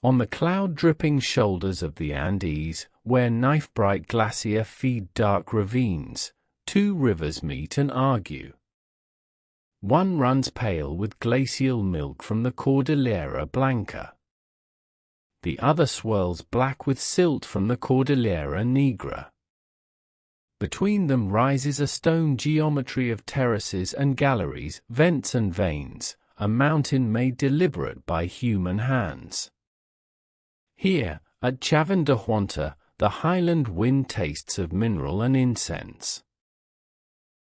On the cloud-dripping shoulders of the Andes, where knife-bright glacier feed dark ravines, two rivers meet and argue. One runs pale with glacial milk from the Cordillera Blanca. The other swirls black with silt from the Cordillera Negra. Between them rises a stone geometry of terraces and galleries, vents and veins, a mountain made deliberate by human hands. Here, at Chavín de Huanta, the highland wind tastes of mineral and incense.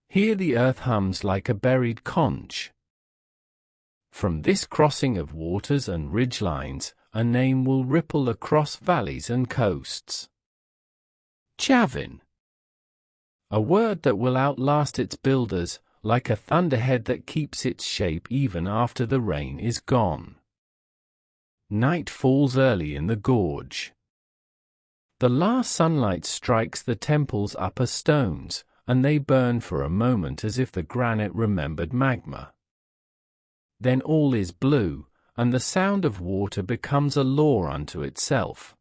Here the earth hums like a buried conch. From this crossing of waters and ridgelines, a name will ripple across valleys and coasts. Chavín. A word that will outlast its builders, like a thunderhead that keeps its shape even after the rain is gone. Night falls early in the gorge. The last sunlight strikes the temple's upper stones, and they burn for a moment as if the granite remembered magma. Then all is blue, and the sound of water becomes a law unto itself.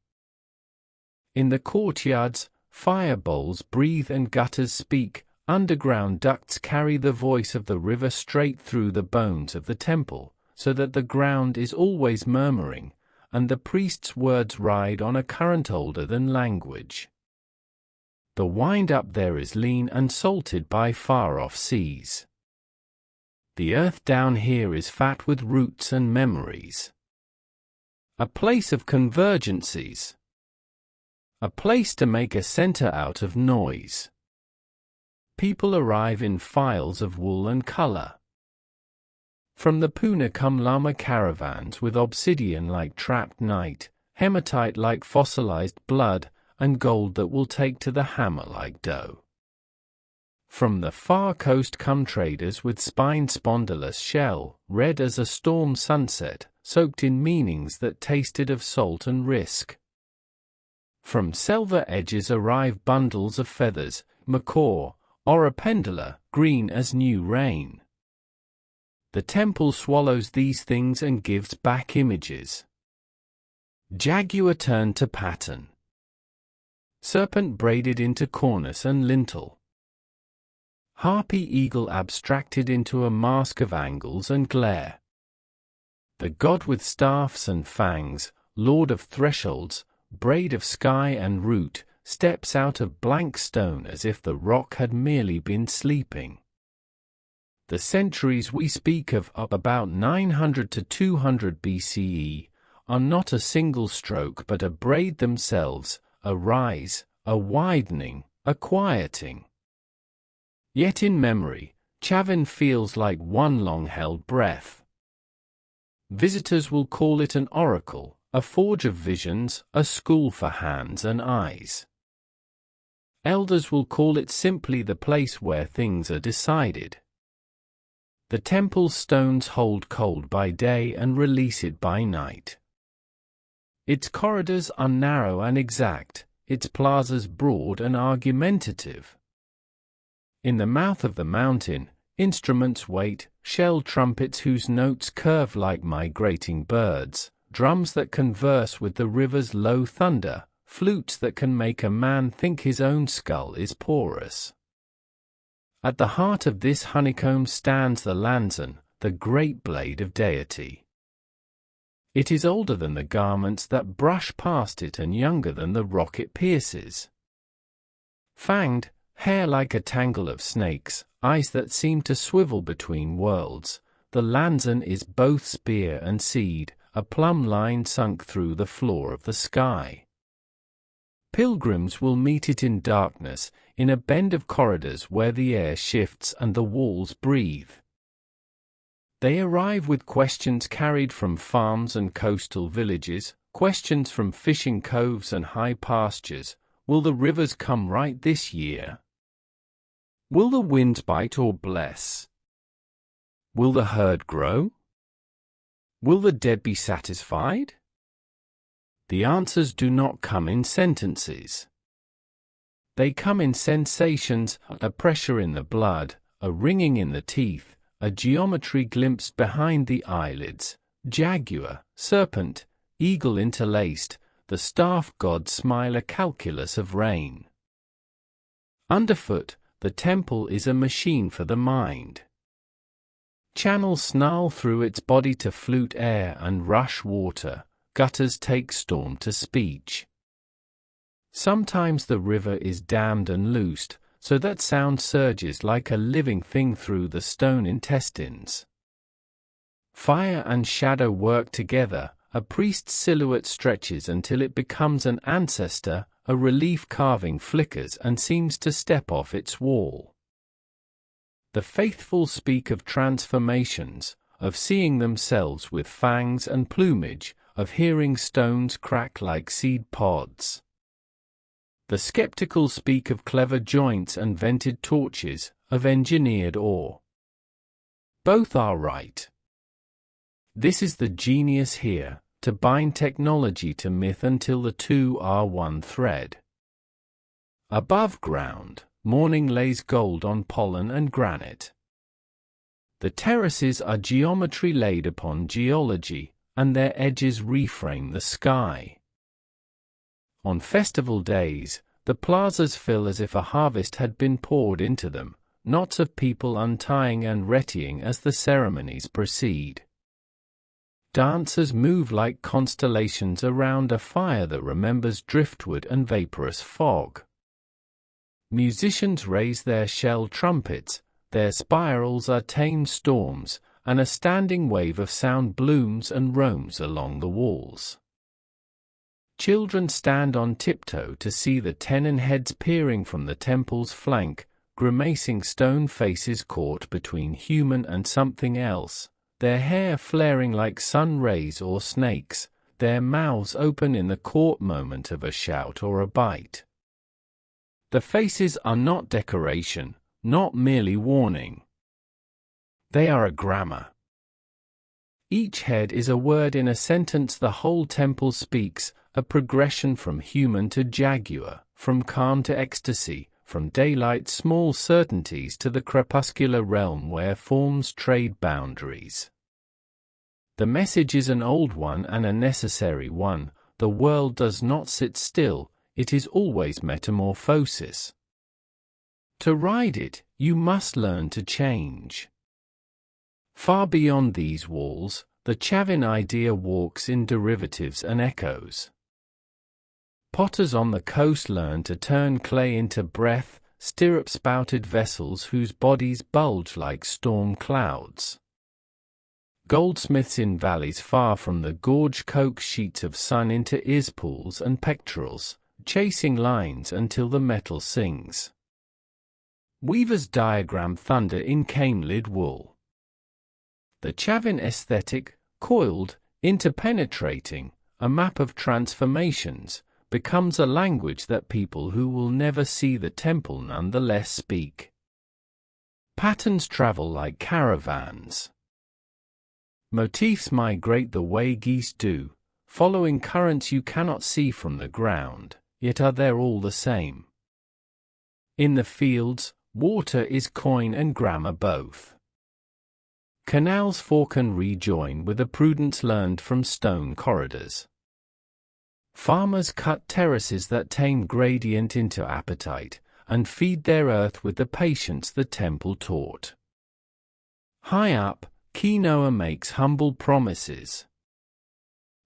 In the courtyards, fire bowls breathe and gutters speak, underground ducts carry the voice of the river straight through the bones of the temple, so that the ground is always murmuring, and the priest's words ride on a current older than language. The wind up there is lean and salted by far-off seas. The earth down here is fat with roots and memories. A place of convergencies. A place to make a center out of noise. People arrive in files of wool and color. From the Puna come llama caravans with obsidian-like trapped night, hematite-like fossilized blood, and gold that will take to the hammer like dough. From the far coast come traders with spine spondylus shell, red as a storm sunset, soaked in meanings that tasted of salt and risk. From selva edges arrive bundles of feathers, macaw, oripendula, green as new rain. The temple swallows these things and gives back images. Jaguar turned to pattern. Serpent braided into cornice and lintel. Harpy eagle abstracted into a mask of angles and glare. The god with staffs and fangs, lord of thresholds, braid of sky and root, steps out of blank stone as if the rock had merely been sleeping. The centuries we speak of, up about 900 to 200 BCE, are not a single stroke but a braid themselves, a rise, a widening, a quieting. Yet in memory, Chavín feels like one long-held breath. Visitors will call it an oracle, a forge of visions, a school for hands and eyes. Elders will call it simply the place where things are decided. The temple's stones hold cold by day and release it by night. Its corridors are narrow and exact, its plazas broad and argumentative. In the mouth of the mountain, instruments wait, shell trumpets whose notes curve like migrating birds, drums that converse with the river's low thunder, flutes that can make a man think his own skull is porous. At the heart of this honeycomb stands the lanzon, the great blade of deity. It is older than the garments that brush past it and younger than the rock it pierces. Fanged, hair like a tangle of snakes, eyes that seem to swivel between worlds, the lanzon is both spear and seed, a plumb line sunk through the floor of the sky. Pilgrims will meet it in darkness, in a bend of corridors where the air shifts and the walls breathe. They arrive with questions carried from farms and coastal villages, questions from fishing coves and high pastures. Will the rivers come right this year? Will the winds bite or bless? Will the herd grow? Will the dead be satisfied? The answers do not come in sentences. They come in sensations, a pressure in the blood, a ringing in the teeth, a geometry glimpsed behind the eyelids, jaguar, serpent, eagle interlaced, the staff gods smile a calculus of rain. Underfoot, the temple is a machine for the mind. Channels snarl through its body to flute air and rush water, gutters take storm to speech. Sometimes the river is dammed and loosed, so that sound surges like a living thing through the stone intestines. Fire and shadow work together, a priest's silhouette stretches until it becomes an ancestor, a relief carving flickers and seems to step off its wall. The faithful speak of transformations, of seeing themselves with fangs and plumage, of hearing stones crack like seed pods. The skeptical speak of clever joints and vented torches, of engineered ore. Both are right. This is the genius here, to bind technology to myth until the two are one thread. Above ground, morning lays gold on pollen and granite. The terraces are geometry laid upon geology, and their edges reframe the sky. On festival days, the plazas fill as if a harvest had been poured into them, knots of people untying and readying as the ceremonies proceed. Dancers move like constellations around a fire that remembers driftwood and vaporous fog. Musicians raise their shell trumpets, their spirals are tame storms, and a standing wave of sound blooms and roams along the walls. Children stand on tiptoe to see the tenon heads peering from the temple's flank, grimacing stone faces caught between human and something else, their hair flaring like sun rays or snakes, their mouths open in the caught moment of a shout or a bite. The faces are not decoration, not merely warning. They are a grammar. Each head is a word in a sentence the whole temple speaks, a progression from human to jaguar, from calm to ecstasy, from daylight's small certainties to the crepuscular realm where forms trade boundaries. The message is an old one and a necessary one. The world does not sit still, it is always metamorphosis. To ride it, you must learn to change. Far beyond these walls, the Chavín idea walks in derivatives and echoes. Potters on the coast learn to turn clay into breath, stirrup-spouted vessels whose bodies bulge like storm clouds. Goldsmiths in valleys far from the gorge coax sheets of sun into earspools and pectorals, chasing lines until the metal sings. Weavers diagram thunder in cane-lid wool. The Chavín aesthetic, coiled, interpenetrating, a map of transformations, becomes a language that people who will never see the temple nonetheless speak. Patterns travel like caravans. Motifs migrate the way geese do, following currents you cannot see from the ground, yet are there all the same. In the fields, water is coin and grammar both. Canals fork and rejoin with a prudence learned from stone corridors. Farmers cut terraces that tame gradient into appetite, and feed their earth with the patience the temple taught. High up, quinoa makes humble promises.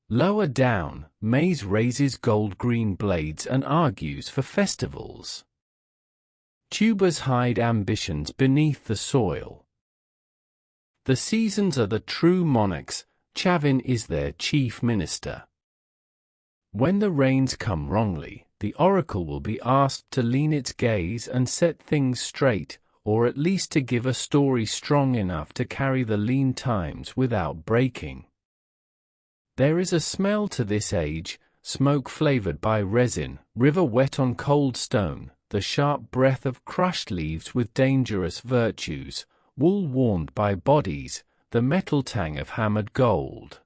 Lower down, maize raises gold-green blades and argues for festivals. Tubers hide ambitions beneath the soil. The seasons are the true monarchs, Chavín is their chief minister. When the rains come wrongly, the oracle will be asked to lean its gaze and set things straight, or at least to give a story strong enough to carry the lean times without breaking. There is a smell to this age, smoke flavored by resin, river wet on cold stone, the sharp breath of crushed leaves with dangerous virtues, wool warmed by bodies, the metal tang of hammered gold.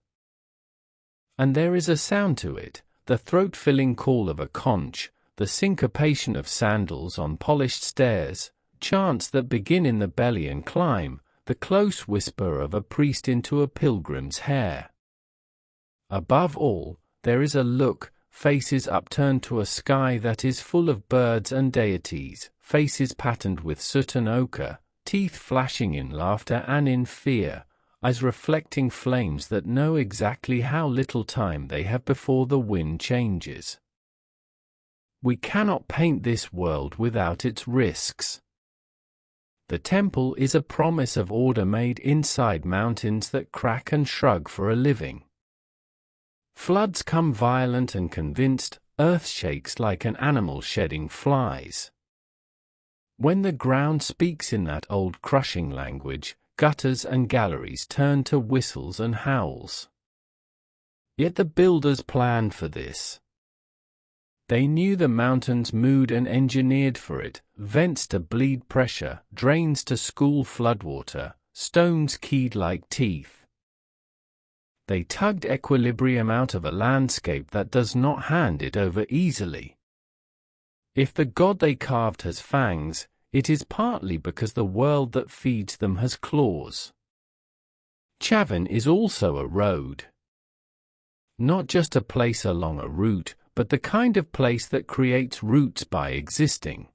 And there is a sound to it, the throat-filling call of a conch, the syncopation of sandals on polished stairs, chants that begin in the belly and climb, the close whisper of a priest into a pilgrim's hair. Above all, there is a look, faces upturned to a sky that is full of birds and deities, faces patterned with soot and ochre, teeth flashing in laughter and in fear, eyes reflecting flames that know exactly how little time they have before the wind changes. We cannot paint this world without its risks. The temple is a promise of order made inside mountains that crack and shrug for a living. Floods come violent and convinced, earth shakes like an animal shedding flies. When the ground speaks in that old crushing language, gutters and galleries turn to whistles and howls. Yet the builders planned for this. They knew the mountain's mood and engineered for it, vents to bleed pressure, drains to school floodwater, stones keyed like teeth. They tugged equilibrium out of a landscape that does not hand it over easily. If the god they carved has fangs, it is partly because the world that feeds them has claws. Chavín is also a road. Not just a place along a route, but the kind of place that creates routes by existing.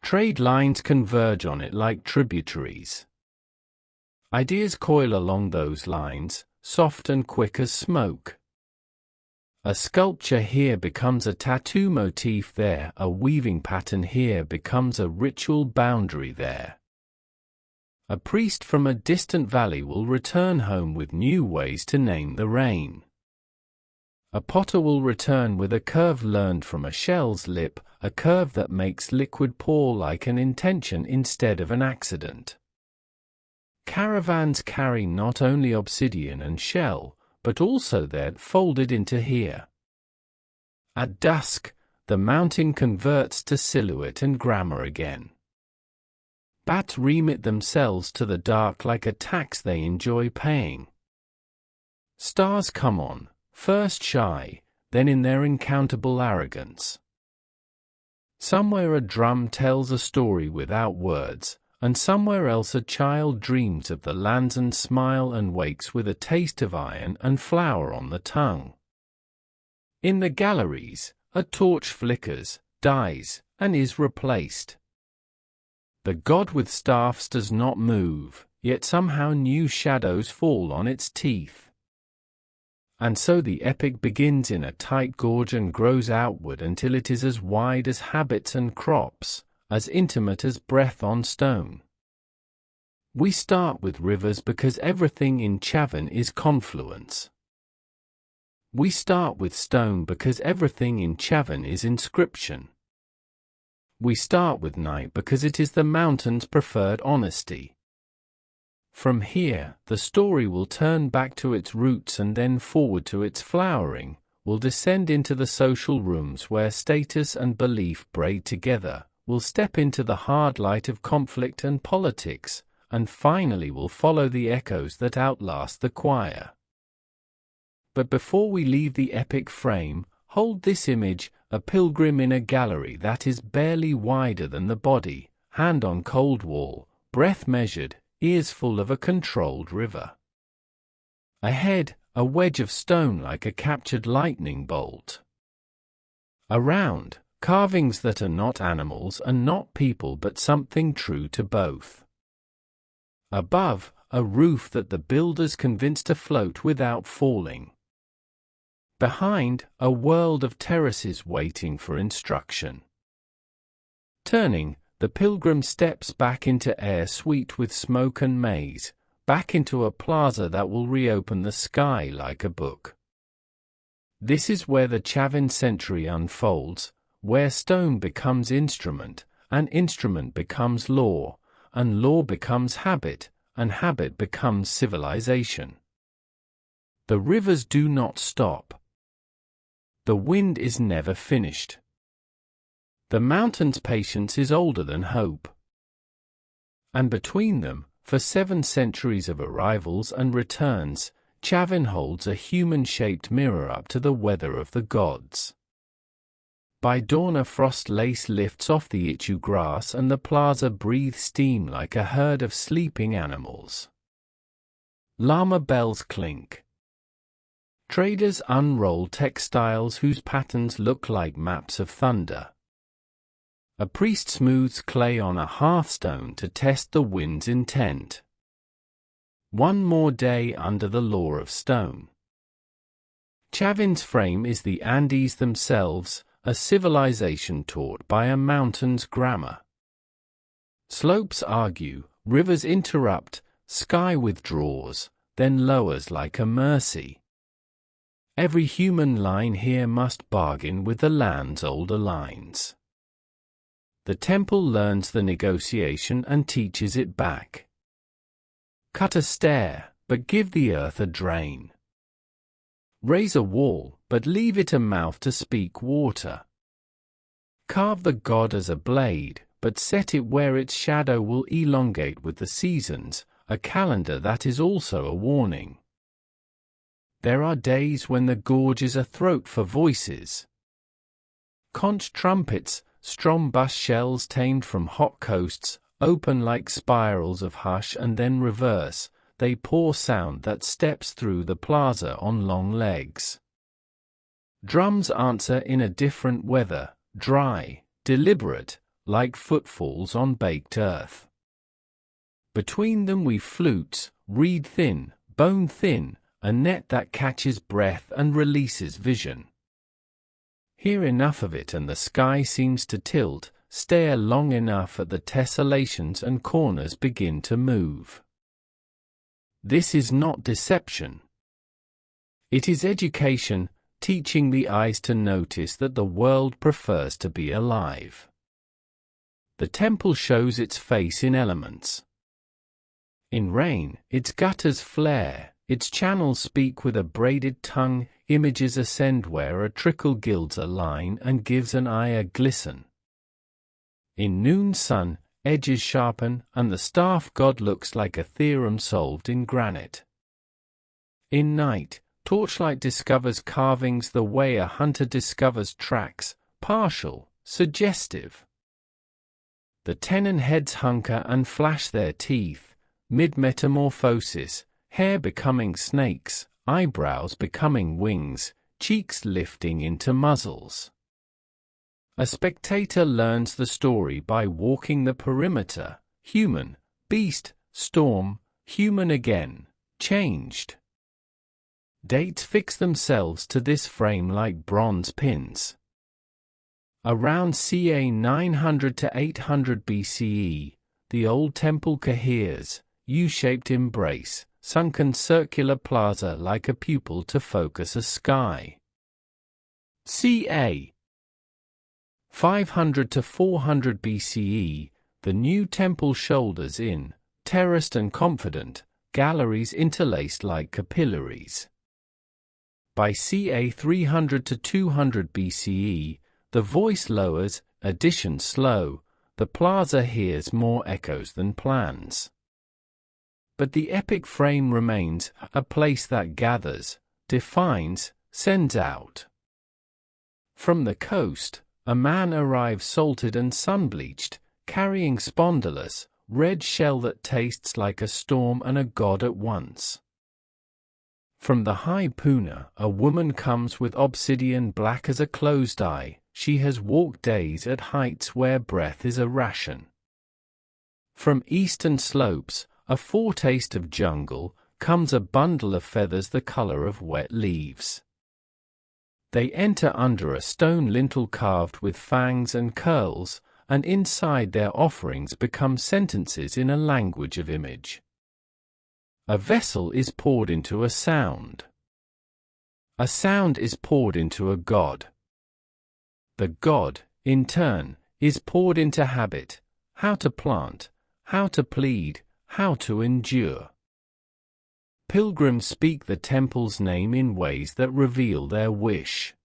Trade lines converge on it like tributaries. Ideas coil along those lines, soft and quick as smoke. A sculpture here becomes a tattoo motif there, a weaving pattern here becomes a ritual boundary there. A priest from a distant valley will return home with new ways to name the rain. A potter will return with a curve learned from a shell's lip, a curve that makes liquid pour like an intention instead of an accident. Caravans carry not only obsidian and shell, but also that folded into here. At dusk, the mountain converts to silhouette and grammar again. Bats remit themselves to the dark like a tax they enjoy paying. Stars come on, first shy, then in their incountable arrogance. Somewhere a drum tells a story without words, and somewhere else a child dreams of the lands and smile and wakes with a taste of iron and flour on the tongue. In the galleries, a torch flickers, dies, and is replaced. The god with staffs does not move, yet somehow new shadows fall on its teeth. And so the epic begins in a tight gorge and grows outward until it is as wide as habits and crops, as intimate as breath on stone. We start with rivers because everything in Chavín is confluence. We start with stone because everything in Chavín is inscription. We start with night because it is the mountain's preferred honesty. From here, the story will turn back to its roots and then forward to its flowering, will descend into the social rooms where status and belief braid together, will step into the hard light of conflict and politics, and finally will follow the echoes that outlast the choir. But before we leave the epic frame, hold this image, a pilgrim in a gallery that is barely wider than the body, hand on cold wall, breath measured, ears full of a controlled river. Ahead, a wedge of stone like a captured lightning bolt. Around, carvings that are not animals and not people but something true to both. Above, a roof that the builders convinced to float without falling. Behind, a world of terraces waiting for instruction. Turning, the pilgrim steps back into air sweet with smoke and maize, back into a plaza that will reopen the sky like a book. This is where the Chavín century unfolds, where stone becomes instrument, and instrument becomes law, and law becomes habit, and habit becomes civilization. The rivers do not stop. The wind is never finished. The mountain's patience is older than hope. And between them, for 7 centuries of arrivals and returns, Chavín holds a human-shaped mirror up to the weather of the gods. By dawn a frost lace lifts off the Ichu grass and the plaza breathes steam like a herd of sleeping animals. Llama bells clink. Traders unroll textiles whose patterns look like maps of thunder. A priest smooths clay on a hearthstone to test the wind's intent. One more day under the law of stone. Chavín's frame is the Andes themselves, a civilization taught by a mountain's grammar. Slopes argue, rivers interrupt, sky withdraws, then lowers like a mercy. Every human line here must bargain with the land's older lines. The temple learns the negotiation and teaches it back. Cut a stair, but give the earth a drain. Raise a wall, but leave it a mouth to speak water. Carve the god as a blade, but set it where its shadow will elongate with the seasons, a calendar that is also a warning. There are days when the gorge is a throat for voices. Conch trumpets, strom bus shells tamed from hot coasts, open like spirals of hush and then reverse, they pour sound that steps through the plaza on long legs. Drums answer in a different weather, dry, deliberate, like footfalls on baked earth. Between them we flutes, reed thin, bone thin, a net that catches breath and releases vision. Hear enough of it and the sky seems to tilt, stare long enough at the tessellations and corners begin to move. This is not deception. It is education, teaching the eyes to notice that the world prefers to be alive. The temple shows its face in elements. In rain, its gutters flare, its channels speak with a braided tongue, images ascend where a trickle gilds a line and gives an eye a glisten. In noon sun, edges sharpen, and the staff god looks like a theorem solved in granite. In night, torchlight discovers carvings the way a hunter discovers tracks, partial, suggestive. The tenon heads hunker and flash their teeth, mid-metamorphosis, hair becoming snakes, eyebrows becoming wings, cheeks lifting into muzzles. A spectator learns the story by walking the perimeter, human, beast, storm, human again, changed. Dates fix themselves to this frame like bronze pins. Around ca 900 to 800 BCE, the old temple coheres, U-shaped embrace, sunken circular plaza like a pupil to focus a sky. Ca. 500 to 400 BCE, the new temple shoulders in, terraced and confident, galleries interlaced like capillaries. By ca 300 to 200 BCE, the voice lowers, addition slow, the plaza hears more echoes than plans. But the epic frame remains, a place that gathers, defines, sends out. From the coast, a man arrives salted and sun-bleached, carrying spondylus, red shell that tastes like a storm and a god at once. From the high Puna, a woman comes with obsidian black as a closed eye, she has walked days at heights where breath is a ration. From eastern slopes, a foretaste of jungle, comes a bundle of feathers the color of wet leaves. They enter under a stone lintel carved with fangs and curls, and inside their offerings become sentences in a language of image. A vessel is poured into a sound. A sound is poured into a god. The god, in turn, is poured into habit, how to plant, how to plead, how to endure. Pilgrims speak the temple's name in ways that reveal their wish.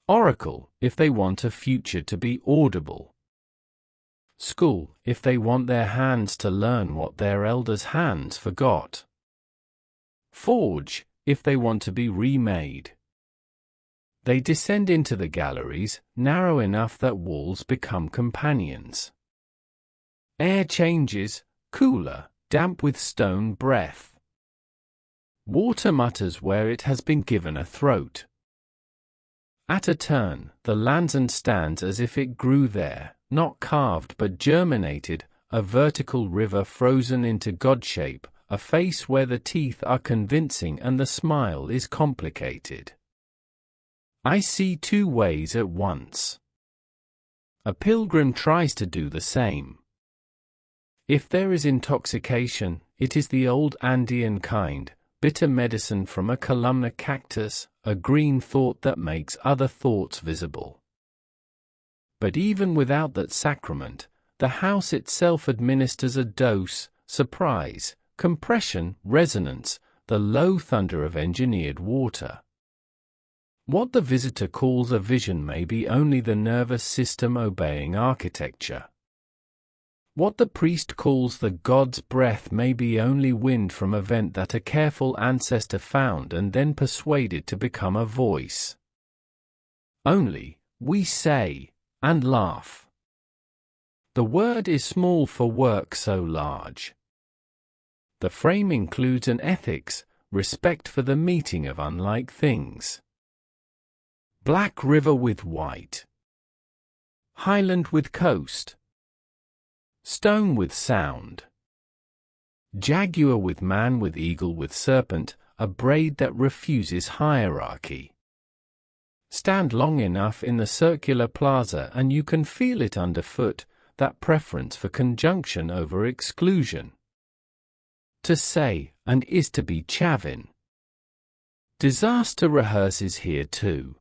Oracle, if they want a future to be audible. School, if they want their hands to learn what their elders' hands forgot. Forge, if they want to be remade. They descend into the galleries, narrow enough that walls become companions. Air changes, cooler, damp with stone breath. Water mutters where it has been given a throat. At a turn, the Lanzan stands as if it grew there, not carved but germinated, a vertical river frozen into God shape, a face where the teeth are convincing and the smile is complicated. I see two ways at once. A pilgrim tries to do the same. If there is intoxication, it is the old Andean kind, bitter medicine from a columnar cactus, a green thought that makes other thoughts visible. But even without that sacrament, the house itself administers a dose, surprise, compression, resonance, the low thunder of engineered water. What the visitor calls a vision may be only the nervous system obeying architecture. What the priest calls the God's breath may be only wind from a vent that a careful ancestor found and then persuaded to become a voice. Only, we say, and laugh. The word is small for work so large. The frame includes an ethics, respect for the meeting of unlike things. Black river with white. Highland with coast. Stone with sound. Jaguar with man with eagle with serpent, a braid that refuses hierarchy. Stand long enough in the circular plaza and you can feel it underfoot, that preference for conjunction over exclusion. To say, and is to be Chavín. Disaster rehearses here too.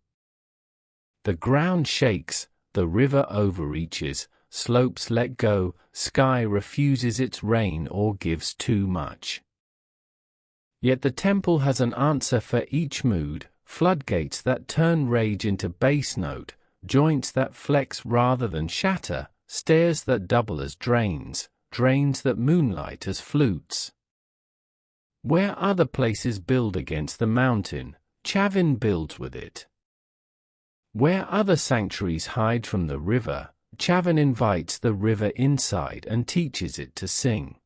The ground shakes, the river overreaches, slopes let go, sky refuses its rain or gives too much. Yet the temple has an answer for each mood, floodgates that turn rage into bass note, joints that flex rather than shatter, stairs that double as drains, drains that moonlight as flutes. Where other places build against the mountain, Chavín builds with it. Where other sanctuaries hide from the river, Chavín invites the river inside and teaches it to sing.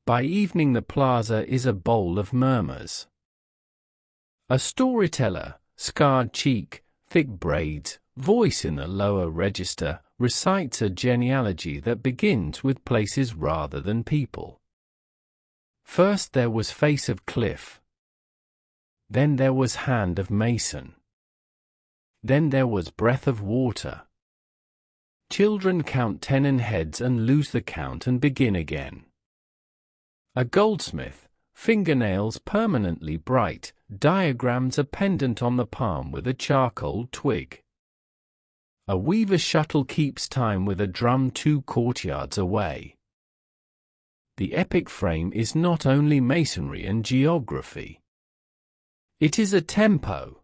By evening the plaza is a bowl of murmurs. A storyteller, scarred cheek, thick braids, voice in the lower register, recites a genealogy that begins with places rather than people. First there was face of cliff. Then there was hand of mason. Then there was breath of water. Children count 10 in heads and lose the count and begin again. A goldsmith, fingernails permanently bright, diagrams a pendant on the palm with a charcoal twig. A weaver's shuttle keeps time with a drum 2 courtyards away. The epic frame is not only masonry and geography. It is a tempo.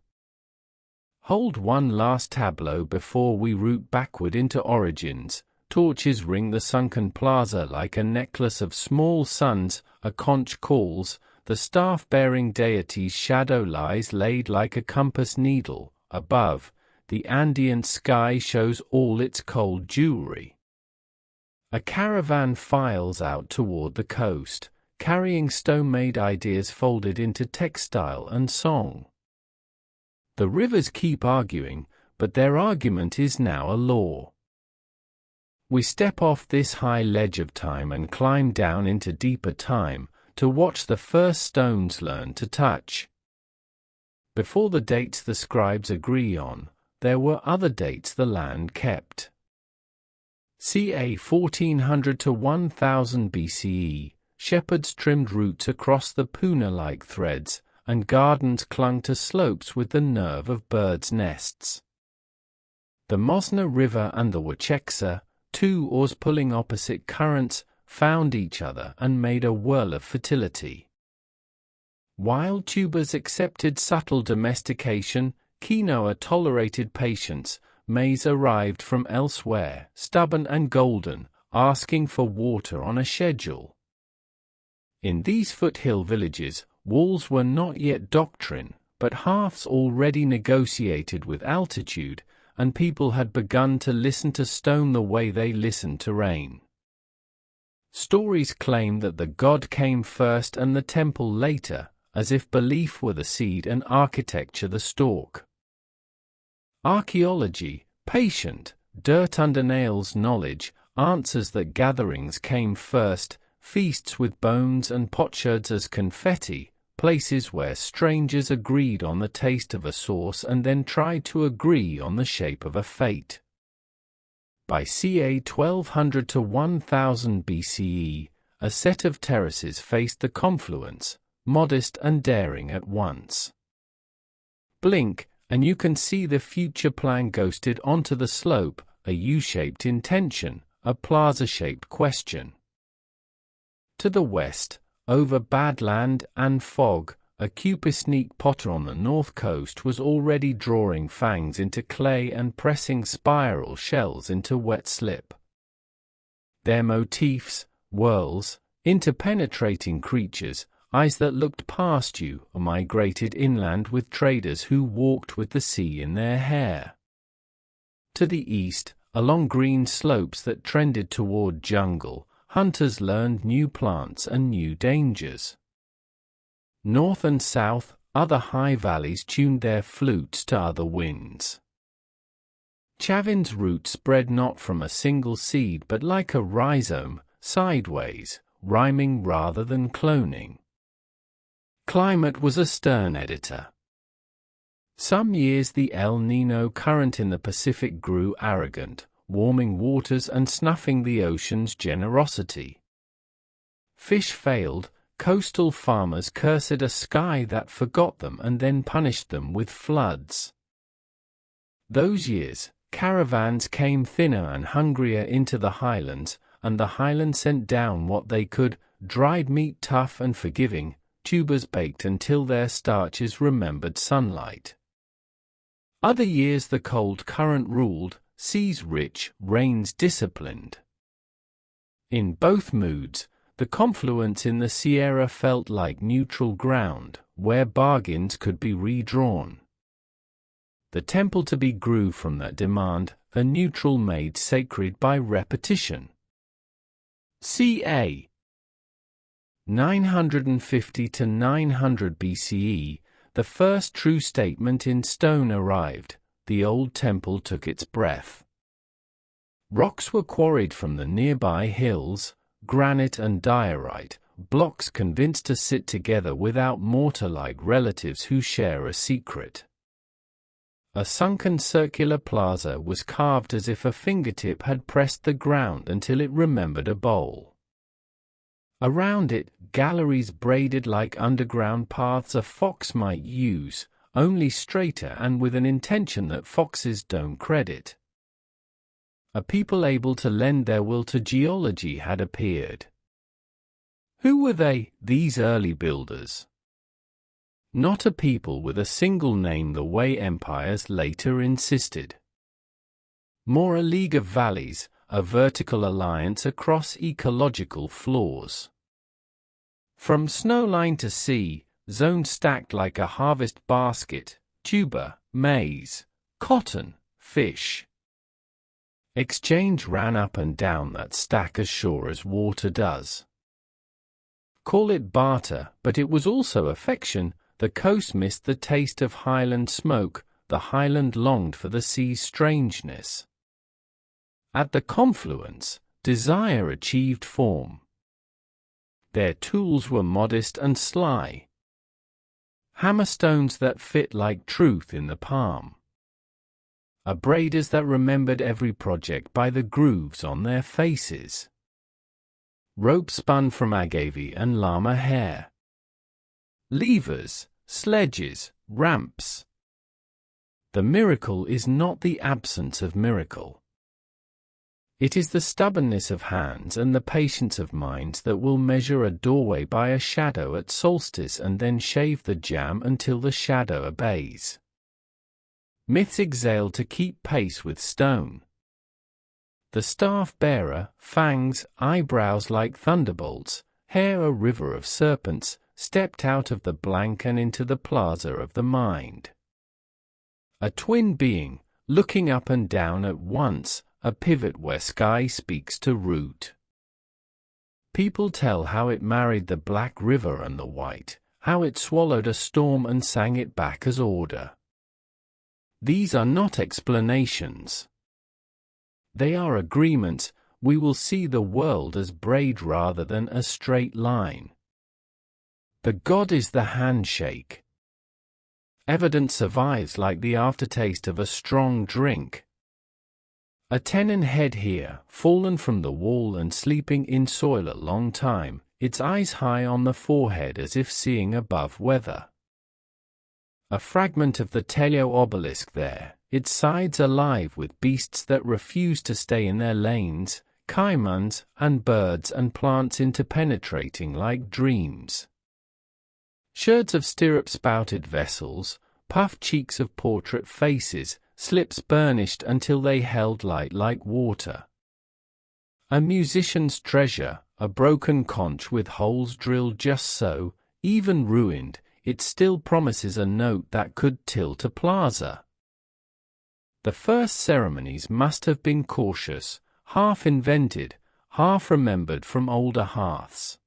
Hold one last tableau before we root backward into origins. Torches ring the sunken plaza like a necklace of small suns, a conch calls, the staff-bearing deity's shadow lies laid like a compass needle. Above, the Andean sky shows all its cold jewelry. A caravan files out toward the coast, carrying stone-made ideas folded into textile and song. The rivers keep arguing, but their argument is now a law. We step off this high ledge of time and climb down into deeper time, to watch the first stones learn to touch. Before the dates the scribes agree on, there were other dates the land kept. Ca 1400 to 1000 BCE, shepherds trimmed roots across the Puna like threads, and gardens clung to slopes with the nerve of birds' nests. The Mosna River and the Wachexa, 2 oars pulling opposite currents, found each other and made a whirl of fertility. Wild tubers accepted subtle domestication, quinoa tolerated patience, maize arrived from elsewhere, stubborn and golden, asking for water on a schedule. In these foothill villages, walls were not yet doctrine, but hearths already negotiated with altitude, and people had begun to listen to stone the way they listened to rain. Stories claim that the god came first and the temple later, as if belief were the seed and architecture the stalk. Archaeology, patient, dirt under nails knowledge, answers that gatherings came first, feasts with bones and potsherds as confetti, places where strangers agreed on the taste of a sauce and then tried to agree on the shape of a fate. By ca 1200 to 1000 BCE, a set of terraces faced the confluence, modest and daring at once. Blink, and you can see the future plan ghosted onto the slope, a U-shaped intention, a plaza-shaped question. To the west, over badland and fog, a Cupid potter on the north coast was already drawing fangs into clay and pressing spiral shells into wet slip. Their motifs, whirls, interpenetrating creatures, eyes that looked past you, migrated inland with traders who walked with the sea in their hair. To the east, along green slopes that trended toward jungle, hunters learned new plants and new dangers. North and south, other high valleys tuned their flutes to other winds. Chavin's root spread not from a single seed but like a rhizome, sideways, rhyming rather than cloning. Climate was a stern editor. Some years the El Niño current in the Pacific grew arrogant, warming waters and snuffing the ocean's generosity. Fish failed, coastal farmers cursed a sky that forgot them and then punished them with floods. Those years, caravans came thinner and hungrier into the highlands, and the highlands sent down what they could, dried meat tough and forgiving, tubers baked until their starches remembered sunlight. Other years the cold current ruled, seas rich, rains disciplined. In both moods, the confluence in the Sierra felt like neutral ground, where bargains could be redrawn. The temple to be grew from that demand, a neutral made sacred by repetition. Ca. 950 to 900 BCE, the first true statement in stone arrived, the old temple took its breath. Rocks were quarried from the nearby hills, granite and diorite, blocks convinced to sit together without mortar like relatives who share a secret. A sunken circular plaza was carved as if a fingertip had pressed the ground until it remembered a bowl. Around it, galleries braided like underground paths a fox might use, only straighter and with an intention that foxes don't credit. A people able to lend their will to geology had appeared. Who were they, these early builders? Not a people with a single name the way empires later insisted. More a league of valleys, a vertical alliance across ecological flaws. From snowline to sea, zones stacked like a harvest basket, tuber, maize, cotton, fish. Exchange ran up and down that stack as sure as water does. Call it barter, but it was also affection. The coast missed the taste of highland smoke, the highland longed for the sea's strangeness. At the confluence, desire achieved form. Their tools were modest and sly. Hammerstones that fit like truth in the palm. Abraders that remembered every project by the grooves on their faces. Rope spun from agave and llama hair. Levers, sledges, ramps. The miracle is not the absence of miracle. It is the stubbornness of hands and the patience of minds that will measure a doorway by a shadow at solstice and then shave the jam until the shadow obeys. Myths exhale to keep pace with stone. The staff-bearer, fangs, eyebrows like thunderbolts, hair a river of serpents, stepped out of the blank and into the plaza of the mind. A twin being, looking up and down at once, a pivot where sky speaks to root. People tell how it married the black river and the white, how it swallowed a storm and sang it back as order. These are not explanations. They are agreements. We will see the world as braid rather than a straight line. The God is the handshake. Evidence survives like the aftertaste of a strong drink. A tenon head here, fallen from the wall and sleeping in soil a long time, its eyes high on the forehead as if seeing above weather. A fragment of the Telio obelisk there, its sides alive with beasts that refuse to stay in their lanes, caimans, and birds and plants interpenetrating like dreams. Sherds of stirrup-spouted vessels, puffed cheeks of portrait faces, slips burnished until they held light like water. A musician's treasure, a broken conch with holes drilled just so, even ruined, it still promises a note that could tilt a plaza. The first ceremonies must have been cautious, half invented, half remembered from older hearths.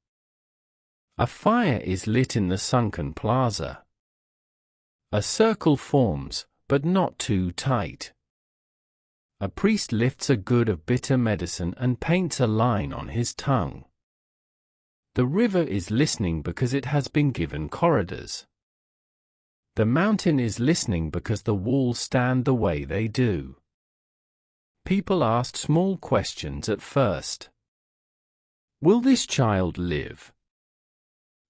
A fire is lit in the sunken plaza. A circle forms, but not too tight. A priest lifts a gourd of bitter medicine and paints a line on his tongue. The river is listening because it has been given corridors. The mountain is listening because the walls stand the way they do. People asked small questions at first. Will this child live?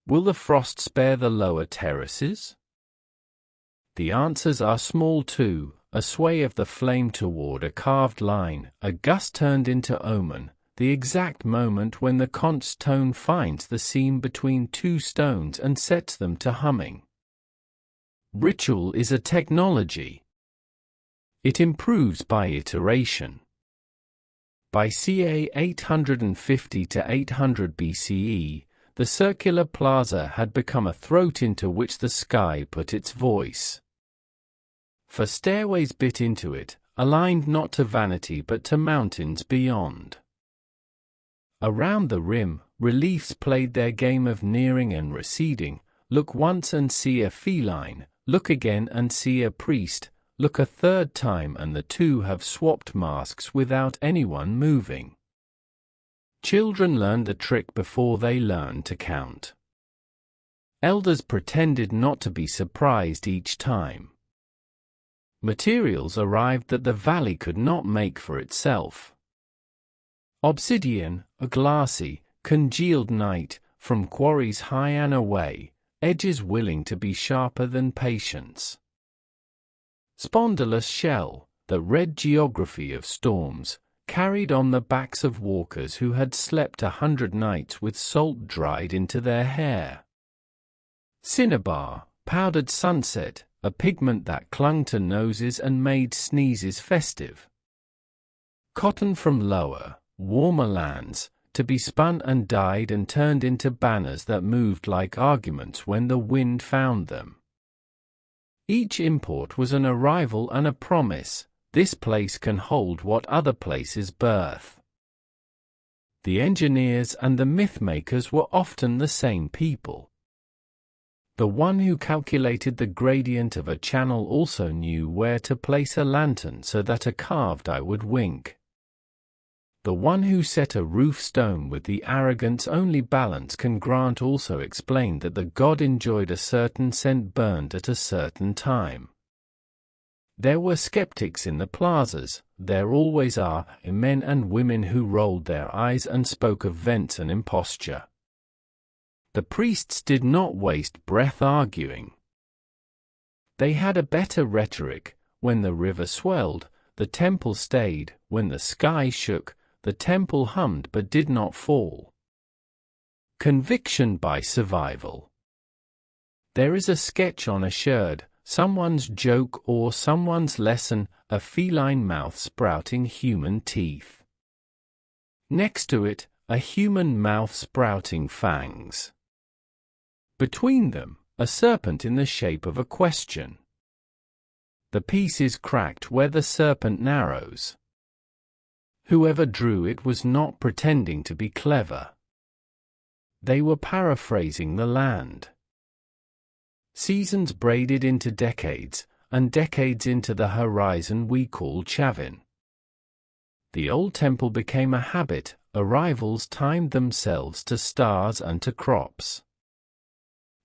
Will the frost spare the lower terraces? The answers are small too, a sway of the flame toward a carved line, a gust turned into omen, the exact moment when the conch's tone finds the seam between two stones and sets them to humming. Ritual is a technology. It improves by iteration. By ca. 850 to 800 BCE, the circular plaza had become a throat into which the sky put its voice. For stairways bit into it, aligned not to vanity but to mountains beyond. Around the rim, reliefs played their game of nearing and receding. Look once and see a feline, look again and see a priest, look a third time and the two have swapped masks without anyone moving. Children learned the trick before they learned to count. Elders pretended not to be surprised each time. Materials arrived that the valley could not make for itself. Obsidian, a glassy, congealed night, from quarries high and away, edges willing to be sharper than patience. Spondylus shell, the red geography of storms, carried on the backs of walkers who had slept 100 nights with salt dried into their hair. Cinnabar, powdered sunset, a pigment that clung to noses and made sneezes festive. Cotton from lower, warmer lands, to be spun and dyed and turned into banners that moved like arguments when the wind found them. Each import was an arrival and a promise. This place can hold what other places birth. The engineers and the myth-makers were often the same people. The one who calculated the gradient of a channel also knew where to place a lantern so that a carved eye would wink. The one who set a roof stone with the arrogance only balance can grant also explained that the god enjoyed a certain scent burned at a certain time. There were skeptics in the plazas, there always are, men and women who rolled their eyes and spoke of vents and imposture. The priests did not waste breath arguing. They had a better rhetoric. When the river swelled, the temple stayed. When the sky shook, the temple hummed but did not fall. Conviction by survival. There is a sketch on a sherd, someone's joke or someone's lesson, a feline mouth sprouting human teeth. Next to it, a human mouth sprouting fangs. Between them, a serpent in the shape of a question. The piece is cracked where the serpent narrows. Whoever drew it was not pretending to be clever. They were paraphrasing the land. seasons braided into decades, and decades into the horizon we call Chavín. The old temple became a habit, arrivals timed themselves to stars and to crops.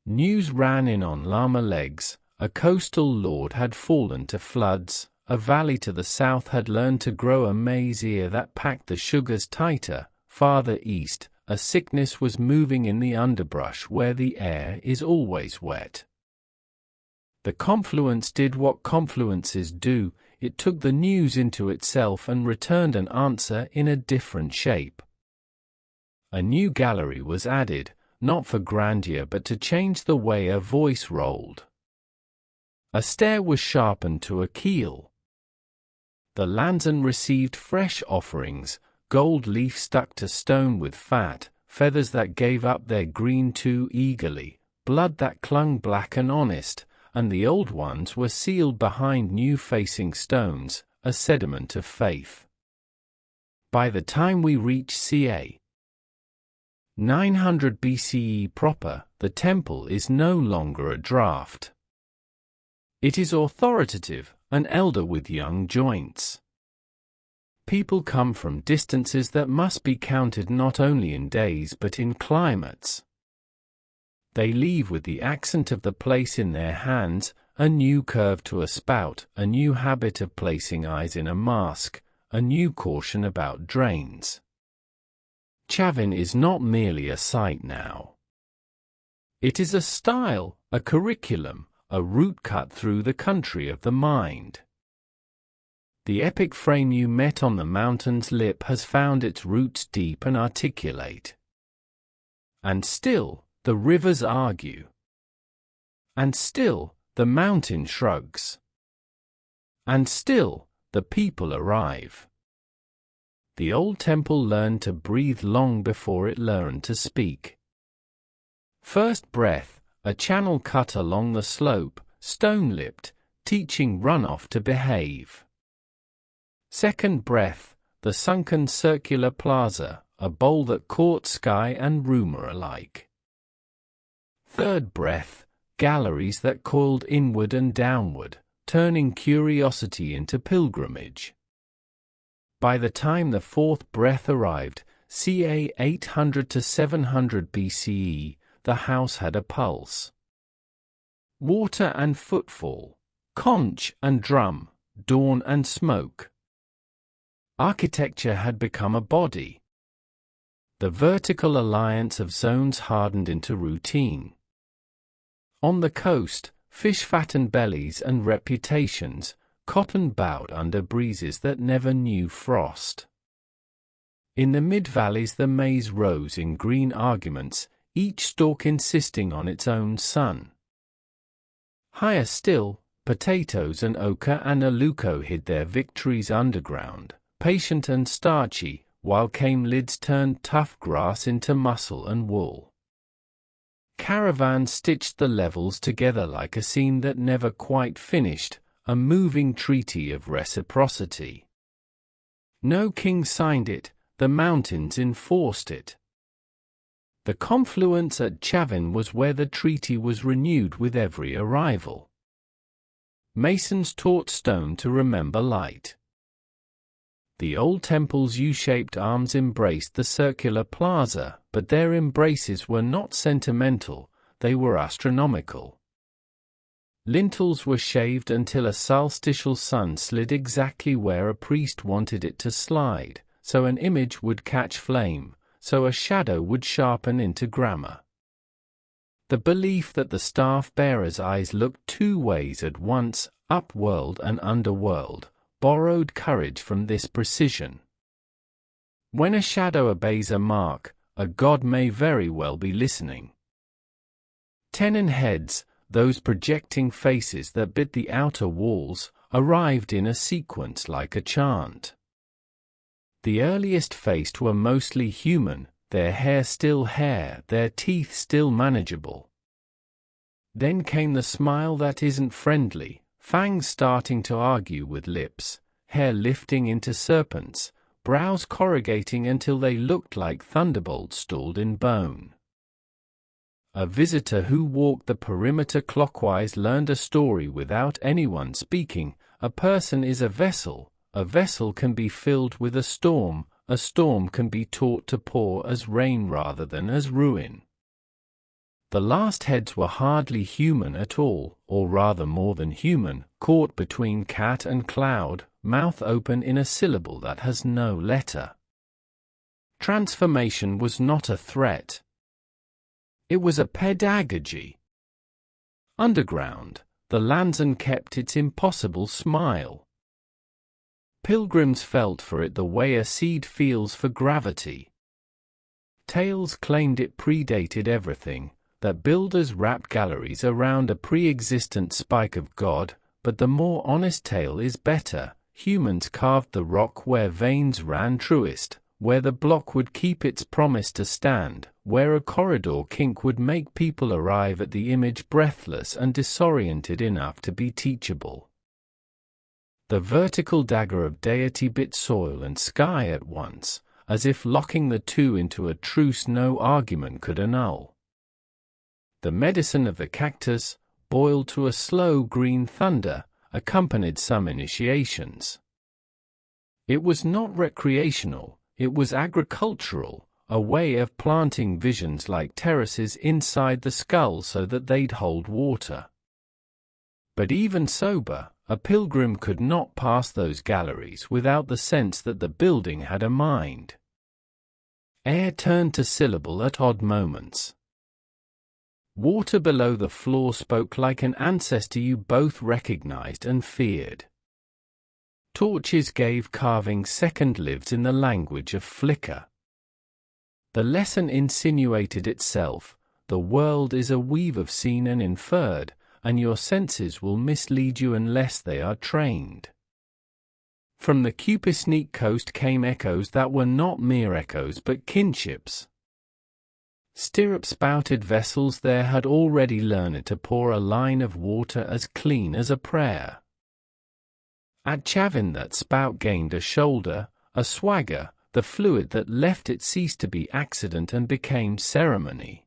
News ran in on llama legs, a coastal lord had fallen to floods, a valley to the south had learned to grow a maize ear that packed the sugars tighter, farther east, a sickness was moving in the underbrush where the air is always wet. The confluence did what confluences do, it took the news into itself and returned an answer in a different shape. A new gallery was added, not for grandeur but to change the way a voice rolled. A stair was sharpened to a keel. The lanzon received fresh offerings, gold leaf stuck to stone with fat, feathers that gave up their green too eagerly, blood that clung black and honest, and the old ones were sealed behind new-facing stones, a sediment of faith. By the time we reach ca. 900 BCE proper, the temple is no longer a draft. It is authoritative, an elder with young joints. People come from distances that must be counted not only in days but in climates. They leave with the accent of the place in their hands, a new curve to a spout, a new habit of placing eyes in a mask, a new caution about drains. Chavín is not merely a site now. It is a style, a curriculum, a route cut through the country of the mind. The epic frame you met on the mountain's lip has found its roots deep and articulate. And still, the rivers argue. And still, the mountain shrugs. And still, the people arrive. The old temple learned to breathe long before it learned to speak. First breath, a channel cut along the slope, stone-lipped, teaching runoff to behave. Second breath, the sunken circular plaza, a bowl that caught sky and rumor alike. Third breath, galleries that coiled inward and downward, turning curiosity into pilgrimage. By the time the fourth breath arrived, ca. 800 to 700 BCE, the house had a pulse. Water and footfall, conch and drum, dawn and smoke. Architecture had become a body. The vertical alliance of zones hardened into routine. On the coast, fish fattened bellies and reputations, cotton bowed under breezes that never knew frost. In the mid-valleys the maize rose in green arguments, each stalk insisting on its own sun. Higher still, potatoes and ochre and aluco hid their victories underground, patient and starchy, while came lids turned tough grass into muscle and wool. Caravans stitched the levels together like a scene that never quite finished, a moving treaty of reciprocity. No king signed it, the mountains enforced it. The confluence at Chavín was where the treaty was renewed with every arrival. Masons taught stone to remember light. The old temple's U-shaped arms embraced the circular plaza, but their embraces were not sentimental, they were astronomical. Lintels were shaved until a solstitial sun slid exactly where a priest wanted it to slide, so an image would catch flame, so a shadow would sharpen into grammar. The belief that the staff-bearer's eyes looked two ways at once, upworld and underworld, borrowed courage from this precision. When a shadow obeys a mark, a god may very well be listening. Tenon heads, those projecting faces that bit the outer walls, arrived in a sequence like a chant. The earliest faced were mostly human, their hair still hair, their teeth still manageable. Then came the smile that isn't friendly, fangs starting to argue with lips, hair lifting into serpents, brows corrugating until they looked like thunderbolts stalled in bone. A visitor who walked the perimeter clockwise learned a story without anyone speaking. A person is a vessel can be filled with a storm can be taught to pour as rain rather than as ruin. The last heads were hardly human at all, or rather more than human, caught between cat and cloud, mouth open in a syllable that has no letter. Transformation was not a threat. It was a pedagogy. Underground, the Lanzan kept its impossible smile. Pilgrims felt for it the way a seed feels for gravity. Tales claimed it predated everything, that builders wrapped galleries around a pre-existent spike of God, but the more honest tale is better. Humans carved the rock where veins ran truest, where the block would keep its promise to stand, where a corridor kink would make people arrive at the image breathless and disoriented enough to be teachable. The vertical dagger of deity bit soil and sky at once, as if locking the two into a truce no argument could annul. The medicine of the cactus, boiled to a slow green thunder, accompanied some initiations. It was not recreational, it was agricultural, a way of planting visions like terraces inside the skull so that they'd hold water. But even sober, a pilgrim could not pass those galleries without the sense that the building had a mind. Air turned to syllable at odd moments. Water below the floor spoke like an ancestor you both recognized and feared. Torches gave carving second lives in the language of flicker. The lesson insinuated itself: the world is a weave of seen and inferred, and your senses will mislead you unless they are trained. From the Cupidesneak coast came echoes that were not mere echoes but kinships. Stirrup-spouted vessels there had already learned to pour a line of water as clean as a prayer. At Chavín that spout gained a shoulder, a swagger, the fluid that left it ceased to be accident and became ceremony.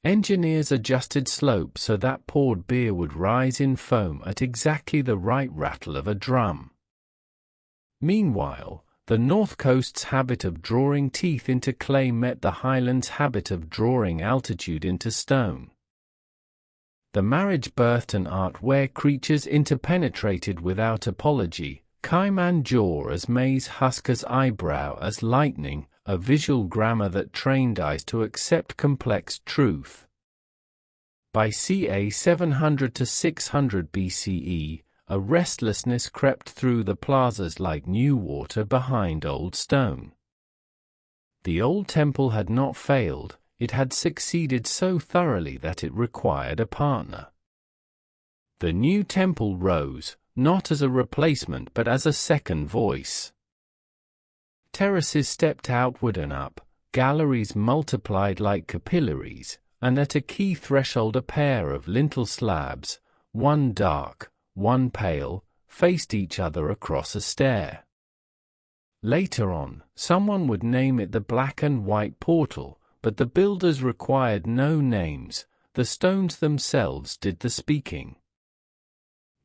Engineers adjusted slope so that poured beer would rise in foam at exactly the right rattle of a drum. Meanwhile, the North Coast's habit of drawing teeth into clay met the Highlands' habit of drawing altitude into stone. The marriage birthed an art where creatures interpenetrated without apology, Cayman jaw as maize husker's eyebrow as lightning, a visual grammar that trained eyes to accept complex truth. By ca 700 to 600 BCE, a restlessness crept through the plazas like new water behind old stone. The old temple had not failed, it had succeeded so thoroughly that it required a partner. The new temple rose, not as a replacement but as a second voice. Terraces stepped outward and up, galleries multiplied like capillaries, and at a key threshold a pair of lintel slabs, one dark, one pale, faced each other across a stair. Later on, someone would name it the black and white portal, but the builders required no names, the stones themselves did the speaking.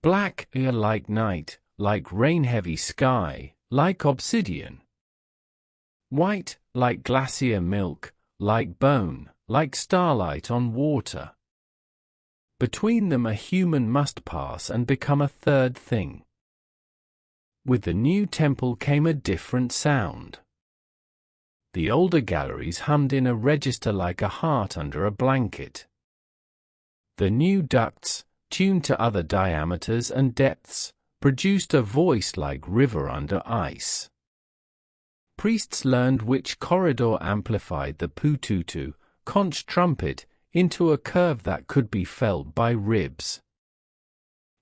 Black, like night, like rain-heavy sky, like obsidian. White, like glacier milk, like bone, like starlight on water. Between them a human must pass and become a third thing. With the new temple came a different sound. The older galleries hummed in a register like a heart under a blanket. The new ducts, tuned to other diameters and depths, produced a voice like river under ice. Priests learned which corridor amplified the pututu, conch trumpet, into a curve that could be felt by ribs.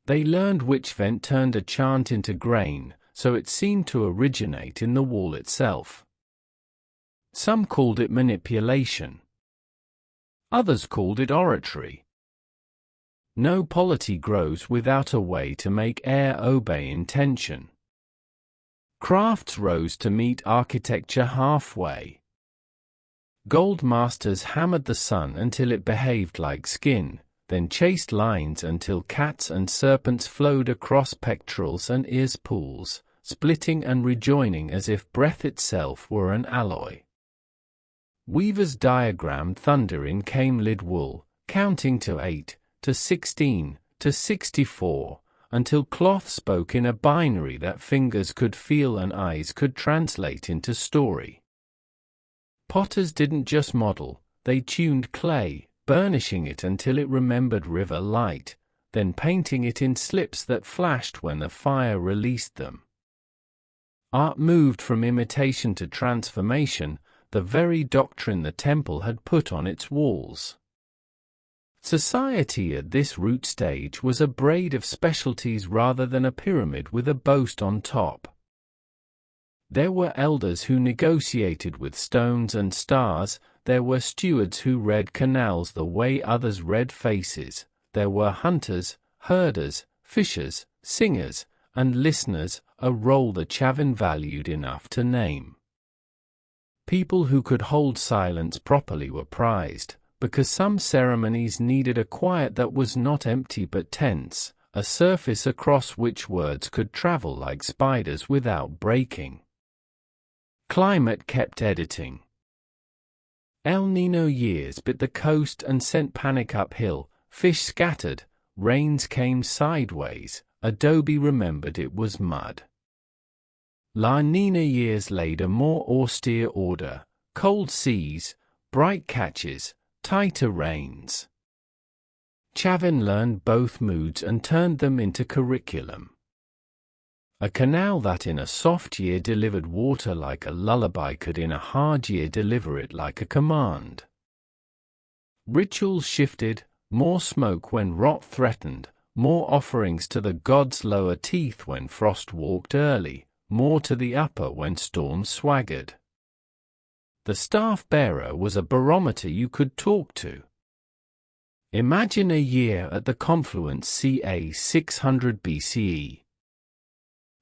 They learned which vent turned a chant into grain, so it seemed to originate in the wall itself. Some called it manipulation. Others called it oratory. No polity grows without a way to make air obey intention. Crafts rose to meet architecture halfway. Gold masters hammered the sun until it behaved like skin, then chased lines until cats and serpents flowed across pectorals and ears pools, splitting and rejoining as if breath itself were an alloy. Weavers diagrammed thunder in came-lid wool, counting to 8, to 16, to 64, until cloth spoke in a binary that fingers could feel and eyes could translate into story. Potters didn't just model, they tuned clay, burnishing it until it remembered river light, then painting it in slips that flashed when the fire released them. Art moved from imitation to transformation, the very doctrine the temple had put on its walls. Society at this root stage was a braid of specialties rather than a pyramid with a boast on top. There were elders who negotiated with stones and stars, there were stewards who read canals the way others read faces, there were hunters, herders, fishers, singers, and listeners, a role the Chavín valued enough to name. People who could hold silence properly were prized, because some ceremonies needed a quiet that was not empty but tense, a surface across which words could travel like spiders without breaking. Climate kept editing. El Niño years bit the coast and sent panic uphill, fish scattered, rains came sideways, adobe remembered it was mud. La Niña years laid a more austere order, cold seas, bright catches, tighter rains. Chavín learned both moods and turned them into curriculum. A canal that in a soft year delivered water like a lullaby could in a hard year deliver it like a command. Rituals shifted, more smoke when rot threatened, more offerings to the gods' lower teeth when frost walked early, more to the upper when storms swaggered. The staff-bearer was a barometer you could talk to. Imagine a year at the confluence ca 600 BCE.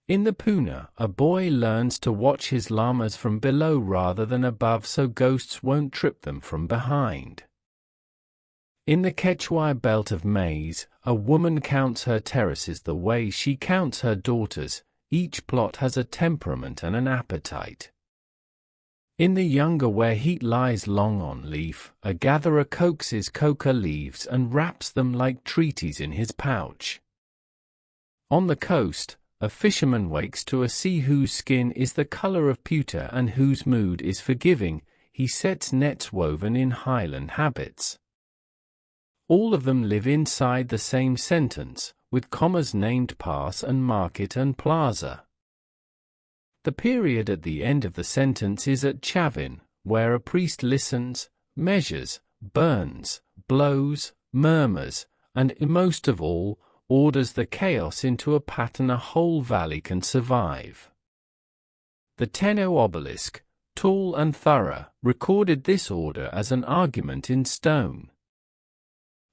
In the Puna, a boy learns to watch his llamas from below rather than above so ghosts won't trip them from behind. In the Quechua belt of maize, a woman counts her terraces the way she counts her daughters, each plot has a temperament and an appetite. In the Younger where heat lies long on leaf, a gatherer coaxes coca leaves and wraps them like treaties in his pouch. On the coast, a fisherman wakes to a sea whose skin is the color of pewter and whose mood is forgiving, he sets nets woven in highland habits. All of them live inside the same sentence, with commas named pass and market and plaza. The period at the end of the sentence is at Chavín, where a priest listens, measures, burns, blows, murmurs, and, most of all, orders the chaos into a pattern a whole valley can survive. The Tenno obelisk, tall and thorough, recorded this order as an argument in stone.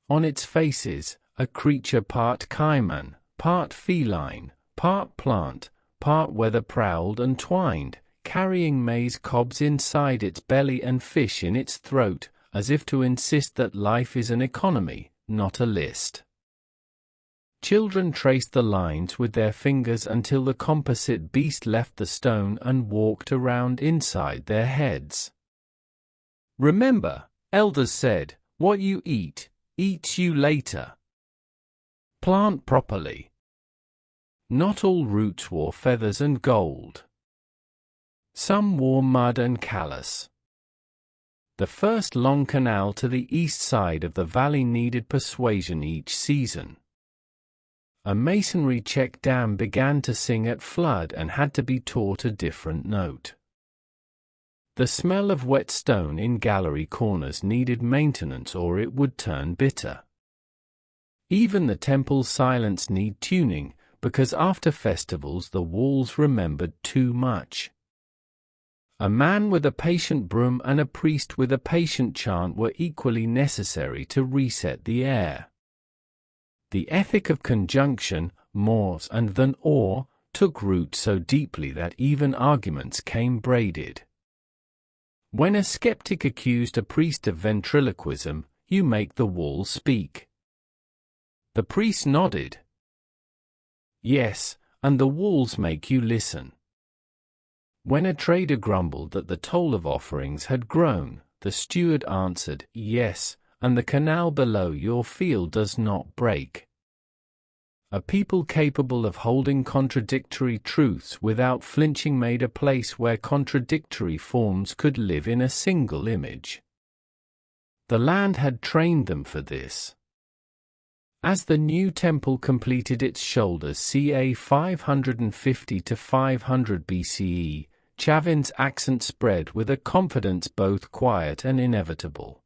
On its faces, a creature part caiman, part feline, part plant, part weather-prowled and twined, carrying maize cobs inside its belly and fish in its throat, as if to insist that life is an economy, not a list. Children traced the lines with their fingers until the composite beast left the stone and walked around inside their heads. Remember, elders said, what you eat, eats you later. Plant properly. Not all roots wore feathers and gold. Some wore mud and callus. The first long canal to the east side of the valley needed persuasion each season. A masonry check dam began to sing at flood and had to be taught a different note. The smell of wet stone in gallery corners needed maintenance or it would turn bitter. Even the temple's silence needed tuning, because after festivals the walls remembered too much. A man with a patient broom and a priest with a patient chant were equally necessary to reset the air. The ethic of conjunction, mors and then or, took root so deeply that even arguments came braided. When a skeptic accused a priest of ventriloquism, you make the walls speak. The priest nodded. Yes, and the walls make you listen. When a trader grumbled that the toll of offerings had grown, the steward answered, yes, and the canal below your field does not break. A people capable of holding contradictory truths without flinching made a place where contradictory forms could live in a single image. The land had trained them for this. As the new temple completed its shoulders ca 550 to 500 BCE, Chavin's accent spread with a confidence both quiet and inevitable.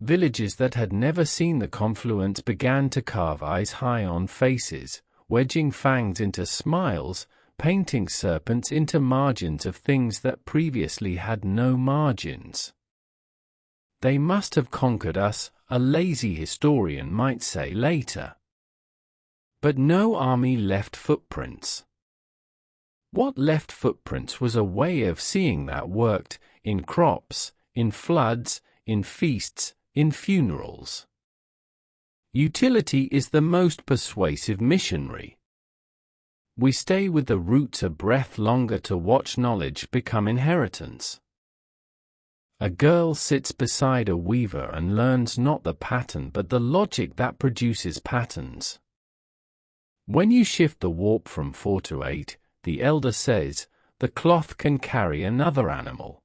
Villages that had never seen the confluence began to carve eyes high on faces, wedging fangs into smiles, painting serpents into margins of things that previously had no margins. They must have conquered us, a lazy historian might say later. But no army left footprints. What left footprints was a way of seeing that worked, in crops, in floods, in feasts, in funerals. Utility is the most persuasive missionary. We stay with the roots a breath longer to watch knowledge become inheritance. A girl sits beside a weaver and learns not the pattern but the logic that produces patterns. When you shift the warp from 4 to 8, the elder says, the cloth can carry another animal.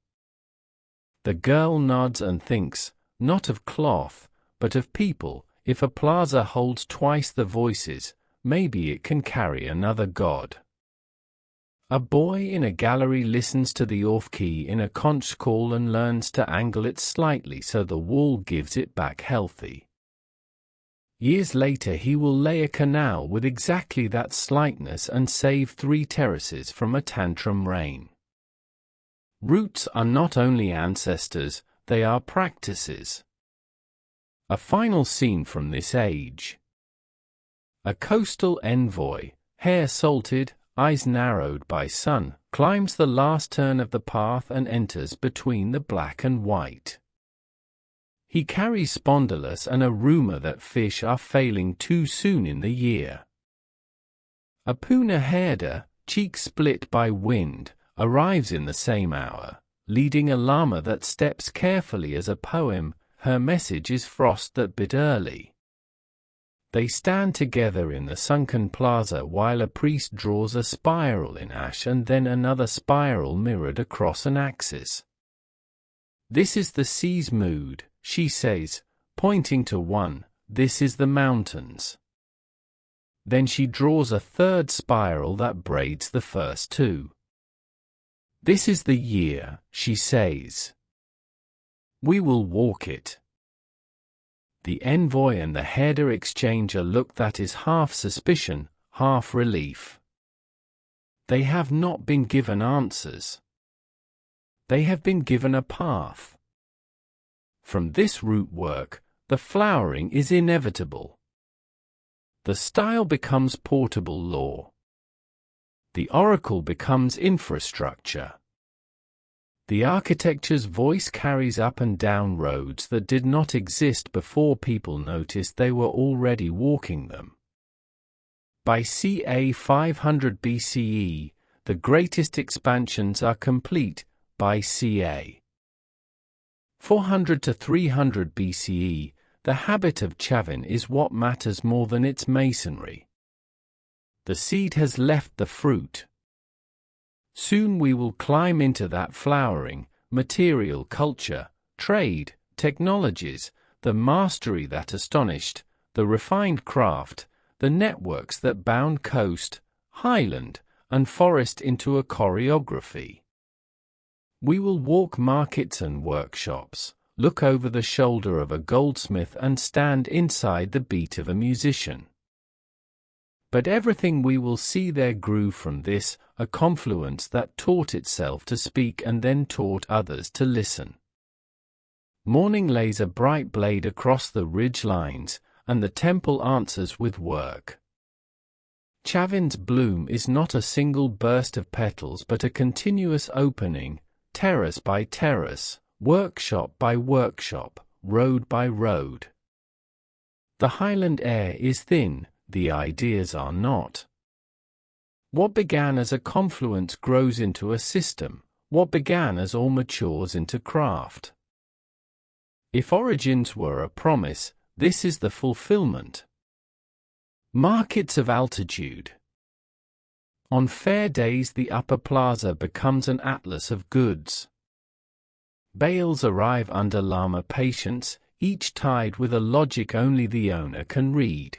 The girl nods and thinks, not of cloth, but of people. If a plaza holds twice the voices, maybe it can carry another god. A boy in a gallery listens to the off key in a conch call and learns to angle it slightly so the wall gives it back healthy. Years later he will lay a canal with exactly that slightness and save 3 terraces from a tantrum rain. Roots are not only ancestors, they are practices. A final scene from this age. A coastal envoy, hair salted, eyes narrowed by sun, climbs the last turn of the path and enters between the black and white. He carries spondylus and a rumor that fish are failing too soon in the year. A Puna herder, cheek split by wind, arrives in the same hour, leading a llama that steps carefully as a poem. Her message is frost that bit early. They stand together in the sunken plaza while a priest draws a spiral in ash and then another spiral mirrored across an axis. This is the sea's mood, she says, pointing to one, this is the mountains. Then she draws a third spiral that braids the first 2. This is the year, she says. We will walk it. The envoy and the herder exchange a look that is half suspicion, half relief. They have not been given answers. They have been given a path. From this root work, the flowering is inevitable. The style becomes portable law. The oracle becomes infrastructure. The architecture's voice carries up and down roads that did not exist before people noticed they were already walking them. By ca 500 BCE, the greatest expansions are complete. By ca 400 to 300 BCE, the habit of Chavín is what matters more than its masonry. The seed has left the fruit. Soon we will climb into that flowering, material culture, trade, technologies, the mastery that astonished, the refined craft, the networks that bound coast, highland, and forest into a choreography. We will walk markets and workshops, look over the shoulder of a goldsmith and stand inside the beat of a musician. But everything we will see there grew from this, a confluence that taught itself to speak and then taught others to listen. Morning lays a bright blade across the ridge lines, and the temple answers with work. Chavin's bloom is not a single burst of petals but a continuous opening, terrace by terrace, workshop by workshop, road by road. The highland air is thin, the ideas are not. What began as a confluence grows into a system, what began as all matures into craft. If origins were a promise, this is the fulfillment. Markets of altitude. On fair days the upper plaza becomes an atlas of goods. Bales arrive under llama patience, each tied with a logic only the owner can read.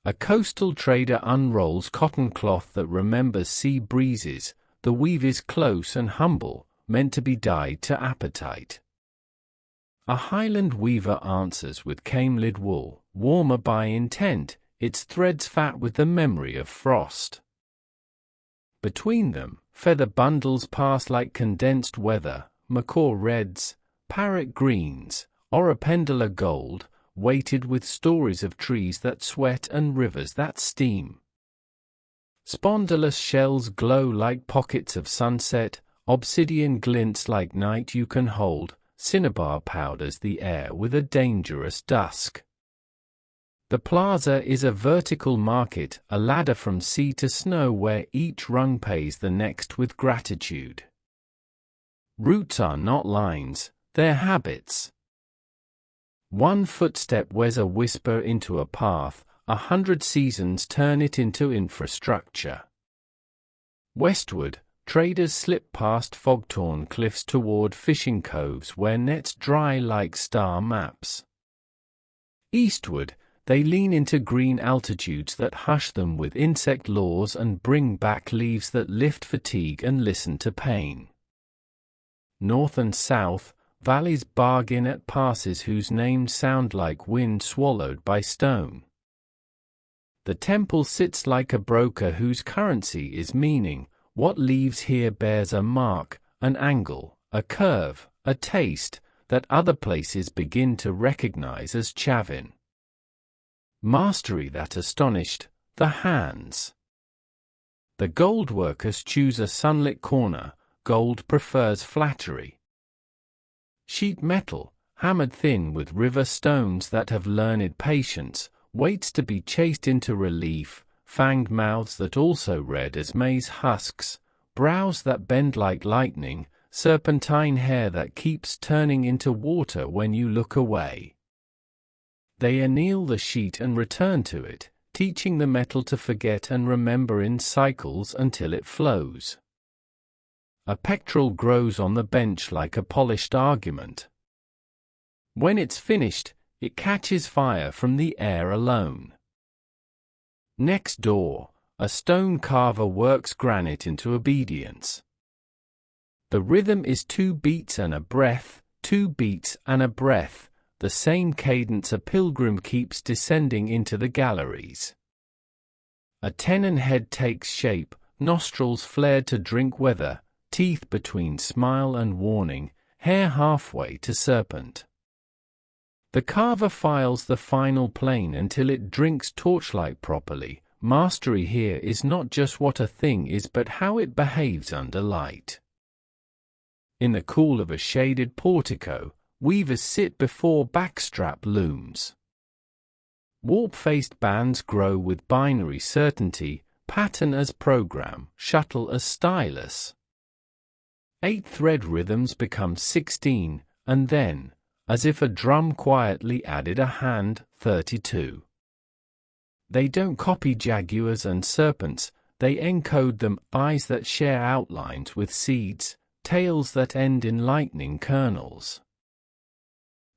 A coastal trader unrolls cotton cloth that remembers sea breezes, the weave is close and humble, meant to be dyed to appetite. A highland weaver answers with camelid wool, warmer by intent, its threads fat with the memory of frost. Between them, feather bundles pass like condensed weather, macaw reds, parrot greens, orapendula gold, weighted with stories of trees that sweat and rivers that steam. Spondylus shells glow like pockets of sunset, obsidian glints like night you can hold, cinnabar powders the air with a dangerous dusk. The plaza is a vertical market, a ladder from sea to snow where each rung pays the next with gratitude. Routes are not lines, they're habits. One footstep wears a whisper into a path, 100 seasons turn it into infrastructure. Westward, traders slip past fog-torn cliffs toward fishing coves where nets dry like star maps. Eastward, they lean into green altitudes that hush them with insect laws and bring back leaves that lift fatigue and listen to pain. North and south, valleys bargain at passes whose names sound like wind swallowed by stone. The temple sits like a broker whose currency is meaning. What leaves here bears a mark, an angle, a curve, a taste, that other places begin to recognize as Chavín. Mastery that astonished the hands. The gold workers choose a sunlit corner, gold prefers flattery. Sheet metal, hammered thin with river stones that have learned patience, waits to be chased into relief, fanged mouths that also red as maize husks, brows that bend like lightning, serpentine hair that keeps turning into water when you look away. They anneal the sheet and return to it, teaching the metal to forget and remember in cycles until it flows. A pectoral grows on the bench like a polished argument. When it's finished, it catches fire from the air alone. Next door, a stone carver works granite into obedience. The rhythm is 2 beats and a breath, 2 beats and a breath, the same cadence a pilgrim keeps descending into the galleries. A tenon head takes shape, nostrils flared to drink weather, teeth between smile and warning, hair halfway to serpent. The carver files the final plane until it drinks torchlight properly. Mastery here is not just what a thing is but how it behaves under light. In the cool of a shaded portico, weavers sit before backstrap looms. Warp-faced bands grow with binary certainty, pattern as program, shuttle as stylus. 8-thread rhythms become 16, and then, as if a drum quietly added a hand, 32. They don't copy jaguars and serpents, they encode them, eyes that share outlines with seeds, tails that end in lightning kernels.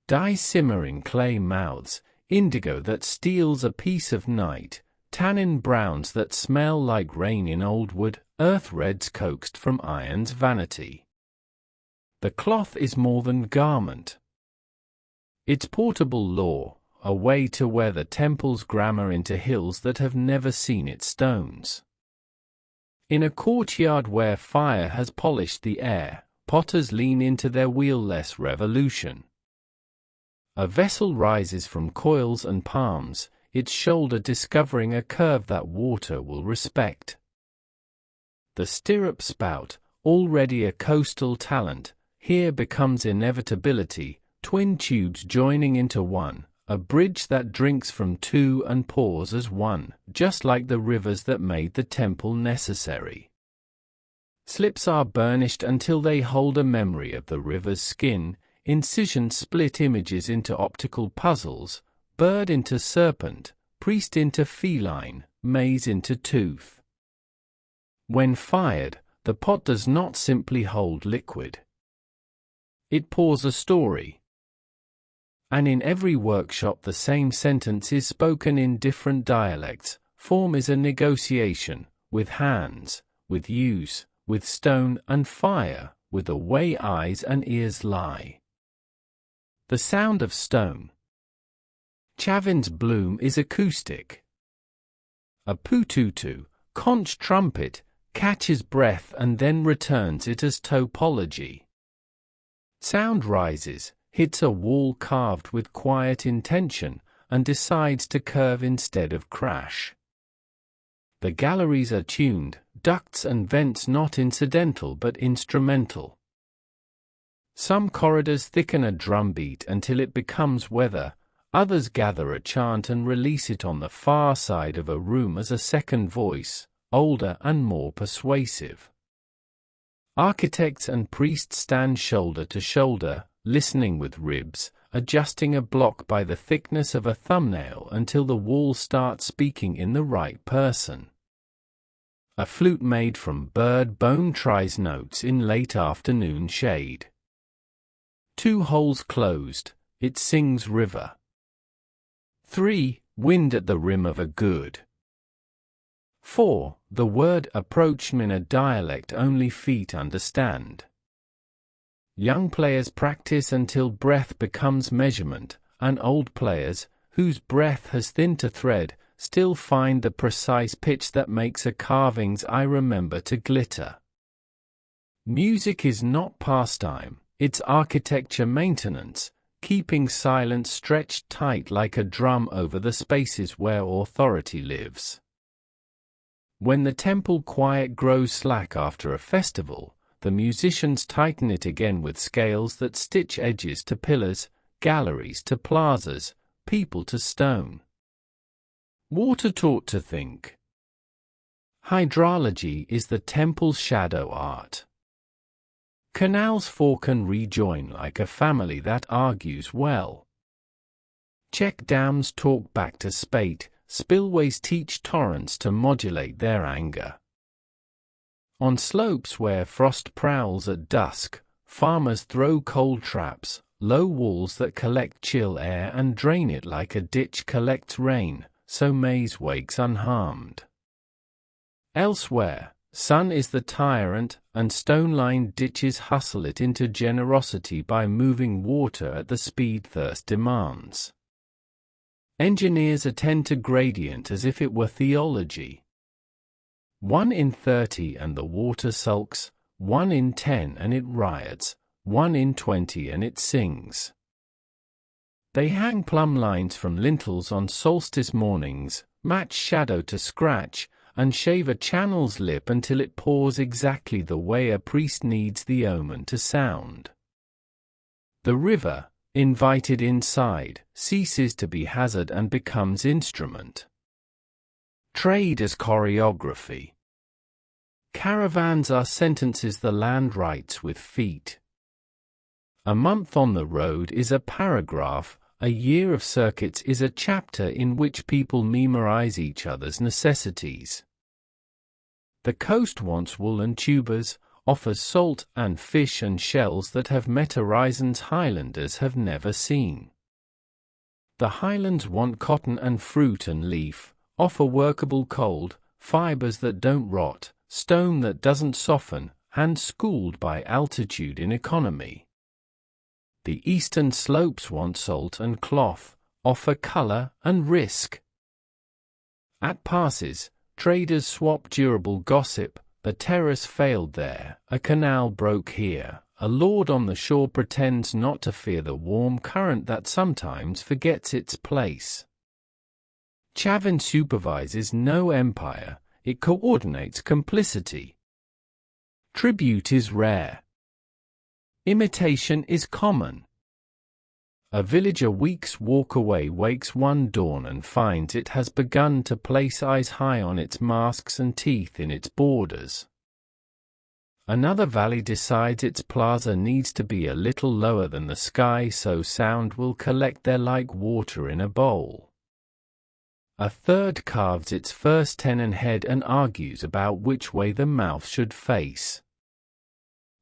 Dye simmering clay mouths, indigo that steals a piece of night, tannin browns that smell like rain in old wood, earth reds coaxed from iron's vanity. The cloth is more than garment. It's portable lore, a way to wear the temple's grammar into hills that have never seen its stones. In a courtyard where fire has polished the air, potters lean into their wheel-less revolution. A vessel rises from coils and palms, its shoulder discovering a curve that water will respect. The stirrup spout, already a coastal talent, here becomes inevitability, twin tubes joining into one, a bridge that drinks from two and pours as one, just like the rivers that made the temple necessary. Slips are burnished until they hold a memory of the river's skin, incisions split images into optical puzzles, bird into serpent, priest into feline, maze into tooth. When fired, the pot does not simply hold liquid. It pours a story. And in every workshop the same sentence is spoken in different dialects. Form is a negotiation, with hands, with use, with stone and fire, with the way eyes and ears lie. The sound of stone. Chavín's bloom is acoustic. A pututu, conch trumpet, catches breath and then returns it as topology. Sound rises, hits a wall carved with quiet intention, and decides to curve instead of crash. The galleries are tuned, ducts and vents not incidental but instrumental. Some corridors thicken a drumbeat until it becomes weather, others gather a chant and release it on the far side of a room as a second voice, older and more persuasive. Architects and priests stand shoulder to shoulder, listening with ribs, adjusting a block by the thickness of a thumbnail until the wall starts speaking in the right person. A flute made from bird bone tries notes in late afternoon shade. Two holes closed, it sings river. 3. Wind at the rim of a good. 4. The word approach in a dialect only feet understand. Young players practice until breath becomes measurement, and old players, whose breath has thinned to thread, still find the precise pitch that makes a carving's I remember to glitter. Music is not pastime, it's architecture maintenance, keeping silence stretched tight like a drum over the spaces where authority lives. When the temple quiet grows slack after a festival, the musicians tighten it again with scales that stitch edges to pillars, galleries to plazas, people to stone. Water taught to think. Hydrology is the temple's shadow art. Canals fork and rejoin like a family that argues well. Check dams talk back to spate, spillways teach torrents to modulate their anger. On slopes where frost prowls at dusk, farmers throw cold traps, low walls that collect chill air and drain it like a ditch collects rain, so maize wakes unharmed. Elsewhere, sun is the tyrant, and stone-lined ditches hustle it into generosity by moving water at the speed thirst demands. Engineers attend to gradient as if it were theology. 1 in 30 and the water sulks, 1 in 10 and it riots, 1 in 20 and it sings. They hang plumb lines from lintels on solstice mornings, match shadow to scratch, and shave a channel's lip until it pours exactly the way a priest needs the omen to sound. The river, invited inside, ceases to be hazard and becomes instrument. Trade as choreography. Caravans are sentences the land writes with feet. A month on the road is a paragraph, a year of circuits is a chapter in which people memorize each other's necessities. The coast wants wool and tubers, offers salt and fish and shells that have met horizons highlanders have never seen. The highlands want cotton and fruit and leaf, offer workable cold, fibers that don't rot, stone that doesn't soften, hand-schooled by altitude in economy. The eastern slopes want salt and cloth, offer color and risk. At passes, traders swap durable gossip, the terrace failed there, a canal broke here, a lord on the shore pretends not to fear the warm current that sometimes forgets its place. Chavín supervises no empire, it coordinates complicity. Tribute is rare. Imitation is common. A village a week's walk away wakes one dawn and finds it has begun to place eyes high on its masks and teeth in its borders. Another valley decides its plaza needs to be a little lower than the sky so sound will collect there like water in a bowl. A third carves its first tenon head and argues about which way the mouth should face.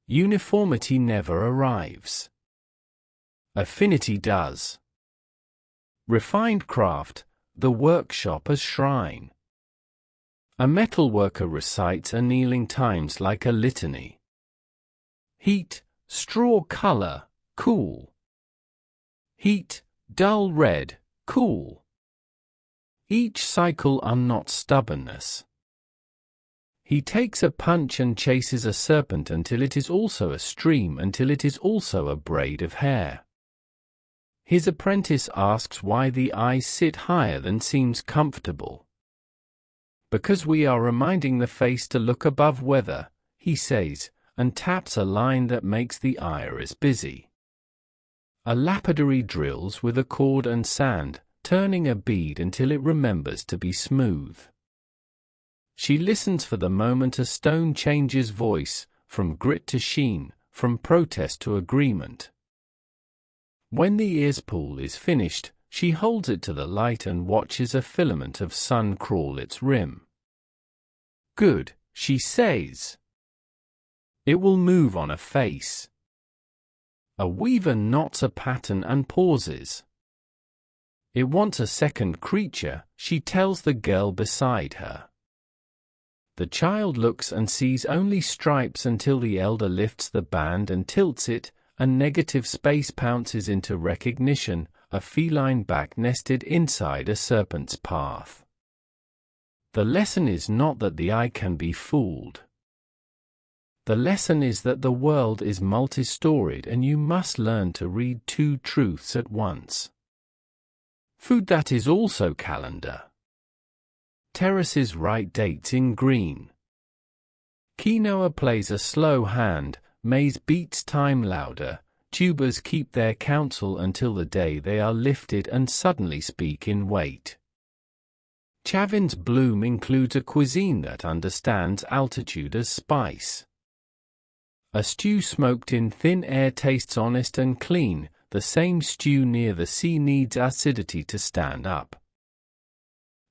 Uniformity never arrives. Affinity does. Refined craft, the workshop as shrine. A metalworker recites annealing times like a litany. Heat, straw color, cool. Heat, dull red, cool. Each cycle unknots stubbornness. He takes a punch and chases a serpent until it is also a stream, until it is also a braid of hair. His apprentice asks why the eyes sit higher than seems comfortable. Because we are reminding the face to look above weather, he says, and taps a line that makes the iris busy. A lapidary drills with a cord and sand, turning a bead until it remembers to be smooth. She listens for the moment a stone changes voice, from grit to sheen, from protest to agreement. When the ears pool is finished, she holds it to the light and watches a filament of sun crawl its rim. Good, she says. It will move on a face. A weaver knots a pattern and pauses. It wants a second creature, she tells the girl beside her. The child looks and sees only stripes until the elder lifts the band and tilts it, a negative space pounces into recognition, a feline back nested inside a serpent's path. The lesson is not that the eye can be fooled. The lesson is that the world is multi-storied and you must learn to read two truths at once. Food that is also calendar. Terraces write dates in green. Quinoa plays a slow hand, maize beats time louder, tubers keep their counsel until the day they are lifted and suddenly speak in weight. Chavin's bloom includes a cuisine that understands altitude as spice. A stew smoked in thin air tastes honest and clean, the same stew near the sea needs acidity to stand up.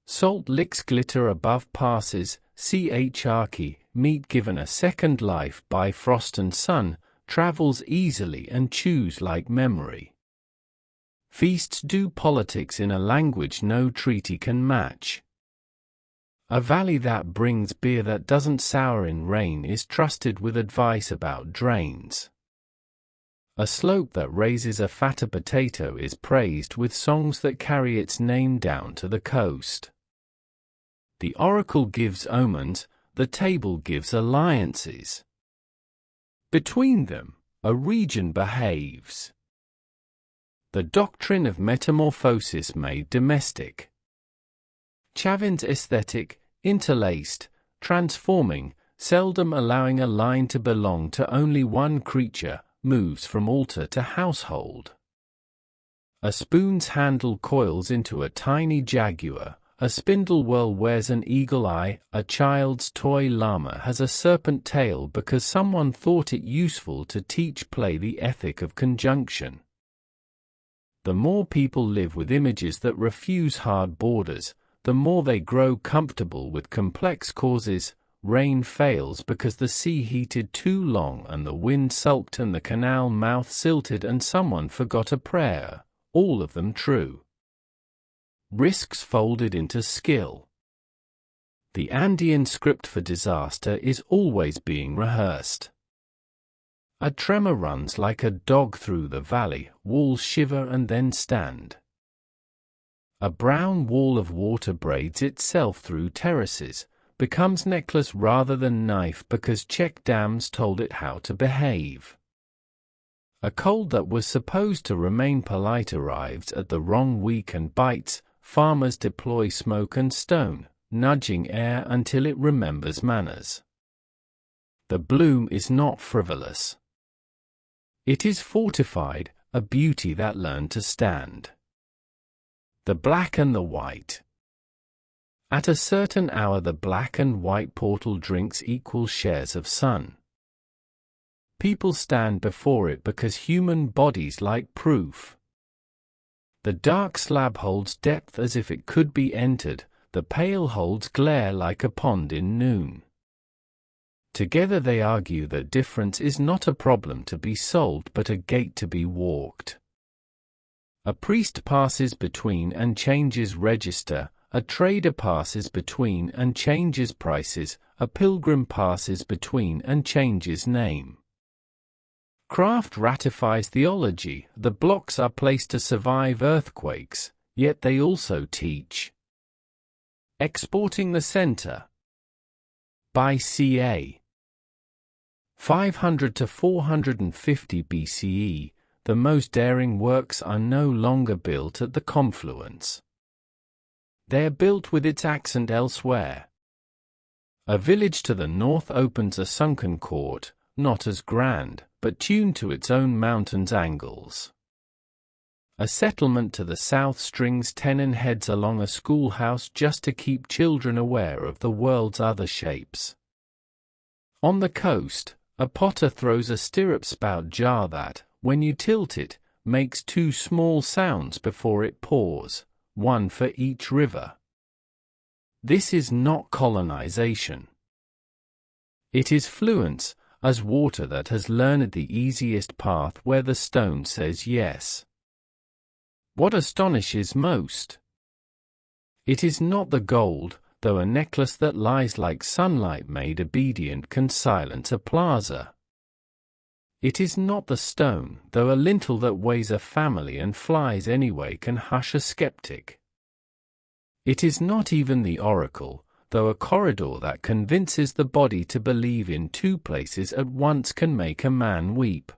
Salt licks glitter above passes, charky, meat given a second life by frost and sun, travels easily and chews like memory. Feasts do politics in a language no treaty can match. A valley that brings beer that doesn't sour in rain is trusted with advice about drains. A slope that raises a fatter potato is praised with songs that carry its name down to the coast. The oracle gives omens, the table gives alliances. Between them, a region behaves. The doctrine of metamorphosis made domestic. Chavin's aesthetic, interlaced, transforming, seldom allowing a line to belong to only one creature, moves from altar to household. A spoon's handle coils into a tiny jaguar, a spindle whirl wears an eagle eye, a child's toy llama has a serpent tail because someone thought it useful to teach play the ethic of conjunction. The more people live with images that refuse hard borders, the more they grow comfortable with complex causes. Rain fails because the sea heated too long and the wind sulked and the canal mouth silted and someone forgot a prayer, all of them true. Risks folded into skill. The Andean script for disaster is always being rehearsed. A tremor runs like a dog through the valley, walls shiver and then stand. A brown wall of water braids itself through terraces, becomes necklace rather than knife because check dams told it how to behave. A cold that was supposed to remain polite arrives at the wrong week and bites. Farmers deploy smoke and stone, nudging air until it remembers manners. The bloom is not frivolous. It is fortified, a beauty that learned to stand. The black and the white. At a certain hour the black and white portal drinks equal shares of sun. People stand before it because human bodies like proof. The dark slab holds depth as if it could be entered, the pale holds glare like a pond in noon. Together they argue that difference is not a problem to be solved but a gate to be walked. A priest passes between and changes register, a trader passes between and changes prices, a pilgrim passes between and changes name. Craft ratifies theology, the blocks are placed to survive earthquakes, yet they also teach. Exporting the center. By ca. 500 to 450 BCE, the most daring works are no longer built at the confluence. They are built with its accent elsewhere. A village to the north opens a sunken court, not as grand, but tuned to its own mountain's angles. A settlement to the south strings tenon heads along a schoolhouse just to keep children aware of the world's other shapes. On the coast, a potter throws a stirrup spout jar that, when you tilt it, makes two small sounds before it pours, one for each river. This is not colonization. It is fluence, as water that has learned the easiest path where the stone says yes. What astonishes most? It is not the gold, though a necklace that lies like sunlight made obedient can silence a plaza. It is not the stone, though a lintel that weighs a family and flies anyway can hush a skeptic. It is not even the oracle, though a corridor that convinces the body to believe in two places at once can make a man weep.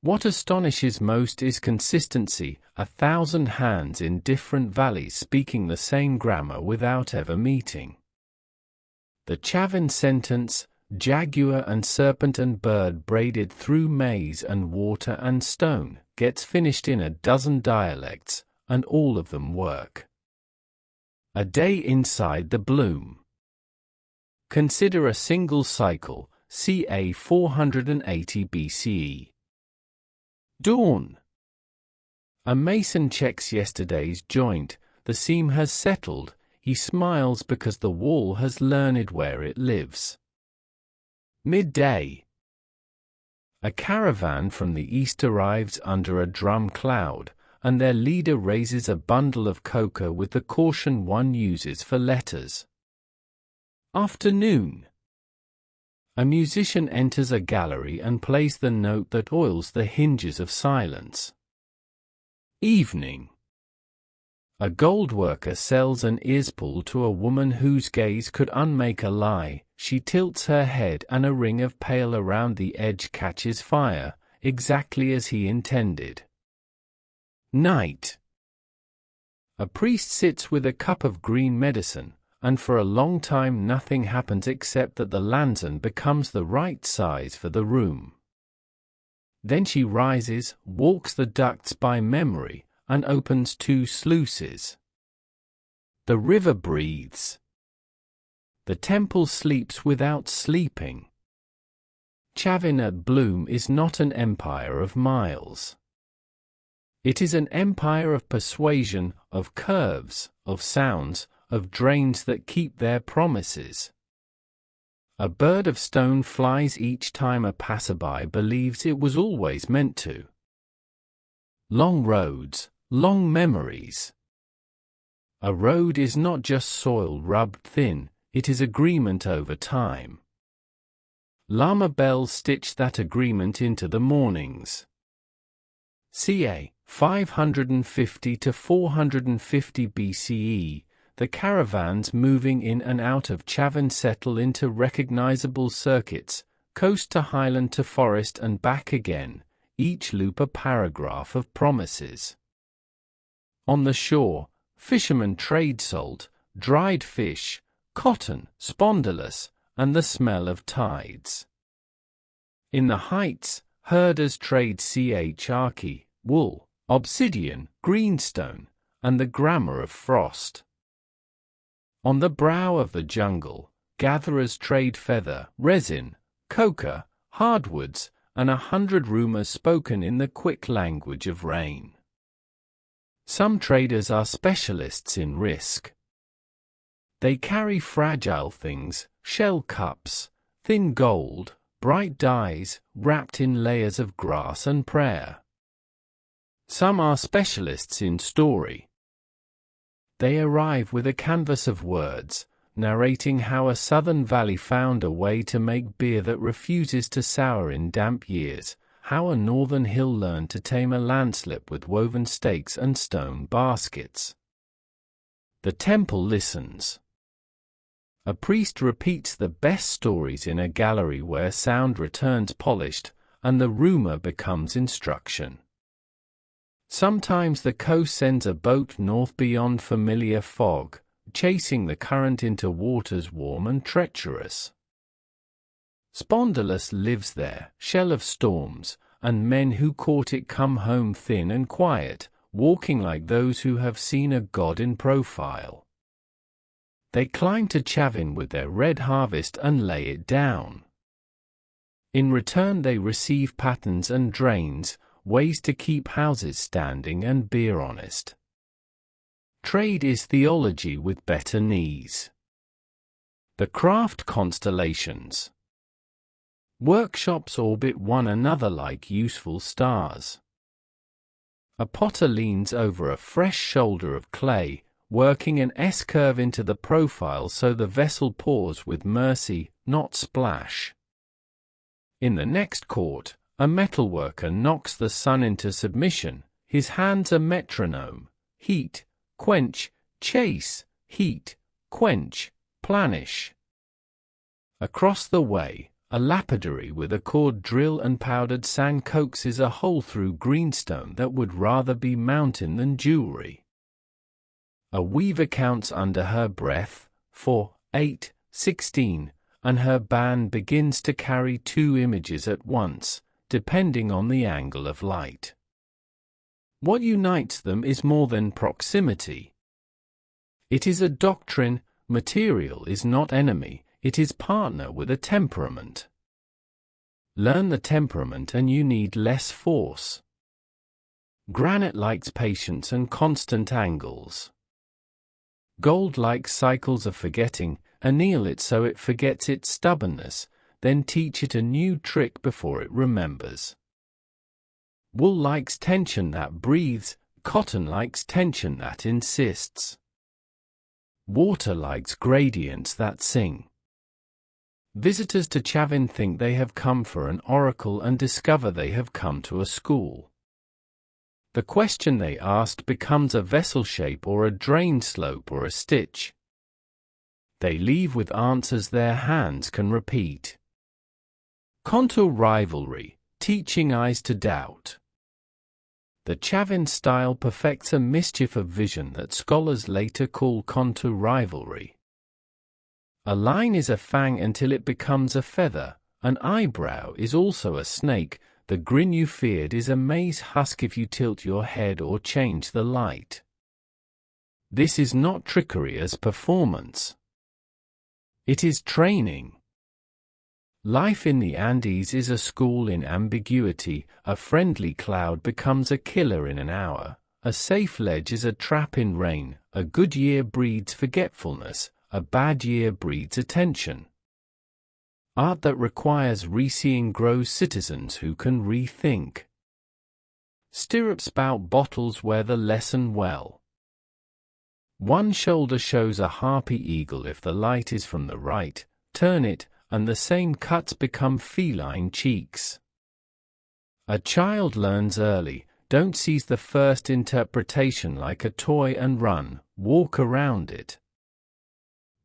What astonishes most is consistency, 1,000 hands in different valleys speaking the same grammar without ever meeting. The Chavín sentence, jaguar and serpent and bird braided through maze and water and stone, gets finished in a dozen dialects, and all of them work. A day inside the bloom. Consider a single cycle, ca. 480 BCE. Dawn. A mason checks yesterday's joint, the seam has settled, he smiles because the wall has learned where it lives. Midday. A caravan from the east arrives under a drum cloud, and their leader raises a bundle of cocoa with the caution one uses for letters. Afternoon. A musician enters a gallery and plays the note that oils the hinges of silence. Evening. A gold worker sells an earspool to a woman whose gaze could unmake a lie. She tilts her head and a ring of pale around the edge catches fire, exactly as he intended. Night. A priest sits with a cup of green medicine, and for a long time nothing happens except that the lantern becomes the right size for the room. Then she rises, walks the ducts by memory, and opens two sluices. The river breathes. The temple sleeps without sleeping. Chavín at bloom is not an empire of miles. It is an empire of persuasion, of curves, of sounds, of drains that keep their promises. A bird of stone flies each time a passerby believes it was always meant to. Long roads, long memories. A road is not just soil rubbed thin, it is agreement over time. Llama bells stitch that agreement into the mornings. Ca. 550 to 450 BCE, the caravans moving in and out of Chavín settle into recognizable circuits, coast to highland to forest and back again, each loop a paragraph of promises. On the shore, fishermen trade salt, dried fish, cotton, spondylus, and the smell of tides. In the heights, herders trade charkhi, wool, obsidian, greenstone, and the grammar of frost. On the brow of the jungle, gatherers trade feather, resin, coca, hardwoods, and 100 rumors spoken in the quick language of rain. Some traders are specialists in risk. They carry fragile things, shell cups, thin gold, bright dyes, wrapped in layers of grass and prayer. Some are specialists in story. They arrive with a canvas of words, narrating how a southern valley found a way to make beer that refuses to sour in damp years, how a northern hill learned to tame a landslip with woven stakes and stone baskets. The temple listens. A priest repeats the best stories in a gallery where sound returns polished, and the rumor becomes instruction. Sometimes the coast sends a boat north beyond familiar fog, chasing the current into waters warm and treacherous. Spondylus lives there, shell of storms, and men who caught it come home thin and quiet, walking like those who have seen a god in profile. They climb to Chavín with their red harvest and lay it down. In return they receive patterns and drains, ways to keep houses standing and beer honest. Trade is theology with better knees. The craft constellations. Workshops orbit one another like useful stars. A potter leans over a fresh shoulder of clay, working an S-curve into the profile so the vessel pours with mercy, not splash. In the next court, a metalworker knocks the sun into submission, his hands a metronome: heat, quench, chase, heat, quench, planish. Across the way, a lapidary with a cord drill and powdered sand coaxes a hole through greenstone that would rather be mountain than jewelry. A weaver counts under her breath, 4, 8, 16, and her band begins to carry 2 images at once, depending on the angle of light. What unites them is more than proximity. It is a doctrine: material is not enemy, it is partner with a temperament. Learn the temperament and you need less force. Granite likes patience and constant angles. Gold likes cycles of forgetting. Anneal it so it forgets its stubbornness, then teach it a new trick before it remembers. Wool likes tension that breathes, cotton likes tension that insists. Water likes gradients that sing. Visitors to Chavín think they have come for an oracle and discover they have come to a school. The question they asked becomes a vessel shape or a drain slope or a stitch. They leave with answers their hands can repeat. Contour rivalry, teaching eyes to doubt. The Chavín style perfects a mischief of vision that scholars later call contour rivalry. A line is a fang until it becomes a feather, an eyebrow is also a snake, the grin you feared is a maize husk if you tilt your head or change the light. This is not trickery as performance. It is training. Life in the Andes is a school in ambiguity. A friendly cloud becomes a killer in an hour. A safe ledge is a trap in rain. A good year breeds forgetfulness. A bad year breeds attention. Art that requires reseeing grows citizens who can rethink. Stirrup spout bottles wear the lesson well. One shoulder shows a harpy eagle if the light is from the right, turn it, and the same cuts become feline cheeks. A child learns early, don't seize the first interpretation like a toy and run, walk around it.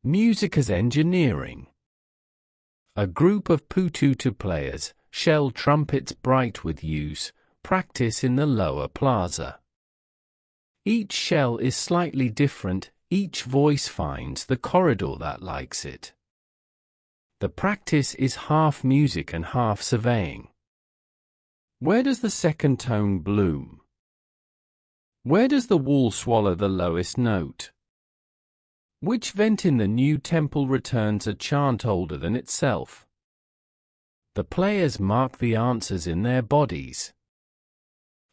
Music as engineering. A group of pututu players, shell trumpets bright with use, practice in the lower plaza. Each shell is slightly different, each voice finds the corridor that likes it. The practice is half music and half surveying. Where does the second tone bloom? Where does the wall swallow the lowest note? Which vent in the new temple returns a chant older than itself? The players mark the answers in their bodies.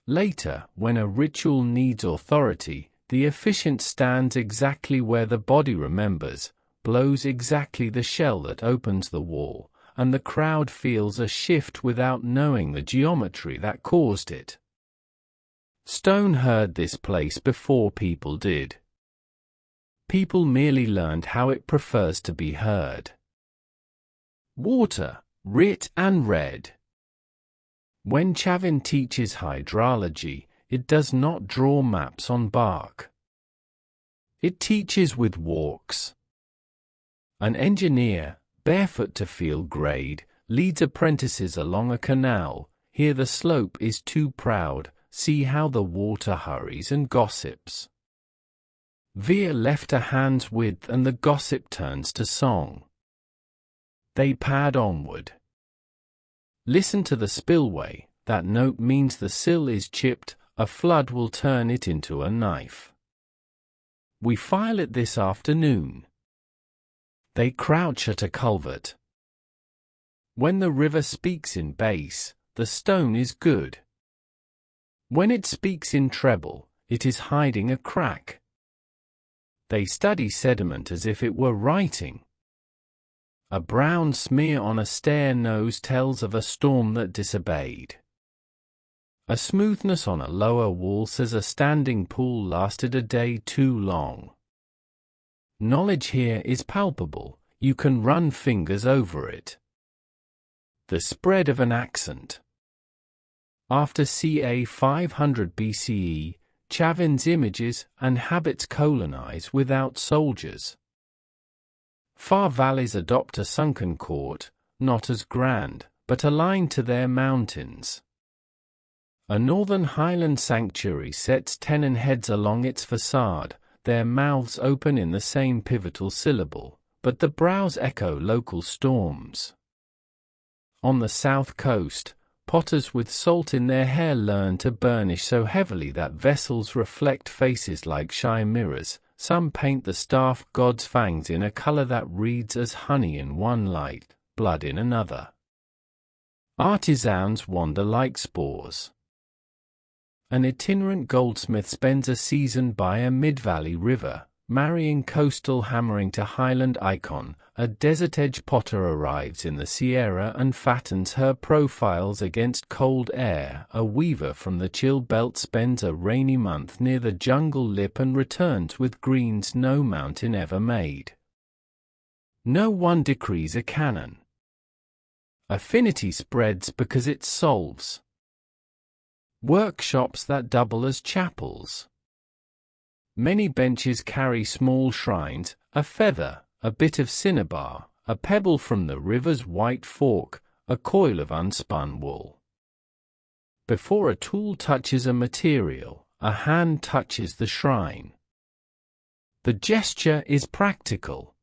Later, when a ritual needs authority, the officiant stands exactly where the body remembers, blows exactly the shell that opens the wall, and the crowd feels a shift without knowing the geometry that caused it. Stone heard this place before people did. People merely learned how it prefers to be heard. Water, writ and read. When Chavín teaches hydrology, it does not draw maps on bark. It teaches with walks. An engineer, barefoot to feel grade, leads apprentices along a canal. Here the slope is too proud, see how the water hurries and gossips. Veer left a hand's width and the gossip turns to song. They pad onward. Listen to the spillway, that note means the sill is chipped, a flood will turn it into a knife. We file it this afternoon. They crouch at a culvert. When the river speaks in bass, the stone is good. When it speaks in treble, it is hiding a crack. They study sediment as if it were writing. A brown smear on a stair nose tells of a storm that disobeyed. A smoothness on a lower wall says a standing pool lasted a day too long. Knowledge here is palpable, you can run fingers over it. The spread of an accent. After ca 500 BCE, Chavín's images and habits colonize without soldiers. Far valleys adopt a sunken court, not as grand, but aligned to their mountains. A northern highland sanctuary sets tenon heads along its facade, their mouths open in the same pivotal syllable, but the brows echo local storms. On the south coast, potters with salt in their hair learn to burnish so heavily that vessels reflect faces like shy mirrors. Some paint the staff god's fangs in a color that reads as honey in one light, blood in another. Artisans wander like spores. An itinerant goldsmith spends a season by a mid-valley river, marrying coastal hammering to highland icon. A desert-edge potter arrives in the Sierra and fattens her profiles against cold air. A weaver from the chill belt spends a rainy month near the jungle lip and returns with greens no mountain ever made. No one decrees a canon. Affinity spreads because it solves. Workshops that double as chapels. Many benches carry small shrines, a feather, a bit of cinnabar, a pebble from the river's white fork, a coil of unspun wool. Before a tool touches a material, a hand touches the shrine. The gesture is practical.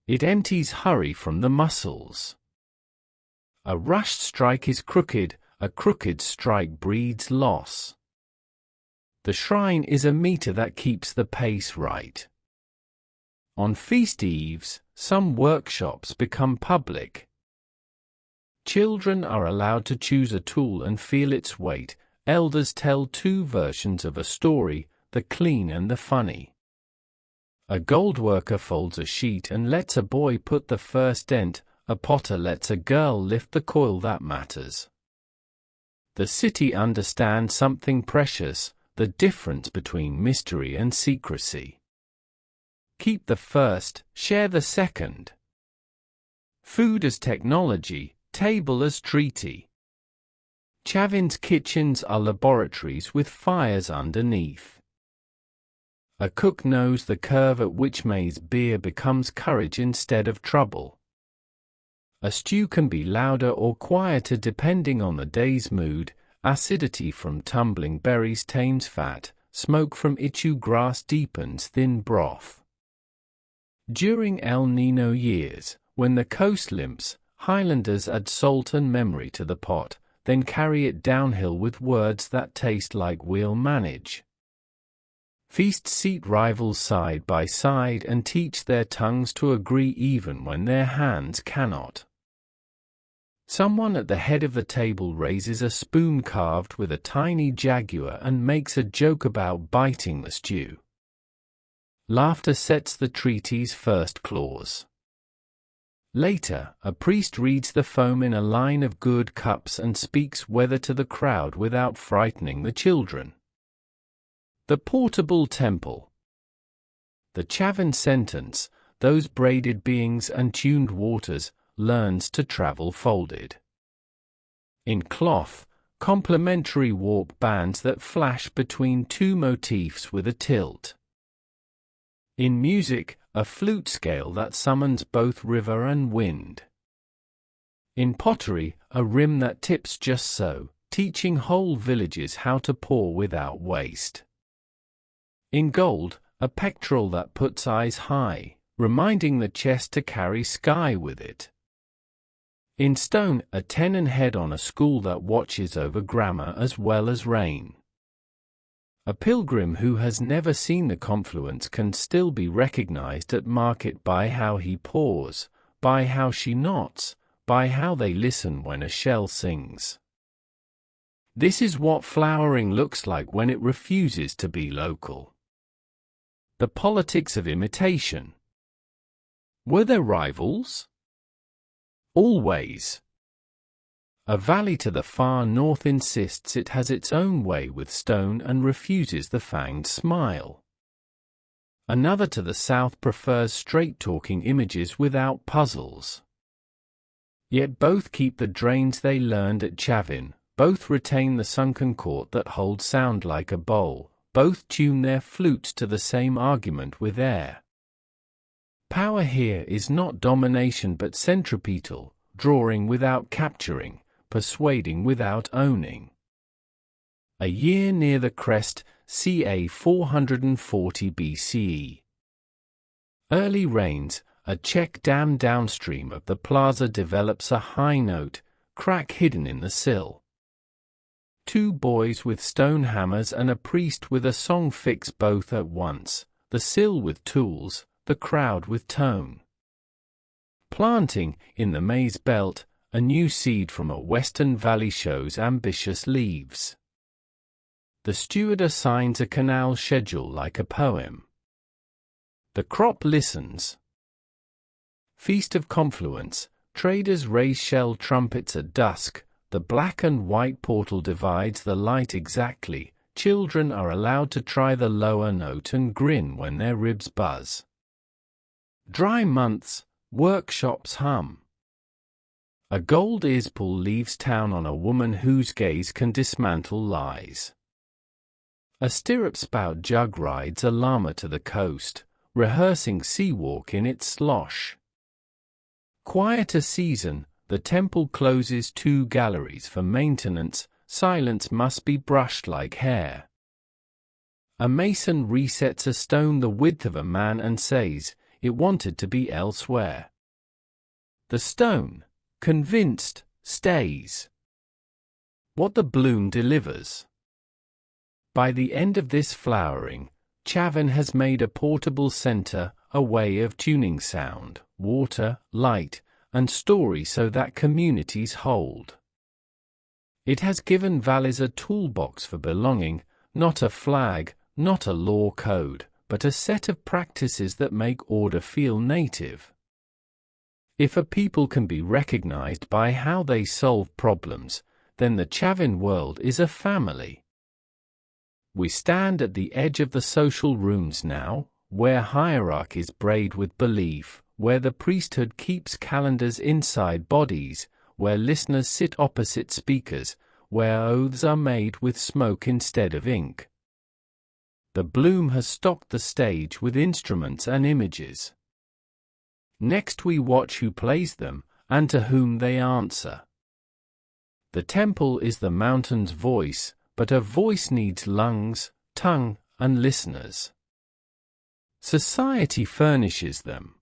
It empties hurry from the muscles. A rushed strike is crooked, a crooked strike breeds loss. The shrine is a meter that keeps the pace right. On feast eves, some workshops become public. Children are allowed to choose a tool and feel its weight. Elders tell two versions of a story, the clean and the funny. A goldworker folds a sheet and lets a boy put the first dent, a potter lets a girl lift the coil that matters. The city understands something precious, the difference between mystery and secrecy. Keep the first, share the second. Food as technology, table as treaty. Chavín's kitchens are laboratories with fires underneath. A cook knows the curve at which maize beer becomes courage instead of trouble. A stew can be louder or quieter depending on the day's mood. Acidity from tumbling berries tames fat, smoke from ichu grass deepens thin broth. During El Niño years, When the coast limps, Highlanders add salt and memory to the pot, then carry it downhill with words that taste like we'll manage. Feasts seat rivals side by side and teach their tongues to agree even when their hands cannot. Someone at the head of the table raises a spoon carved with a tiny jaguar and makes a joke about biting the stew. Laughter sets the treaty's first clause. Later, a priest reads the foam in a line of good cups and speaks weather to the crowd without frightening the children. The portable temple. The Chavín sentence, those braided beings and tuned waters, learns to travel folded. In cloth, complementary warp bands that flash between two motifs with a tilt. In music, a flute scale that summons both river and wind. In pottery, a rim that tips just so, teaching whole villages how to pour without waste. In gold, a pectoral that puts eyes high, reminding the chest to carry sky with it. In stone, a tenon head on a school that watches over grammar as well as rain. A pilgrim who has never seen the confluence can still be recognized at market by how he pours, by how she knots, by how they listen when a shell sings. This is what flowering looks like when it refuses to be local. The politics of imitation. Were there rivals? Always. A valley to the far north insists it has its own way with stone and refuses the fanged smile. Another to the south prefers straight-talking images without puzzles. Yet both keep the drains they learned at Chavín, both retain the sunken court that holds sound like a bowl, both tune their flutes to the same argument with air. Power here is not domination but centripetal, drawing without capturing, persuading without owning. A year near the crest, ca. 440 BCE. Early rains, a check dam downstream of the plaza develops a high note, crack hidden in the sill. Two boys with stone hammers and a priest with a song fix both at once, the sill with tools, the crowd with tone. Planting, in the maize belt, a new seed from a western valley shows ambitious leaves. The steward assigns a canal schedule like a poem. The crop listens. Feast of confluence, traders raise shell trumpets at dusk, the black and white portal divides the light exactly, children are allowed to try the lower note and grin when their ribs buzz. Dry months, workshops hum. A gold earspool leaves town on a woman whose gaze can dismantle lies. A stirrup spout jug rides a llama to the coast, rehearsing sea walk in its slosh. Quieter season, the temple closes two galleries for maintenance, silence must be brushed like hair. A mason resets a stone the width of a man and says, it wanted to be elsewhere. The stone, convinced, stays. What the bloom delivers. By the end of this flowering, Chavín has made a portable center, a way of tuning sound, water, light, and story so that communities hold. It has given valleys a toolbox for belonging, not a flag, not a law code, but a set of practices that make order feel native. If a people can be recognized by how they solve problems, then the Chavín world is a family. We stand at the edge of the social rooms now, where hierarchies braid with belief, where the priesthood keeps calendars inside bodies, where listeners sit opposite speakers, where oaths are made with smoke instead of ink. The bloom has stocked the stage with instruments and images. Next we watch who plays them, and to whom they answer. The temple is the mountain's voice, but a voice needs lungs, tongue, and listeners. Society furnishes them.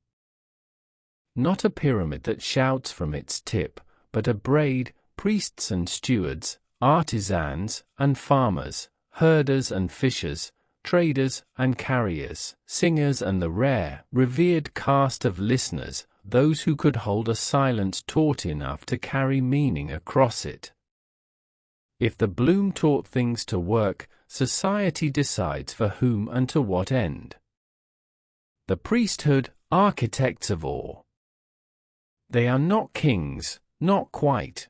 not a pyramid that shouts from its tip, but a braid, priests and stewards, artisans and farmers, herders and fishers, traders and carriers, singers and the rare, revered caste of listeners, those who could hold a silence taut enough to carry meaning across it. If the bloom taught things to work, society decides for whom and to what end. The priesthood, architects of awe. They are not kings, not quite.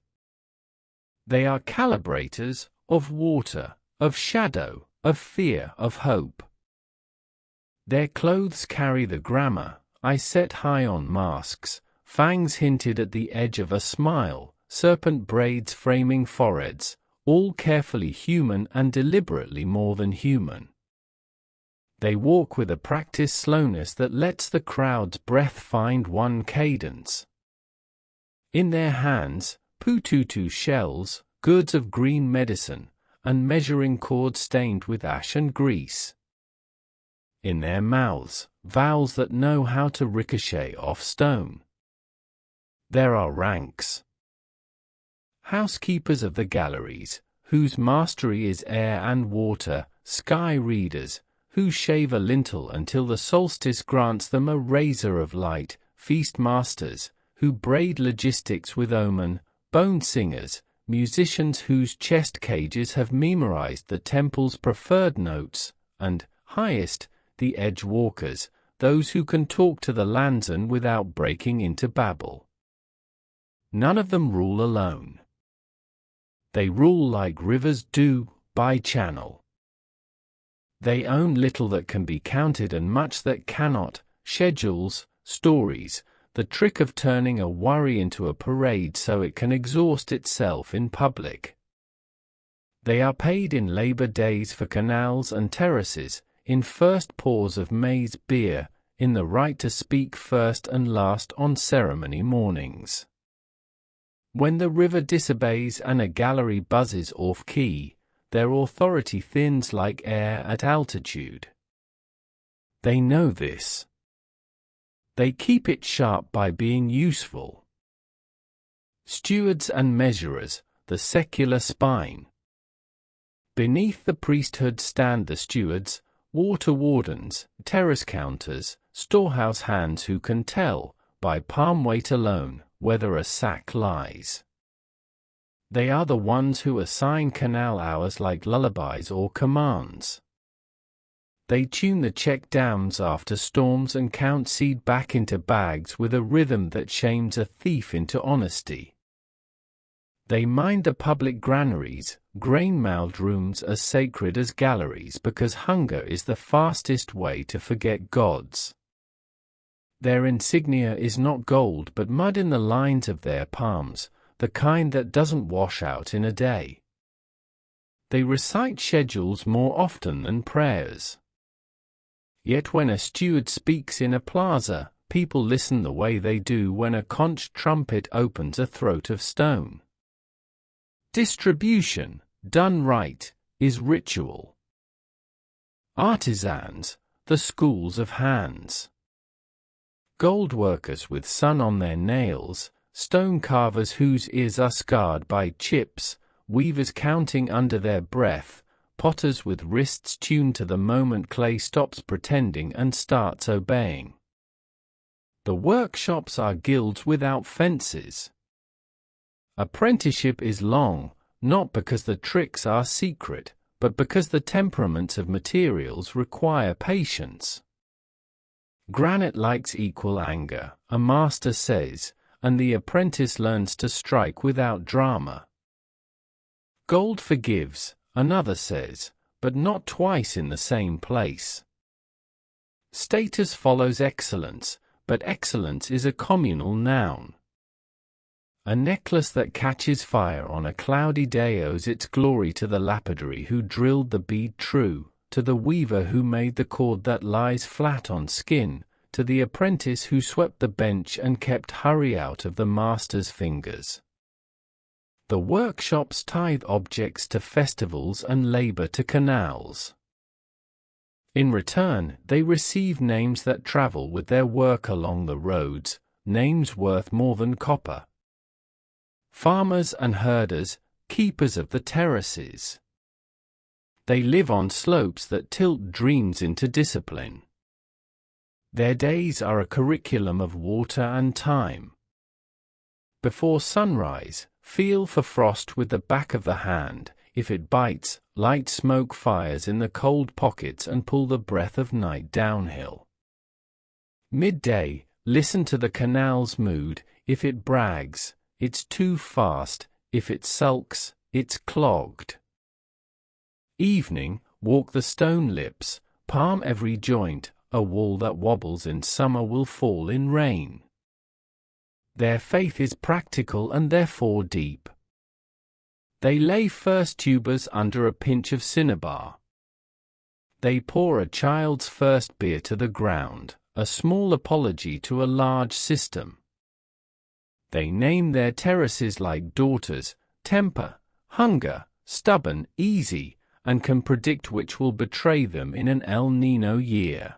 They are calibrators of water, of shadow, of fear, of hope. Their clothes carry the grammar, I set high on masks, fangs hinted at the edge of a smile, serpent braids framing foreheads, all carefully human and deliberately more than human. They walk with a practiced slowness that lets the crowd's breath find one cadence. In their hands, pututu shells, gourds of green medicine, and measuring cords stained with ash and grease. In their mouths, vowels that know how to ricochet off stone. There are ranks. Housekeepers of the galleries, whose mastery is air and water, sky readers, who shave a lintel until the solstice grants them a razor of light, feast masters, who braid logistics with omen, bone singers, musicians whose chest cages have memorized the temple's preferred notes, and, highest, the edge walkers, those who can talk to the lanzan without breaking into babble. None of them rule alone. They rule like rivers do, by channel. They own little that can be counted and much that cannot, schedules, stories, the trick of turning a worry into a parade so it can exhaust itself in public. They are paid in Labor Days for canals and terraces, in first pours of maize beer, in the right to speak first and last on ceremony mornings. When the river disobeys and a gallery buzzes off-key, their authority thins like air at altitude. They know this. They keep it sharp by being useful. Stewards and measurers, the secular spine. Beneath the priesthood stand the stewards, water wardens, terrace counters, storehouse hands who can tell, by palm weight alone, whether a sack lies. They are the ones who assign canal hours like lullabies or commands. They tune the check dams after storms and count seed back into bags with a rhythm that shames a thief into honesty. They mind the public granaries, grain-mouthed rooms as sacred as galleries because hunger is the fastest way to forget gods. Their insignia is not gold but mud in the lines of their palms, the kind that doesn't wash out in a day. They recite schedules more often than prayers. Yet when a steward speaks in a plaza, people listen the way they do when a conch trumpet opens a throat of stone. Distribution, done right, is ritual. Artisans, the schools of hands. Gold workers with sun on their nails, stone carvers whose ears are scarred by chips, weavers counting under their breath, potters with wrists tuned to the moment clay stops pretending and starts obeying. The workshops are guilds without fences. Apprenticeship is long, not because the tricks are secret, but because the temperaments of materials require patience. Granite likes equal anger, a master says, and the apprentice learns to strike without drama. Gold forgives, another says, but not twice in the same place. Status follows excellence, but excellence is a communal noun. A necklace that catches fire on a cloudy day owes its glory to the lapidary who drilled the bead true, to the weaver who made the cord that lies flat on skin, to the apprentice who swept the bench and kept hurry out of the master's fingers. The workshops tithe objects to festivals and labor to canals. In return, they receive names that travel with their work along the roads, names worth more than copper. Farmers and herders, keepers of the terraces. They live on slopes that tilt dreams into discipline. Their days are a curriculum of water and time. Before sunrise, feel for frost with the back of the hand. If it bites, light smoke fires in the cold pockets and pull the breath of night downhill. Midday, listen to the canal's mood. If it brags, it's too fast. If it sulks, it's clogged. Evening, walk the stone lips, palm every joint. A wall that wobbles in summer will fall in rain. Their faith is practical and therefore deep. They lay first tubers under a pinch of cinnabar. They pour a child's first beer to the ground, a small apology to a large system. They name their terraces like daughters, temper, hunger, stubborn, easy, and can predict which will betray them in an El Niño year.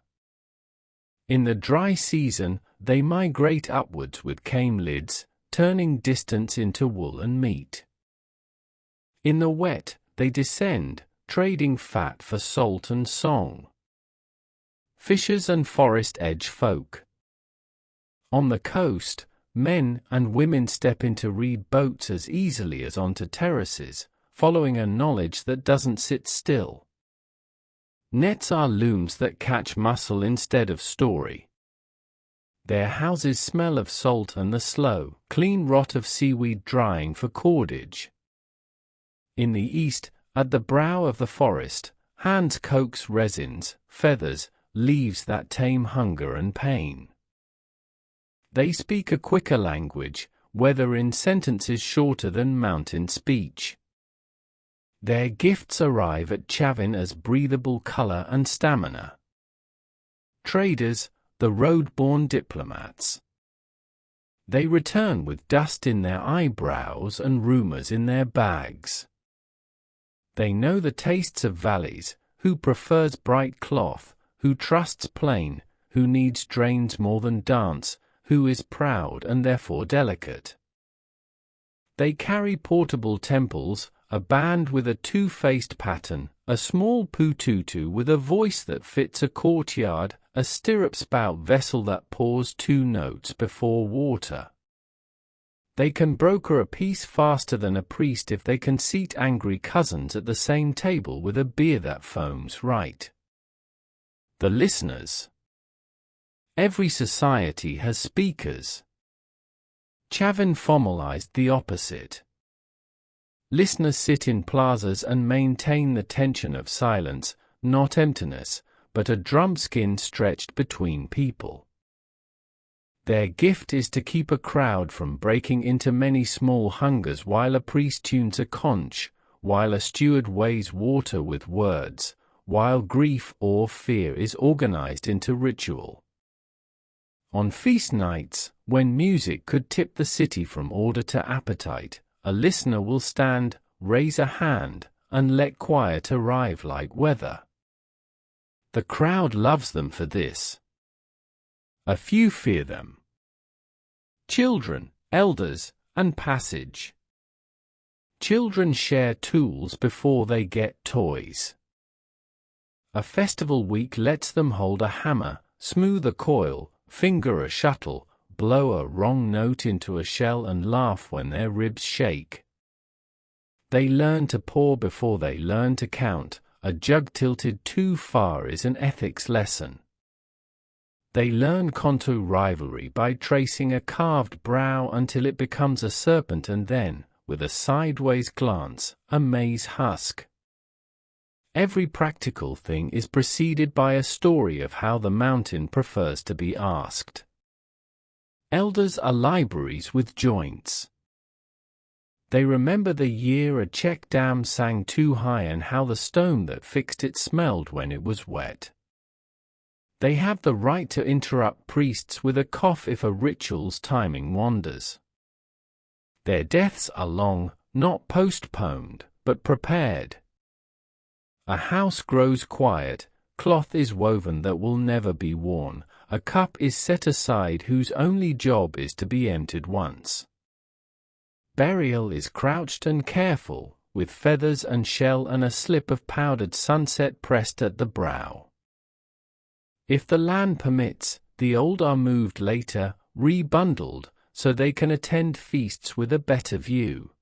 In the dry season, they migrate upwards with cane lids, turning distance into wool and meat. In the wet, they descend, trading fat for salt and song. Fishers and forest edge folk. On the coast, men and women step into reed boats as easily as onto terraces, following a knowledge that doesn't sit still. Nets are looms that catch mussel instead of story. Their houses smell of salt and the slow, clean rot of seaweed drying for cordage. In the east, at the brow of the forest, hands coax resins, feathers, leaves that tame hunger and pain. They speak a quicker language, whether in sentences shorter than mountain speech. Their gifts arrive at Chavín as breathable color and stamina. Traders, the road-born diplomats. They return with dust in their eyebrows and rumors in their bags. They know the tastes of valleys, who prefers bright cloth, who trusts plain, who needs drains more than dance, who is proud and therefore delicate. They carry portable temples, a band with a two-faced pattern, a small pututu with a voice that fits a courtyard, a stirrup-spout vessel that pours 2 notes before water. They can broker a peace faster than a priest if they can seat angry cousins at the same table with a beer that foams right. The listeners. Every society has speakers. Chavín formalized the opposite. Listeners sit in plazas and maintain the tension of silence, not emptiness, but a drum skin stretched between people. Their gift is to keep a crowd from breaking into many small hungers while a priest tunes a conch, while a steward weighs water with words, while grief or fear is organized into ritual. On feast nights, when music could tip the city from order to appetite, a listener will stand, raise a hand, and let quiet arrive like weather. The crowd loves them for this. A few fear them. Children, elders, and passage. Children share tools before they get toys. A festival week lets them hold a hammer, smooth a coil, finger a shuttle, blow a wrong note into a shell and laugh when their ribs shake. They learn to pour before they learn to count. A jug tilted too far is an ethics lesson. They learn contour rivalry by tracing a carved brow until it becomes a serpent and then, with a sideways glance, a maize husk. Every practical thing is preceded by a story of how the mountain prefers to be asked. Elders are libraries with joints. They remember the year a check dam sang too high and how the stone that fixed it smelled when it was wet. They have the right to interrupt priests with a cough if a ritual's timing wanders. Their deaths are long, not postponed, but prepared. A house grows quiet, cloth is woven that will never be worn, a cup is set aside whose only job is to be emptied once. Burial is crouched and careful, with feathers and shell and a slip of powdered sunset pressed at the brow. If the land permits, the old are moved later, rebundled, so they can attend feasts with a better view.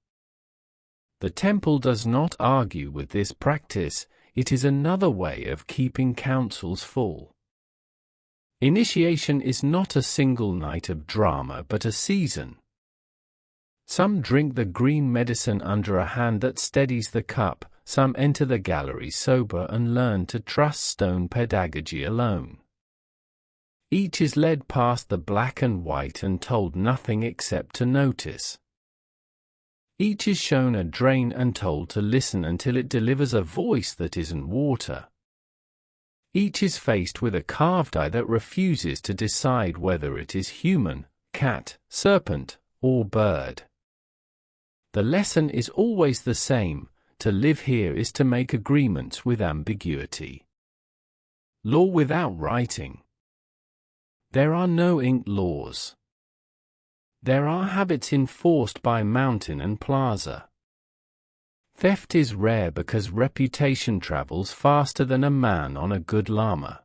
The temple does not argue with this practice, it is another way of keeping councils full. Initiation is not a single night of drama but a season. Some drink the green medicine under a hand that steadies the cup, some enter the gallery sober and learn to trust stone pedagogy alone. Each is led past the black and white and told nothing except to notice. Each is shown a drain and told to listen until it delivers a voice that isn't water. Each is faced with a carved eye that refuses to decide whether it is human, cat, serpent, or bird. The lesson is always the same: to live here is to make agreements with ambiguity. Law without writing. There are no inked laws. There are habits enforced by mountain and plaza. Theft is rare because reputation travels faster than a man on a good llama.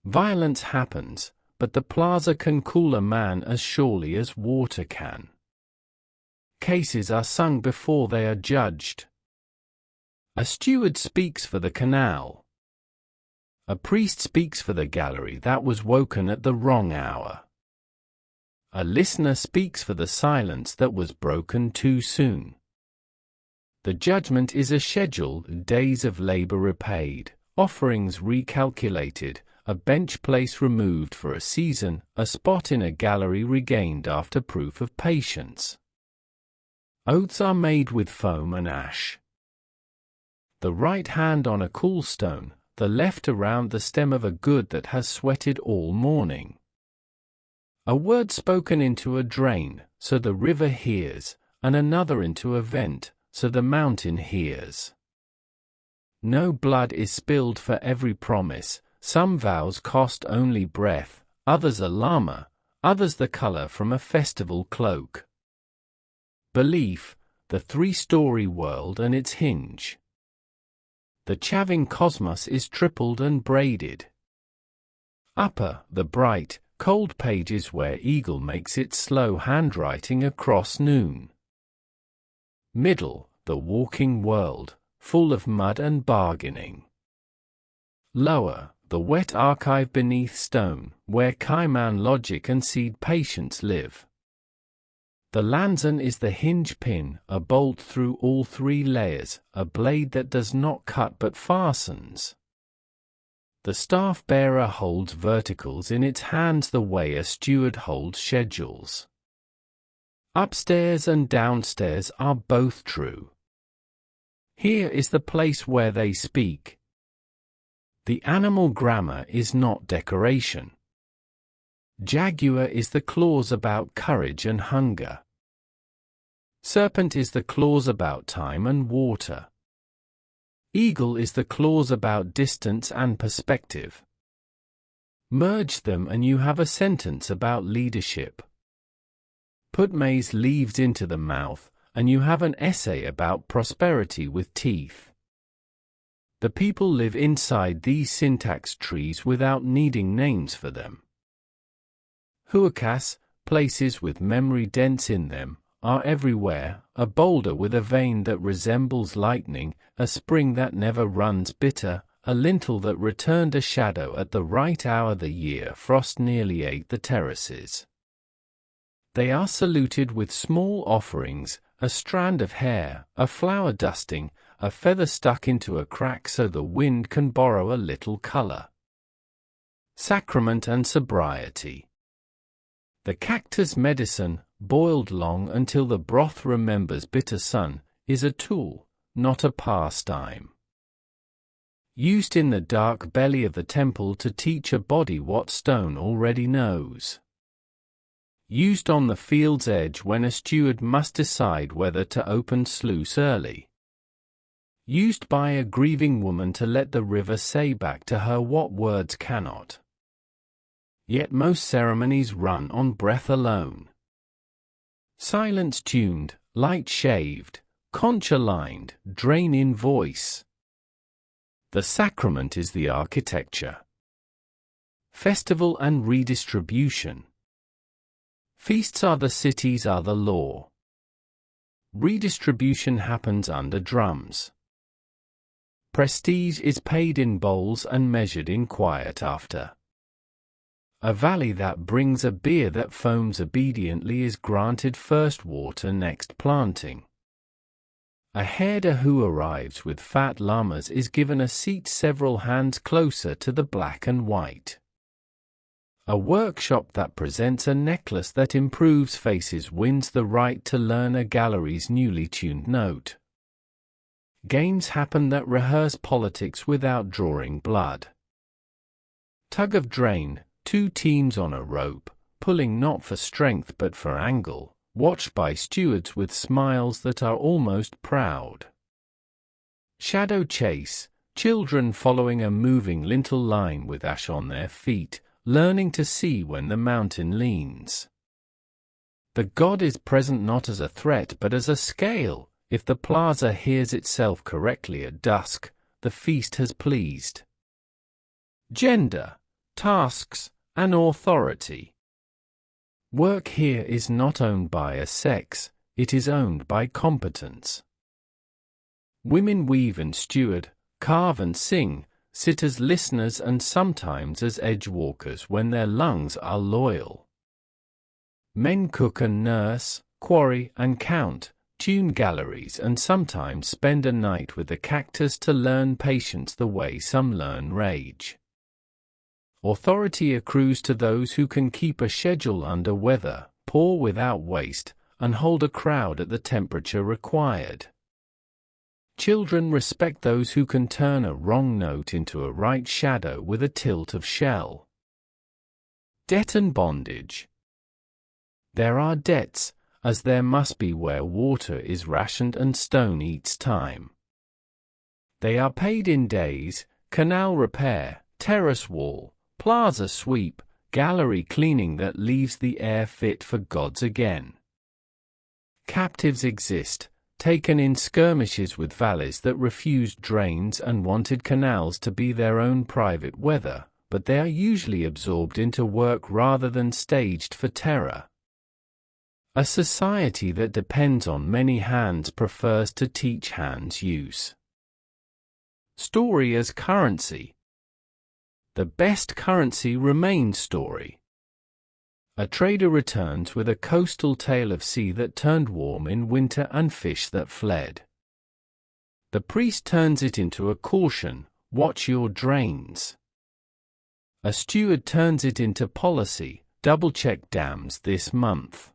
Violence happens, but the plaza can cool a man as surely as water can. Cases are sung before they are judged. A steward speaks for the canal. A priest speaks for the gallery that was woken at the wrong hour. A listener speaks for the silence that was broken too soon. The judgment is a schedule, days of labor repaid, offerings recalculated, a bench place removed for a season, a spot in a gallery regained after proof of patience. Oaths are made with foam and ash. The right hand on a cool stone, the left around the stem of a good that has sweated all morning. A word spoken into a drain, so the river hears, and another into a vent, so the mountain hears. No blood is spilled for every promise, some vows cost only breath, others a llama, others the color from a festival cloak. Belief, the three-story world and its hinge. The Chavín cosmos is tripled and braided. Upper, the bright, cold pages where eagle makes its slow handwriting across noon. Middle, the walking world, full of mud and bargaining. Lower, the wet archive beneath stone, where Cayman logic and seed patience live. The lanzon is the hinge pin, a bolt through all three layers, a blade that does not cut but fastens. The staff-bearer holds verticals in its hands the way a steward holds schedules. Upstairs and downstairs are both true. Here is the place where they speak. The animal grammar is not decoration. Jaguar is the clause about courage and hunger. Serpent is the clause about time and water. Eagle is the clause about distance and perspective. Merge them and you have a sentence about leadership. Put maize leaves into the mouth, and you have an essay about prosperity with teeth. The people live inside these syntax trees without needing names for them. Huacas, places with memory dents in them, are everywhere, a boulder with a vein that resembles lightning, a spring that never runs bitter, a lintel that returned a shadow at the right hour. The year frost nearly ate the terraces. They are saluted with small offerings, a strand of hair, a flower dusting, a feather stuck into a crack so the wind can borrow a little color. Sacrament and sobriety. The cactus medicine, boiled long until the broth remembers bitter sun, is a tool, not a pastime. Used in the dark belly of the temple to teach a body what stone already knows. Used on the field's edge when a steward must decide whether to open sluice early. Used by a grieving woman to let the river say back to her what words cannot. Yet most ceremonies run on breath alone. Silence tuned, light shaved, conch-aligned, drain in voice. The sacrament is the architecture. Festival and redistribution. Feasts are the cities are the law. Redistribution happens under drums. Prestige is paid in bowls and measured in quiet after. A valley that brings a beer that foams obediently is granted first water next planting. A herder who arrives with fat llamas is given a seat several hands closer to the black and white. A workshop that presents a necklace that improves faces wins the right to learn a gallery's newly tuned note. Games happen that rehearse politics without drawing blood. Tug of drain, two teams on a rope, pulling not for strength but for angle, watched by stewards with smiles that are almost proud. Shadow chase, children following a moving lintel line with ash on their feet, learning to see when the mountain leans. The god is present not as a threat but as a scale. If the plaza hears itself correctly at dusk, the feast has pleased. Gender, tasks, and authority. Work here is not owned by a sex, it is owned by competence. Women weave and steward, carve and sing, sit as listeners and sometimes as edge walkers when their lungs are loyal. Men cook and nurse, quarry and count, tune galleries and sometimes spend a night with the cactus to learn patience the way some learn rage. Authority accrues to those who can keep a schedule under weather, pour without waste, and hold a crowd at the temperature required. Children respect those who can turn a wrong note into a right shadow with a tilt of shell. Debt and bondage. There are debts, as there must be where water is rationed and stone eats time. They are paid in days, canal repair, terrace wall, plaza sweep, gallery cleaning that leaves the air fit for gods again. Captives exist, taken in skirmishes with valleys that refused drains and wanted canals to be their own private weather, but they are usually absorbed into work rather than staged for terror. A society that depends on many hands prefers to teach hands use. Story as currency. The best currency remains story. A trader returns with a coastal tale of sea that turned warm in winter and fish that fled. The priest turns it into a caution, watch your drains. A steward turns it into policy, double-check dams this month.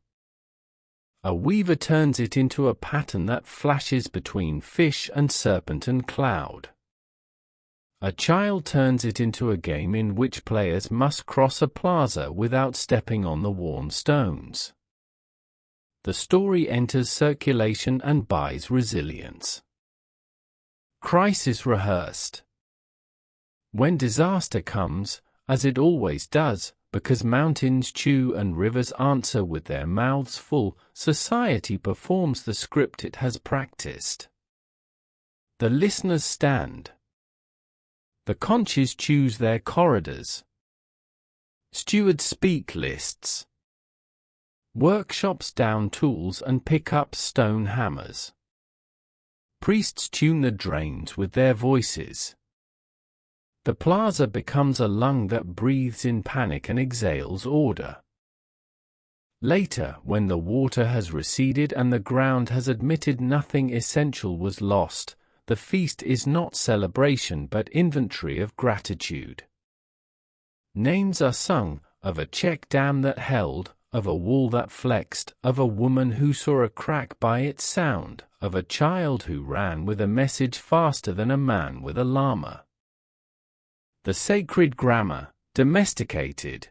A weaver turns it into a pattern that flashes between fish and serpent and cloud. A child turns it into a game in which players must cross a plaza without stepping on the worn stones. The story enters circulation and buys resilience. Crisis rehearsed. When disaster comes, as it always does, because mountains chew and rivers answer with their mouths full, society performs the script it has practiced. The listeners stand. The conches choose their corridors. Stewards speak lists. Workshops down tools and pick up stone hammers. Priests tune the drains with their voices. The plaza becomes a lung that breathes in panic and exhales order. Later, when the water has receded and the ground has admitted nothing essential was lost, the feast is not celebration but inventory of gratitude. Names are sung, of a check dam that held, of a wall that flexed, of a woman who saw a crack by its sound, of a child who ran with a message faster than a man with a llama. The sacred grammar, domesticated.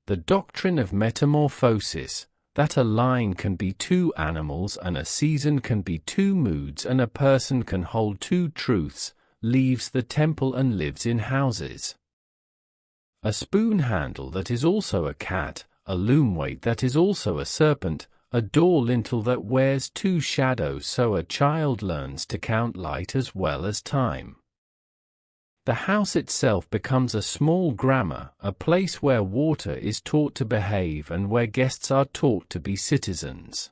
The doctrine of metamorphosis, that a line can be two animals and a season can be two moods and a person can hold two truths, leaves the temple and lives in houses. a spoon handle that is also a cat, a loom weight that is also a serpent, a door lintel that wears two shadows so a child learns to count light as well as time. The house itself becomes a small grammar, a place where water is taught to behave and where guests are taught to be citizens.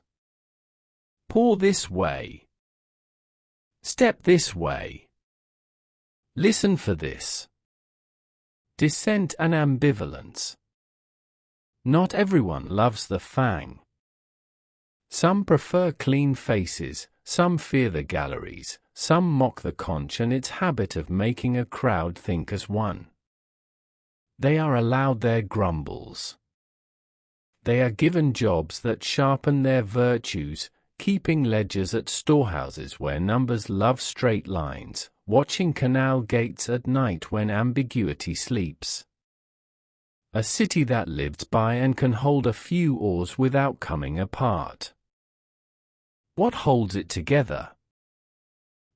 Pour this way. Step this way. Listen for this. Dissent and ambivalence. Not everyone loves the fang. Some prefer clean faces, some fear the galleries, some mock the conch and its habit of making a crowd think as one. They are allowed their grumbles. They are given jobs that sharpen their virtues, keeping ledgers at storehouses where numbers love straight lines, watching canal gates at night when ambiguity sleeps. A city that lives by and can hold a few oars without coming apart. What holds it together?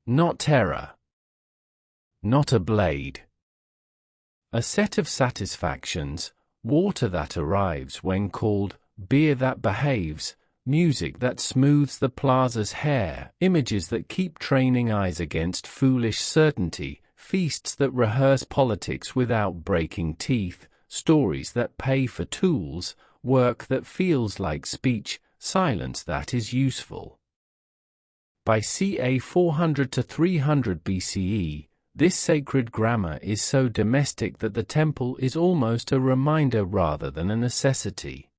Not terror. Not a blade. A set of satisfactions, water that arrives when called, beer that behaves, music that smooths the plaza's hair, images that keep training eyes against foolish certainty, feasts that rehearse politics without breaking teeth, stories that pay for tools, work that feels like speech, silence that is useful. By ca 400 to 300 BCE, this sacred grammar is so domestic that the temple is almost a reminder rather than a necessity.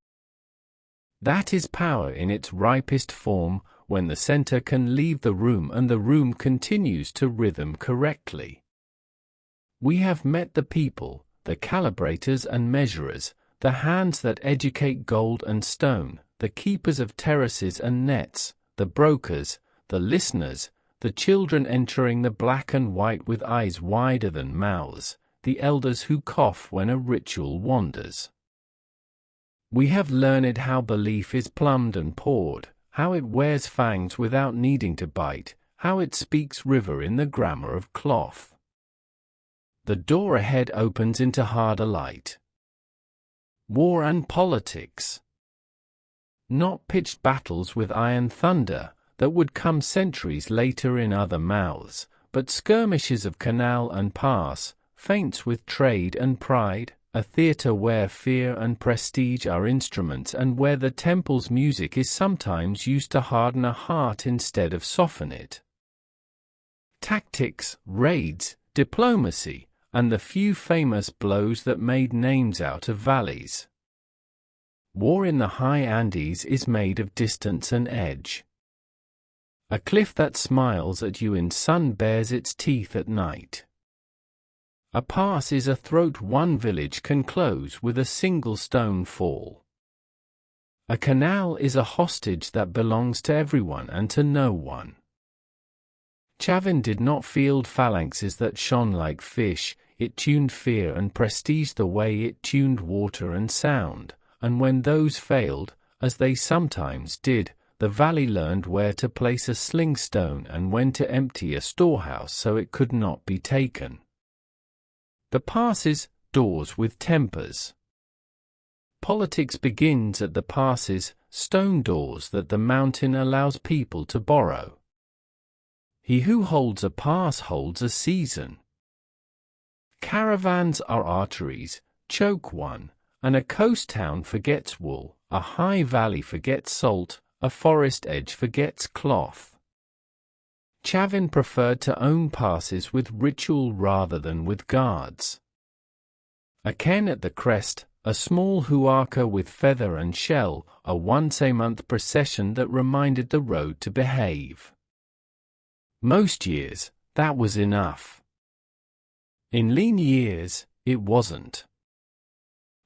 That is power in its ripest form, when the center can leave the room and the room continues to rhythm correctly. We have met the people, the calibrators and measurers, the hands that educate gold and stone, the keepers of terraces and nets, the brokers, the listeners, the children entering the black and white with eyes wider than mouths, the elders who cough when a ritual wanders. We have learned how belief is plumbed and poured, how it wears fangs without needing to bite, how it speaks river in the grammar of cloth. The door ahead opens into harder light. War and politics. Not pitched battles with iron thunder, that would come centuries later in other mouths, but skirmishes of canal and pass, feints with trade and pride, a theatre where fear and prestige are instruments and where the temple's music is sometimes used to harden a heart instead of soften it. Tactics, raids, diplomacy, and the few famous blows that made names out of valleys. War in the high Andes is made of distance and edge. A cliff that smiles at you in sun bares its teeth at night. A pass is a throat one village can close with a single stone fall. A canal is a hostage that belongs to everyone and to no one. Chavín did not field phalanxes that shone like fish, it tuned fear and prestige the way it tuned water and sound, and when those failed, as they sometimes did, the valley learned where to place a sling stone and when to empty a storehouse so it could not be taken. The passes, doors with tempers. Politics begins at the passes, stone doors that the mountain allows people to borrow. He who holds a pass holds a season. Caravans are arteries, choke one, and a coast town forgets wool, a high valley forgets salt, a forest edge forgets cloth. Chavín preferred to own passes with ritual rather than with guards. A cairn at the crest, a small huarca with feather and shell, a once-a-month procession that reminded the road to behave. Most years, that was enough. In lean years, it wasn't.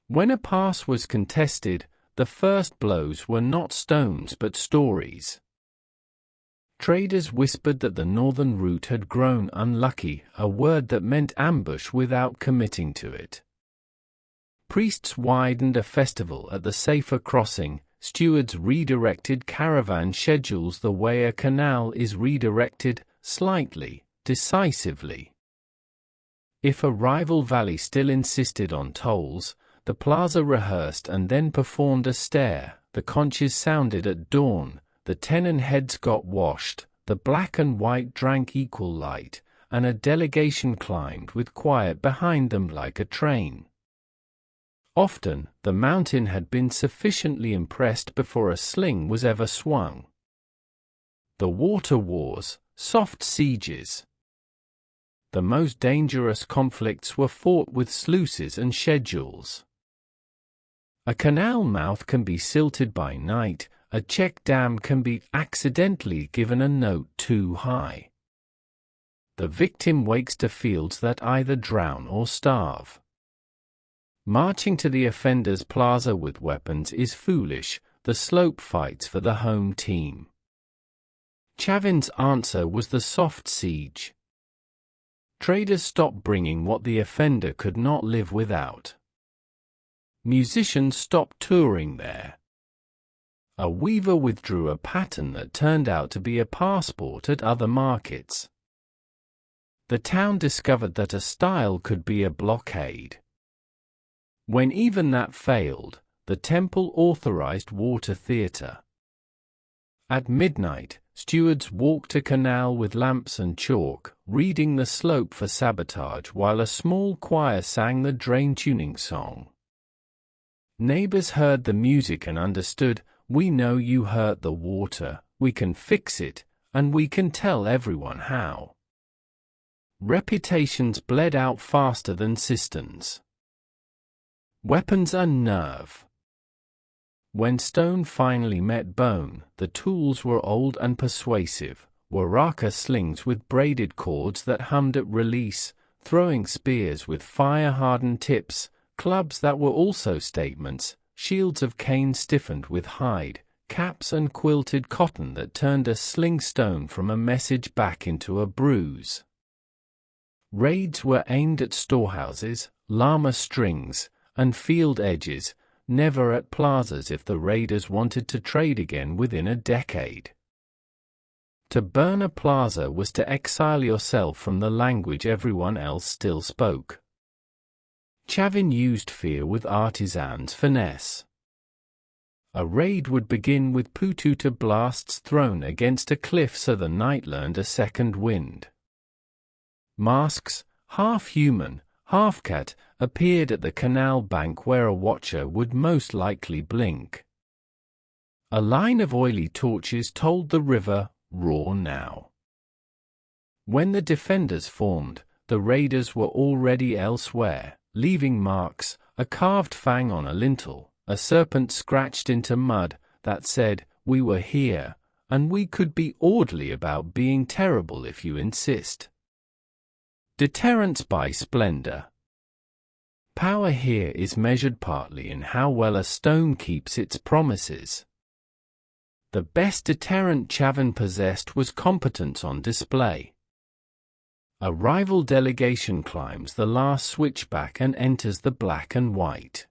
When a pass was contested, the first blows were not stones but stories. Traders whispered that the northern route had grown unlucky, a word that meant ambush without committing to it. Priests widened a festival at the safer crossing, stewards redirected caravan schedules the way a canal is redirected, slightly, decisively. If a rival valley still insisted on tolls, the plaza rehearsed and then performed a stare, the conches sounded at dawn, the tenon heads got washed, the black and white drank equal light, and a delegation climbed with quiet behind them like a train. Often, the mountain had been sufficiently impressed before a sling was ever swung. The water wars, soft sieges. The most dangerous conflicts were fought with sluices and schedules. A canal mouth can be silted by night, a check dam can be accidentally given a note too high. The victim wakes to fields that either drown or starve. Marching to the offender's plaza with weapons is foolish, the slope fights for the home team. Chavin's answer was the soft siege. Traders stopped bringing what the offender could not live without. Musicians stopped touring there. A weaver withdrew a pattern that turned out to be a passport at other markets. The town discovered that a style could be a blockade. When even that failed, the temple authorized water theater. At midnight, stewards walked a canal with lamps and chalk, reading the slope for sabotage while a small choir sang the drain tuning song. Neighbors heard the music and understood, we know you hurt the water, we can fix it, and we can tell everyone how. Reputations bled out faster than cisterns. Weapons and nerve. When stone finally met bone, the tools were old and persuasive, waraka slings with braided cords that hummed at release, throwing spears with fire-hardened tips, clubs that were also statements, shields of cane stiffened with hide, caps and quilted cotton that turned a sling stone from a message back into a bruise. Raids were aimed at storehouses, llama strings, and field edges, never at plazas if the raiders wanted to trade again within a decade. To burn a plaza was to exile yourself from the language everyone else still spoke. Chavín used fear with artisans' finesse. A raid would begin with pututa blasts thrown against a cliff so the night learned a second wind. Masks, half human, half cat, appeared at the canal bank where a watcher would most likely blink. A line of oily torches told the river, roar now. When the defenders formed, the raiders were already elsewhere, leaving marks, a carved fang on a lintel, a serpent scratched into mud, that said, we were here, and we could be orderly about being terrible if you insist. Deterrence by splendor. Power here is measured partly in how well a stone keeps its promises. The best deterrent Chavín possessed was competence on display. A rival delegation climbs the last switchback and enters the black and white.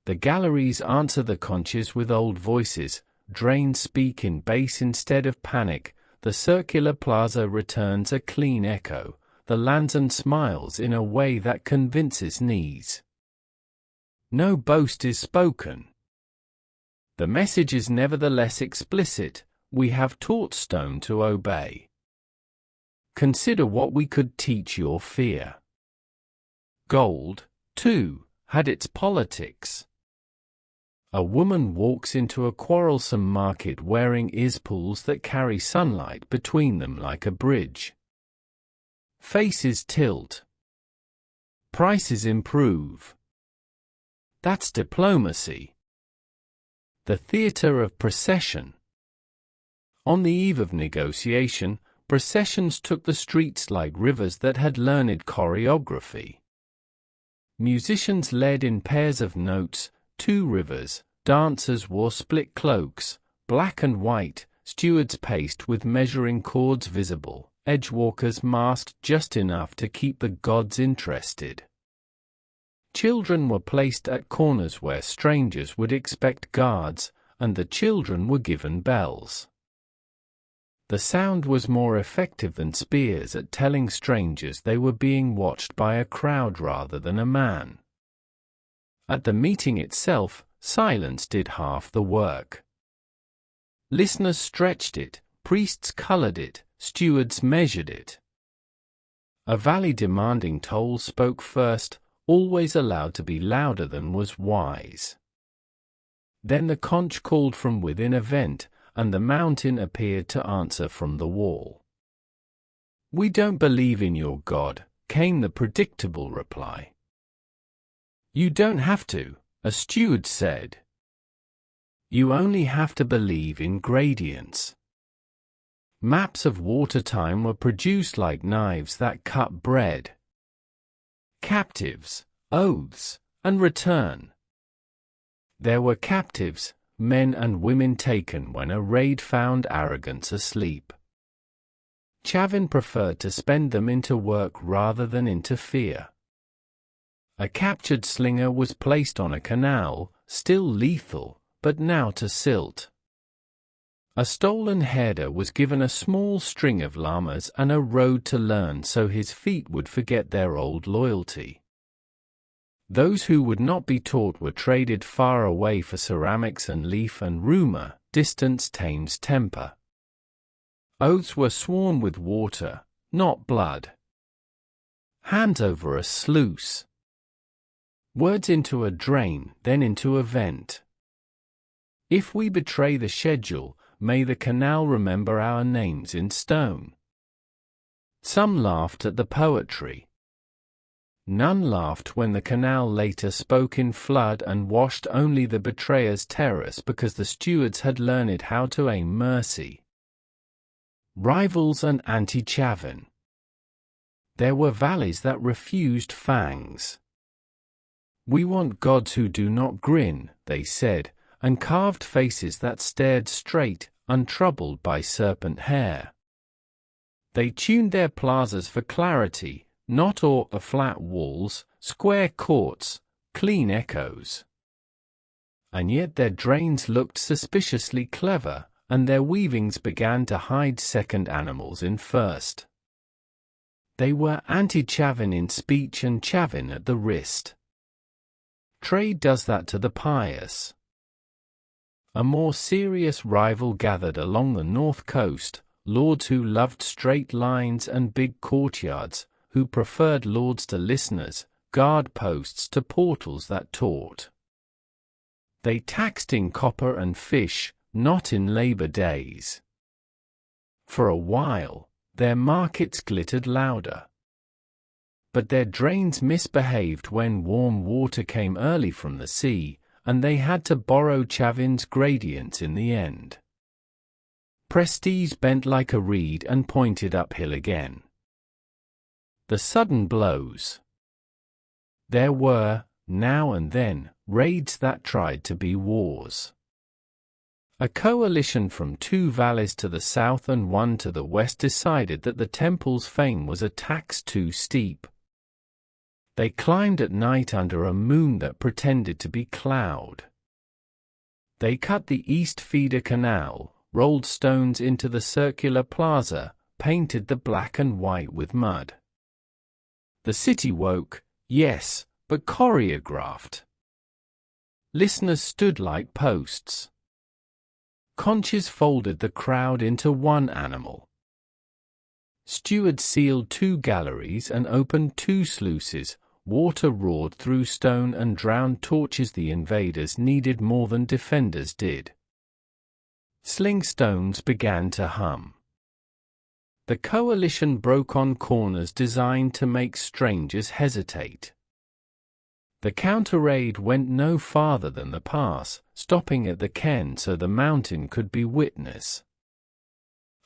The galleries answer the conches with old voices, drains speak in bass instead of panic, the circular plaza returns a clean echo, the lanzon smiles in a way that convinces knees. No boast is spoken. The message is nevertheless explicit, we have taught stone to obey. Consider what we could teach your fear. Gold, too, had its politics. A woman walks into a quarrelsome market wearing earspools that carry sunlight between them like a bridge. Faces tilt. Prices improve. That's diplomacy. The theater of procession. On the eve of negotiation, processions took the streets like rivers that had learned choreography. Musicians led in pairs of notes, two rivers, dancers wore split cloaks, black and white, stewards paced with measuring cords visible, edgewalkers masked just enough to keep the gods interested. Children were placed at corners where strangers would expect guards, and the children were given bells. The sound was more effective than spears at telling strangers they were being watched by a crowd rather than a man. At the meeting itself, silence did half the work. Listeners stretched it, priests colored it, stewards measured it. A valley demanding toll spoke first, always allowed to be louder than was wise. Then the conch called from within a vent, and the mountain appeared to answer from the wall. "We don't believe in your God," came the predictable reply. "You don't have to," a steward said. "You only have to believe in gradients." Maps of water-time were produced like knives that cut bread. Captives, oaths, and return. There were captives, men and women taken when a raid found arrogance asleep. Chavín preferred to spend them into work rather than into fear. A captured slinger was placed on a canal, still lethal, but now to silt. A stolen herder was given a small string of llamas and a road to learn so his feet would forget their old loyalty. Those who would not be taught were traded far away for ceramics and leaf and rumor. Distance tames temper. Oaths were sworn with water, not blood. Hands over a sluice. Words into a drain, then into a vent. If we betray the schedule, may the canal remember our names in stone. Some laughed at the poetry. None laughed when the canal later spoke in flood and washed only the betrayer's terrors because the stewards had learned how to aim mercy. Rivals and anti-Chavín. There were valleys that refused fangs. "We want gods who do not grin," they said, and carved faces that stared straight, untroubled by serpent hair. They tuned their plazas for clarity, not or flat walls, square courts, clean echoes. And yet their drains looked suspiciously clever, and their weavings began to hide second animals in first. They were anti-Chavín in speech and Chavín at the wrist. Trade does that to the pious. A more serious rival gathered along the north coast, lords who loved straight lines and big courtyards, who preferred lords to listeners, guard posts to portals that taught. They taxed in copper and fish, not in labor days. For a while, their markets glittered louder. But their drains misbehaved when warm water came early from the sea, and they had to borrow Chavín's gradients in the end. Prestige bent like a reed and pointed uphill again. The sudden blows. There were, now and then, raids that tried to be wars. A coalition from 2 valleys to the south and 1 to the west decided that the temple's fame was a tax too steep. They climbed at night under a moon that pretended to be cloud. They cut the East Feeder Canal, rolled stones into the circular plaza, painted the black and white with mud. The city woke, yes, but choreographed. Listeners stood like posts. Conches folded the crowd into one animal. Stewards sealed 2 galleries and opened 2 sluices. Water roared through stone and drowned torches. The invaders needed more than defenders did. Sling stones began to hum. The coalition broke on corners designed to make strangers hesitate. The counter-raid went no farther than the pass, stopping at the cairn so the mountain could be witness.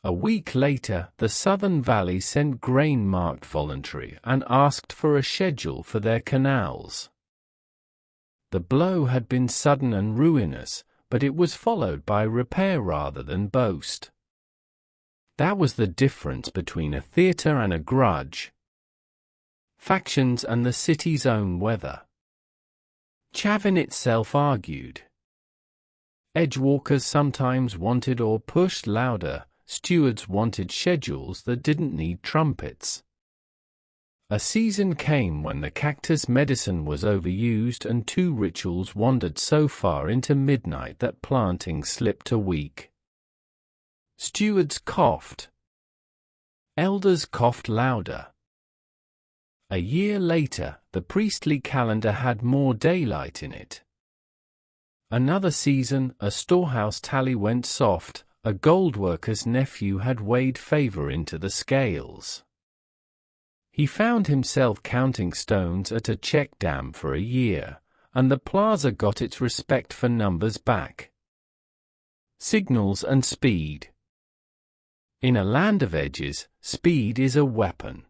A week later, the Southern Valley sent grain-marked voluntary and asked for a schedule for their canals. The blow had been sudden and ruinous, but it was followed by repair rather than boast. That was the difference between a theater and a grudge. Factions and the city's own weather. Chavín itself argued. Edgewalkers sometimes wanted or pushed louder, stewards wanted schedules that didn't need trumpets. A season came when the cactus medicine was overused and 2 rituals wandered so far into midnight that planting slipped a week. Stewards coughed. Elders coughed louder. A year later, the priestly calendar had more daylight in it. Another season, a storehouse tally went soft, a goldworker's nephew had weighed favor into the scales. He found himself counting stones at a check dam for a year, and the plaza got its respect for numbers back. Signals and speed. In a land of edges, speed is a weapon.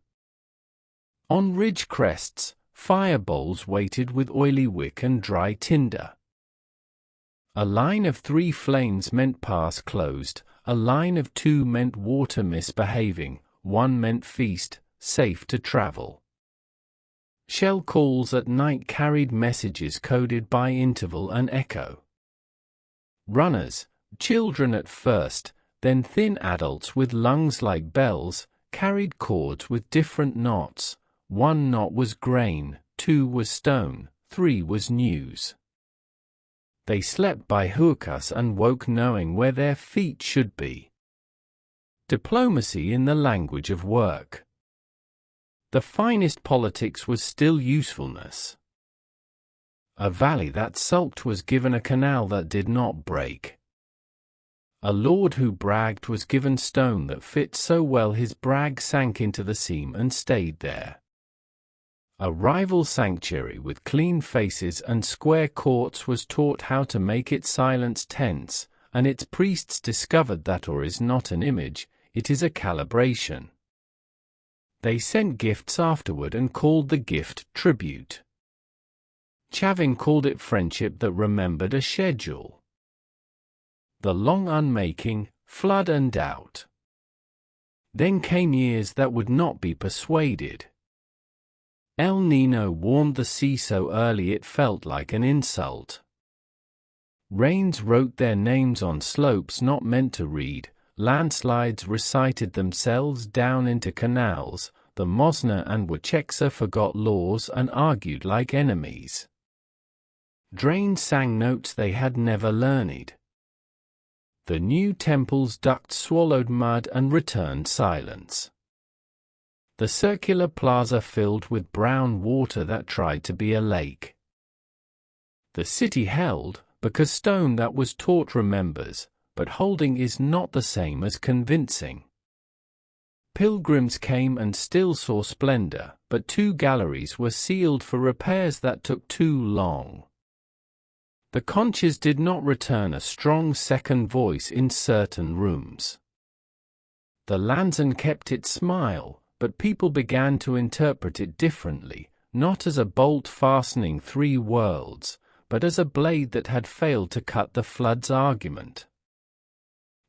On ridge crests, fire bowls waited with oily wick and dry tinder. A line of 3 flames meant pass closed, a line of 2 meant water misbehaving, 1 meant feast, safe to travel. Shell calls at night carried messages coded by interval and echo. Runners, children at first, then thin adults with lungs like bells, carried cords with different knots. 1 knot was grain, 2 was stone, 3 was news. They slept by hookahs and woke knowing where their feet should be. Diplomacy in the language of work. The finest politics was still usefulness. A valley that sulked was given a canal that did not break. A lord who bragged was given stone that fit so well his brag sank into the seam and stayed there. A rival sanctuary with clean faces and square courts was taught how to make its silence tense, and its priests discovered that or is not an image, it is a calibration. They sent gifts afterward and called the gift tribute. Chavín called it friendship that remembered a schedule. The long unmaking, flood and doubt. Then came years that would not be persuaded. El Niño warmed the sea so early it felt like an insult. Rains wrote their names on slopes not meant to read, landslides recited themselves down into canals, the Mosna and Wachexa forgot laws and argued like enemies. Drains sang notes they had never learned. The new temple's ducts swallowed mud and returned silence. The circular plaza filled with brown water that tried to be a lake. The city held, because stone that was taught remembers, but holding is not the same as convincing. Pilgrims came and still saw splendor, but 2 galleries were sealed for repairs that took too long. The conches did not return a strong second voice in certain rooms. The Lanzan kept its smile, but people began to interpret it differently, not as a bolt fastening 3 worlds, but as a blade that had failed to cut the flood's argument.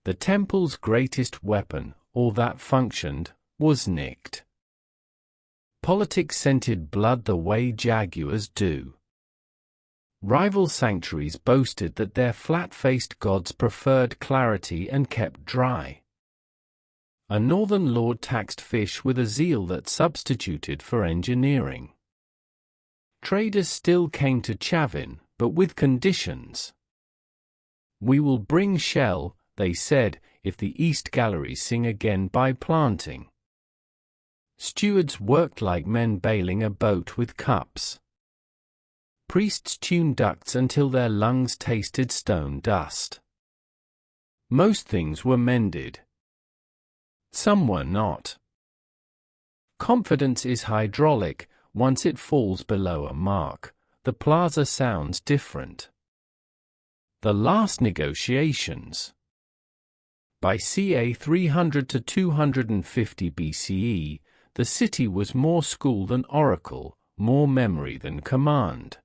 The temple's greatest weapon, all that functioned, was nicked. Politics scented blood the way jaguars do. Rival sanctuaries boasted that their flat-faced gods preferred clarity and kept dry. A northern lord taxed fish with a zeal that substituted for engineering. Traders still came to Chavín, but with conditions. We will bring shell, they said, if the East Galleries sing again by planting. Stewards worked like men bailing a boat with cups. Priests tuned ducts until their lungs tasted stone dust. Most things were mended. Some were not. Confidence is hydraulic. Once it falls below a mark, the plaza sounds different. The last negotiations. By ca 300 to 250 BCE, the city was more school than oracle, more memory than command.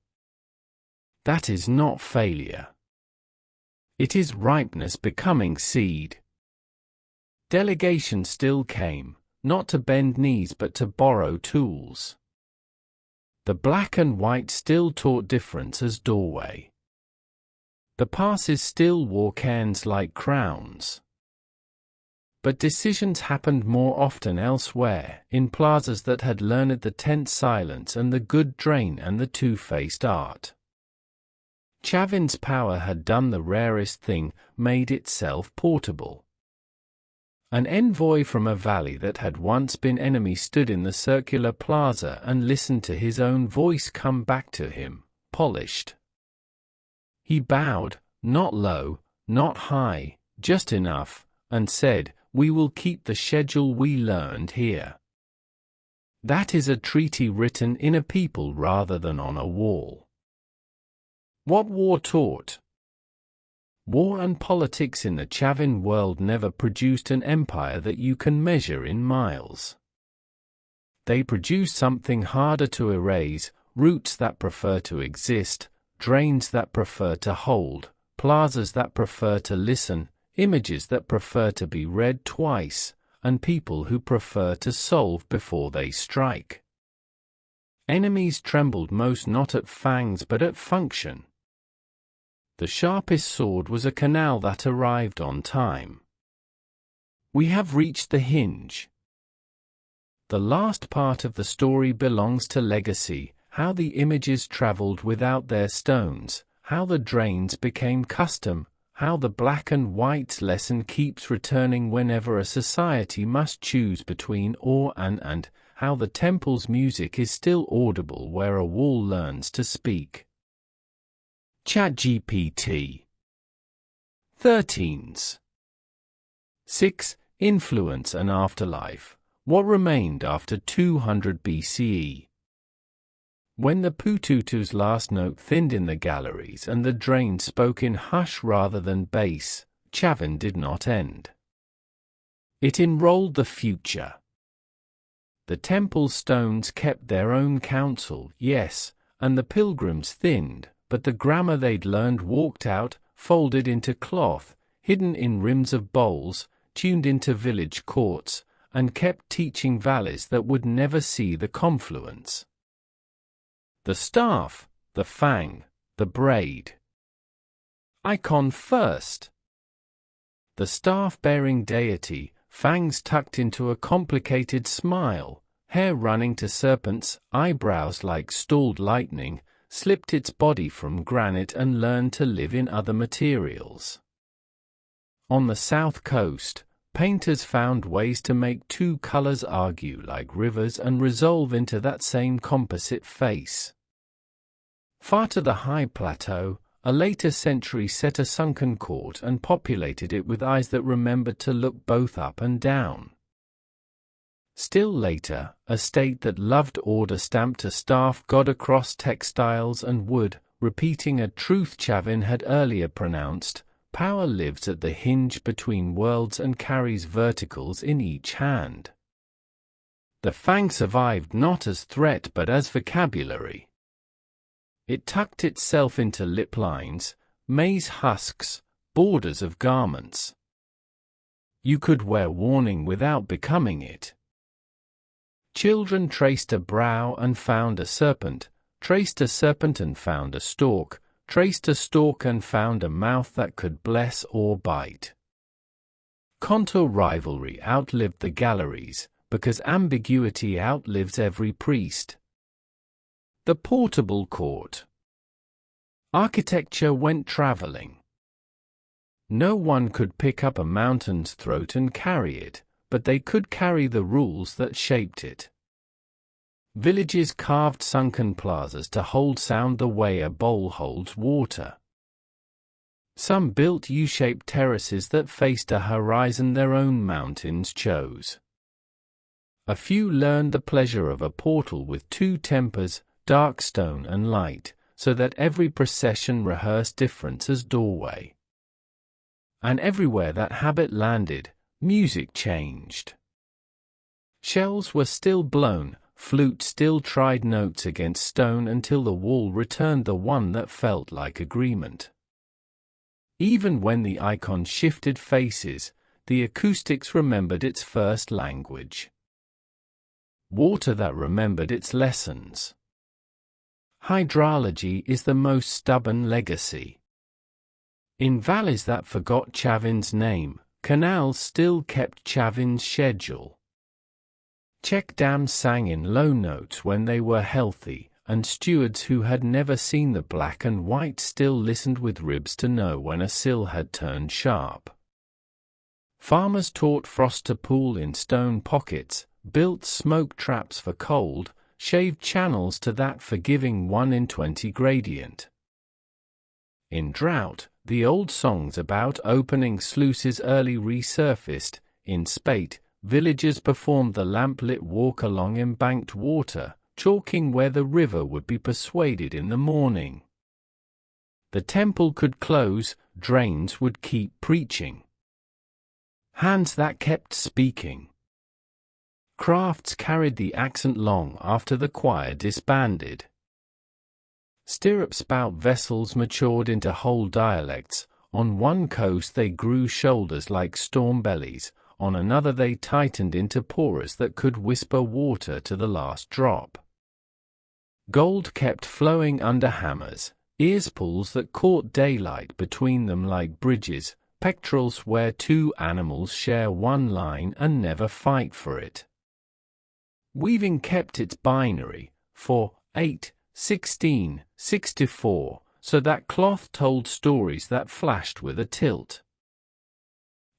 That is not failure. It is ripeness becoming seed. Delegation still came, not to bend knees but to borrow tools. The black and white still taught difference as doorway. The passes still wore cairns like crowns. but decisions happened more often elsewhere, in plazas that had learned the tense silence and the good drain and the two-faced art. Chavin's power had done the rarest thing, made itself portable. An envoy from a valley that had once been enemy stood in the circular plaza and listened to his own voice come back to him, polished. He bowed, not low, not high, just enough, and said, "We will keep the schedule we learned here." That is a treaty written in a people rather than on a wall. What war taught? War and politics in the Chavín world never produced an empire that you can measure in miles. They produced something harder to erase, roots that prefer to exist, drains that prefer to hold, plazas that prefer to listen, images that prefer to be read twice, and people who prefer to solve before they strike. Enemies trembled most not at fangs but at function. The sharpest sword was a canal that arrived on time. We have reached the hinge. The last part of the story belongs to legacy, how the images traveled without their stones, how the drains became custom, how the black and white's lesson keeps returning whenever a society must choose between or and how the temple's music is still audible where a wall learns to speak. ChatGPT 13s 6. Influence and afterlife. What remained after 200 BCE? When the Pututu's last note thinned in the galleries and the drain spoke in hush rather than bass, Chavín did not end. It enrolled the future. The temple stones kept their own counsel, yes, and the pilgrims thinned, but the grammar they'd learned walked out, folded into cloth, hidden in rims of bowls, tuned into village courts, and kept teaching valleys that would never see the confluence. The staff, the fang, the braid. Icon first. The staff-bearing deity, fangs tucked into a complicated smile, hair running to serpents, eyebrows like stalled lightning, slipped its body from granite and learned to live in other materials. On the south coast, painters found ways to make two colors argue like rivers and resolve into that same composite face. Far to the high plateau, a later century set a sunken court and populated it with eyes that remembered to look both up and down. Still later, a state that loved order stamped a staff god across textiles and wood, repeating a truth Chavín had earlier pronounced: power lives at the hinge between worlds and carries verticals in each hand. The fang survived not as threat but as vocabulary. It tucked itself into lip lines, maize husks, borders of garments. You could wear warning without becoming it. Children traced a brow and found a serpent, traced a serpent and found a stalk, traced a stalk and found a mouth that could bless or bite. Contour rivalry outlived the galleries, because ambiguity outlives every priest. The portable court. Architecture went traveling. No one could pick up a mountain's throat and carry it, but they could carry the rules that shaped it. Villages carved sunken plazas to hold sound the way a bowl holds water. Some built U-shaped terraces that faced a horizon their own mountains chose. A few learned the pleasure of a portal with two tempers, dark stone and light, so that every procession rehearsed difference as doorway. And everywhere that habit landed, music changed. Shells were still blown, flute still tried notes against stone until the wall returned the one that felt like agreement. Even when the icon shifted faces, the acoustics remembered its first language. Water that remembered its lessons. Hydrology is the most stubborn legacy. In valleys that forgot Chavín's name, canals still kept Chavin's schedule. Check dams sang in low notes when they were healthy, and stewards who had never seen the black and white still listened with ribs to know when a sill had turned sharp. Farmers taught frost to pool in stone pockets, built smoke traps for cold, shaved channels to that forgiving 1 in 20 gradient. In drought, the old songs about opening sluices early resurfaced. In spate, villagers performed the lamp-lit walk along embanked water, chalking where the river would be persuaded in the morning. The temple could close, drains would keep preaching. Hands that kept speaking. Crafts carried the accent long after the choir disbanded. Stirrup-spout vessels matured into whole dialects. On one coast they grew shoulders like storm bellies, on another they tightened into pores that could whisper water to the last drop. Gold kept flowing under hammers, earspools that caught daylight between them like bridges, pectorals where two animals share one line and never fight for it. Weaving kept its binary, 4, 8, 16, 64, so that cloth told stories that flashed with a tilt.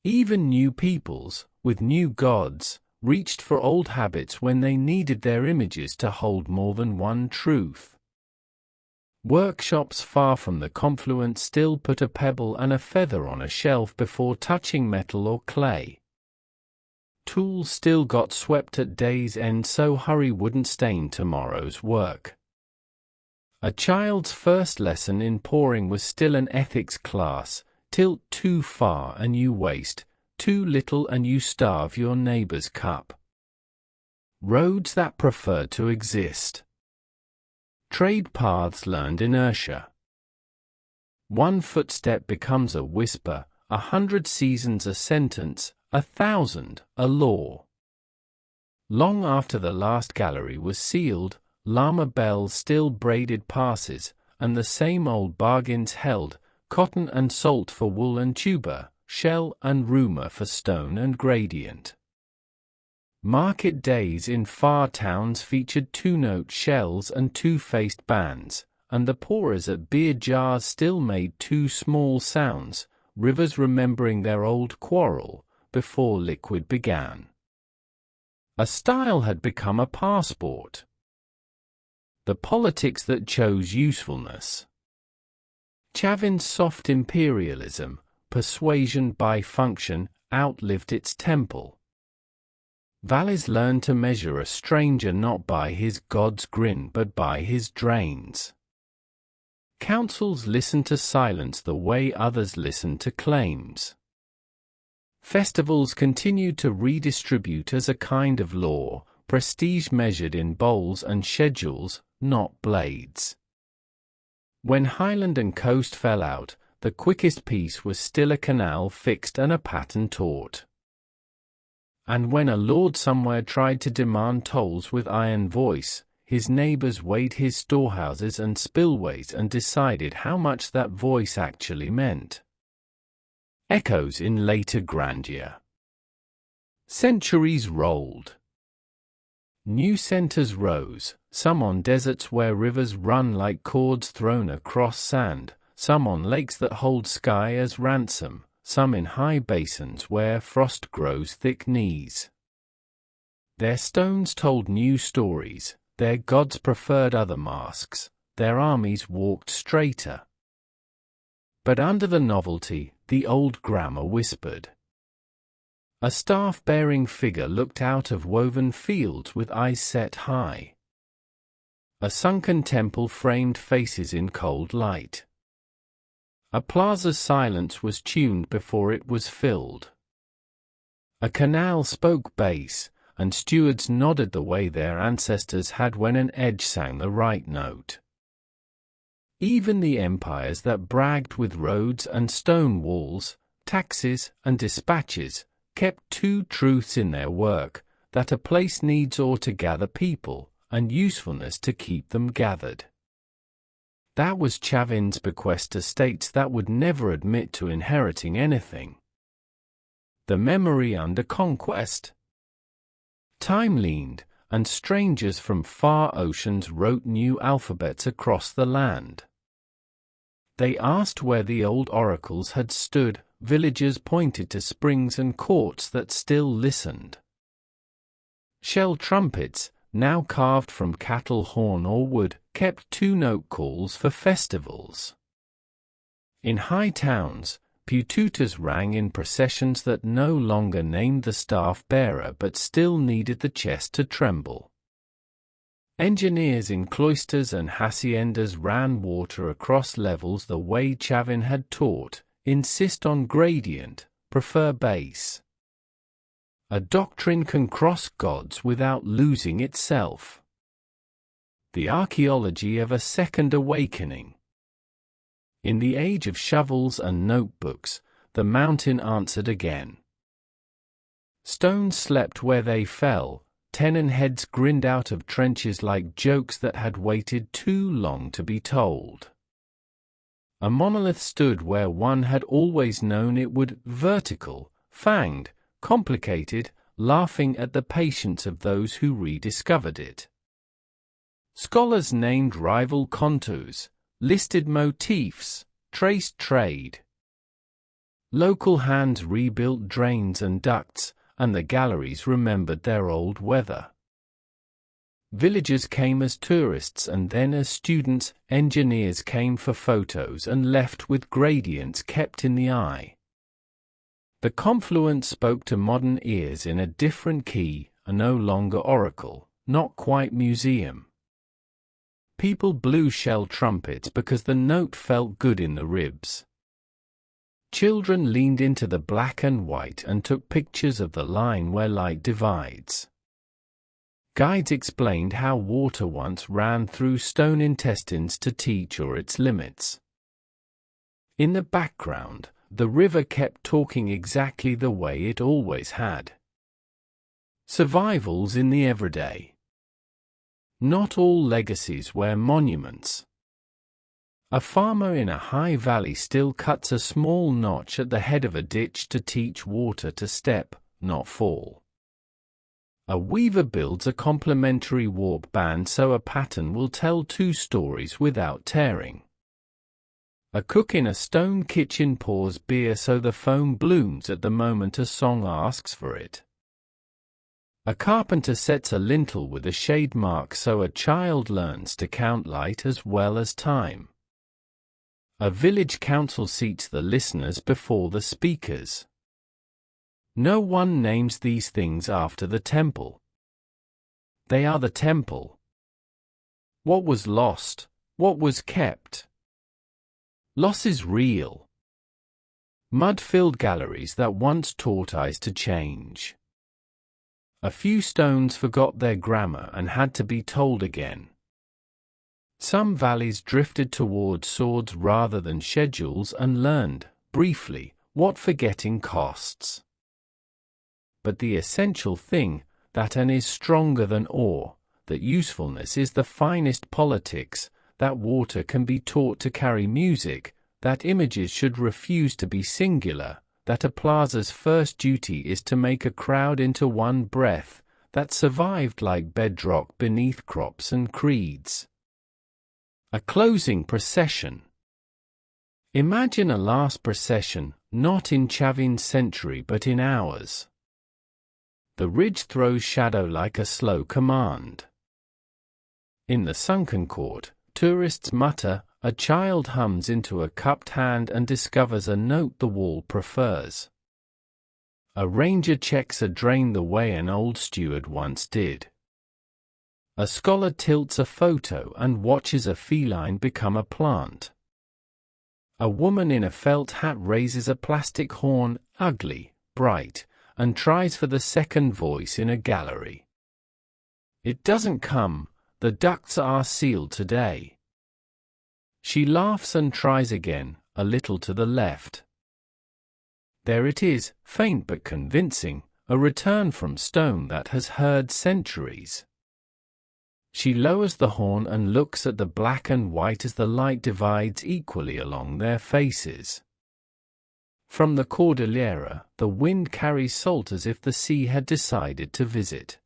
Even new peoples, with new gods, reached for old habits when they needed their images to hold more than one truth. Workshops far from the confluence still put a pebble and a feather on a shelf before touching metal or clay. Tools still got swept at day's end so hurry wouldn't stain tomorrow's work. A child's first lesson in pouring was still an ethics class. Tilt too far and you waste, too little and you starve your neighbor's cup. Roads that prefer to exist. Trade paths learned inertia. One footstep becomes a whisper, 100 seasons a sentence, 1,000 a law. Long after the last gallery was sealed, llama bells still braided passes, and the same old bargains held, cotton and salt for wool and tuber, shell and rumor for stone and gradient. Market days in far towns featured two-note shells and two-faced bands, and the pourers at beer jars still made two small sounds, rivers remembering their old quarrel, before liquid began. A style had become a passport. The politics that chose usefulness. Chavin's soft imperialism, persuasion by function, outlived its temple. Valleys learned to measure a stranger not by his god's grin but by his drains. Councils listened to silence the way others listened to claims. Festivals continued to redistribute as a kind of law, prestige measured in bowls and schedules, not blades. When highland and coast fell out, the quickest piece was still a canal fixed and a pattern taught. And when a lord somewhere tried to demand tolls with iron voice, his neighbors weighed his storehouses and spillways and decided how much that voice actually meant. Echoes in later grandeur. Centuries rolled. New centers rose, some on deserts where rivers run like cords thrown across sand, some on lakes that hold sky as ransom, some in high basins where frost grows thick knees. Their stones told new stories, their gods preferred other masks, their armies walked straighter. But under the novelty, the old grammar whispered. A staff-bearing figure looked out of woven fields with eyes set high. A sunken temple framed faces in cold light. A plaza's silence was tuned before it was filled. A canal spoke bass, and stewards nodded the way their ancestors had when an edge sang the right note. Even the empires that bragged with roads and stone walls, taxes and dispatches, kept two truths in their work, that a place needs ore to gather people, and usefulness to keep them gathered. That was Chavin's bequest to states that would never admit to inheriting anything. The memory under conquest. Time leaned, and strangers from far oceans wrote new alphabets across the land. They asked where the old oracles had stood, villagers pointed to springs and courts that still listened. Shell trumpets, now carved from cattle horn or wood, kept two-note calls for festivals. In high towns, pewtutors rang in processions that no longer named the staff-bearer but still needed the chest to tremble. Engineers in cloisters and haciendas ran water across levels the way Chavín had taught, insist on gradient, prefer base. A doctrine can cross gods without losing itself. The archaeology of a second awakening. In the age of shovels and notebooks, the mountain answered again. Stones slept where they fell, tenon heads grinned out of trenches like jokes that had waited too long to be told. A monolith stood where one had always known it would, vertical, fanged, complicated, laughing at the patience of those who rediscovered it. Scholars named rival contours, listed motifs, traced trade. Local hands rebuilt drains and ducts, and the galleries remembered their old weather. Villagers came as tourists and then as students, engineers came for photos and left with gradients kept in the eye. The confluence spoke to modern ears in a different key, a no longer oracle, not quite museum. People blew shell trumpets because the note felt good in the ribs. Children leaned into the black and white and took pictures of the line where light divides. Guides explained how water once ran through stone intestines to teach or its limits. In the background, the river kept talking exactly the way it always had. Survivals in the everyday. Not all legacies were monuments. A farmer in a high valley still cuts a small notch at the head of a ditch to teach water to step, not fall. A weaver builds a complementary warp band so a pattern will tell two stories without tearing. A cook in a stone kitchen pours beer so the foam blooms at the moment a song asks for it. A carpenter sets a lintel with a shade mark so a child learns to count light as well as time. A village council seats the listeners before the speakers. No one names these things after the temple. They are the temple. What was lost? What was kept? Loss is real. Mud-filled galleries that once taught eyes to change. A few stones forgot their grammar and had to be told again. Some valleys drifted toward swords rather than schedules and learned, briefly, what forgetting costs. But the essential thing, that an is stronger than awe, that usefulness is the finest politics, that water can be taught to carry music, that images should refuse to be singular, that a plaza's first duty is to make a crowd into one breath, that survived like bedrock beneath crops and creeds. A closing procession. Imagine a last procession, not in Chavín's century but in ours. The ridge throws shadow like a slow command. In the sunken court, tourists mutter, a child hums into a cupped hand and discovers a note the wall prefers. A ranger checks a drain the way an old steward once did. A scholar tilts a photo and watches a feline become a plant. A woman in a felt hat raises a plastic horn, ugly, bright, and tries for the second voice in a gallery. It doesn't come, the ducts are sealed today. She laughs and tries again, a little to the left. There it is, faint but convincing, a return from stone that has heard centuries. She lowers the horn and looks at the black and white as the light divides equally along their faces. From the Cordillera, the wind carries salt as if the sea had decided to visit.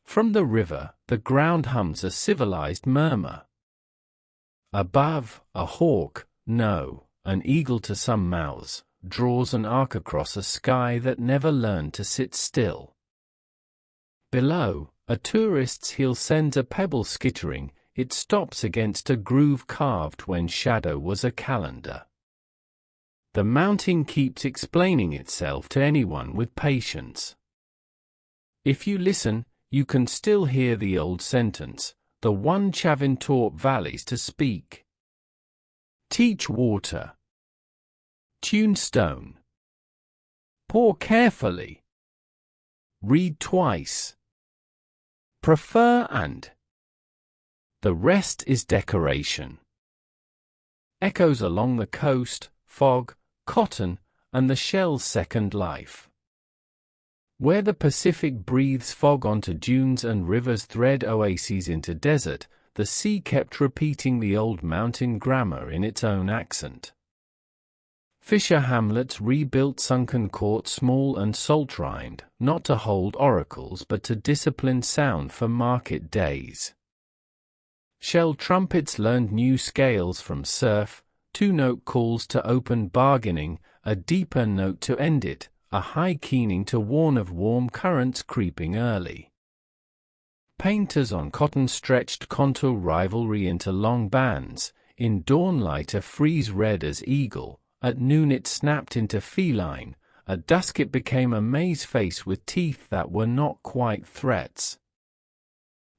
From the river, the ground hums a civilized murmur. Above, a hawk, no, an eagle to some mouths, draws an arc across a sky that never learned to sit still. Below, a tourist's heel sends a pebble skittering, it stops against a groove carved when shadow was a calendar. The mountain keeps explaining itself to anyone with patience. If you listen, you can still hear the old sentence, the one Chavín taught valleys to speak. Teach water. Tune stone. Pour carefully. Read twice. Prefer and. The rest is decoration. Echoes along the coast, fog, cotton, and the shell's second life. Where the Pacific breathes fog onto dunes and rivers thread oases into desert, the sea kept repeating the old mountain grammar in its own accent. Fisher hamlets rebuilt sunken courts small and salt-rimed, not to hold oracles but to discipline sound for market days. Shell trumpets learned new scales from surf, two-note calls to open bargaining, a deeper note to end it, a high keening to warn of warm currents creeping early. Painters on cotton stretched contour rivalry into long bands, in dawnlight a frieze red as eagle, at noon it snapped into feline, at dusk it became a maze face with teeth that were not quite threats.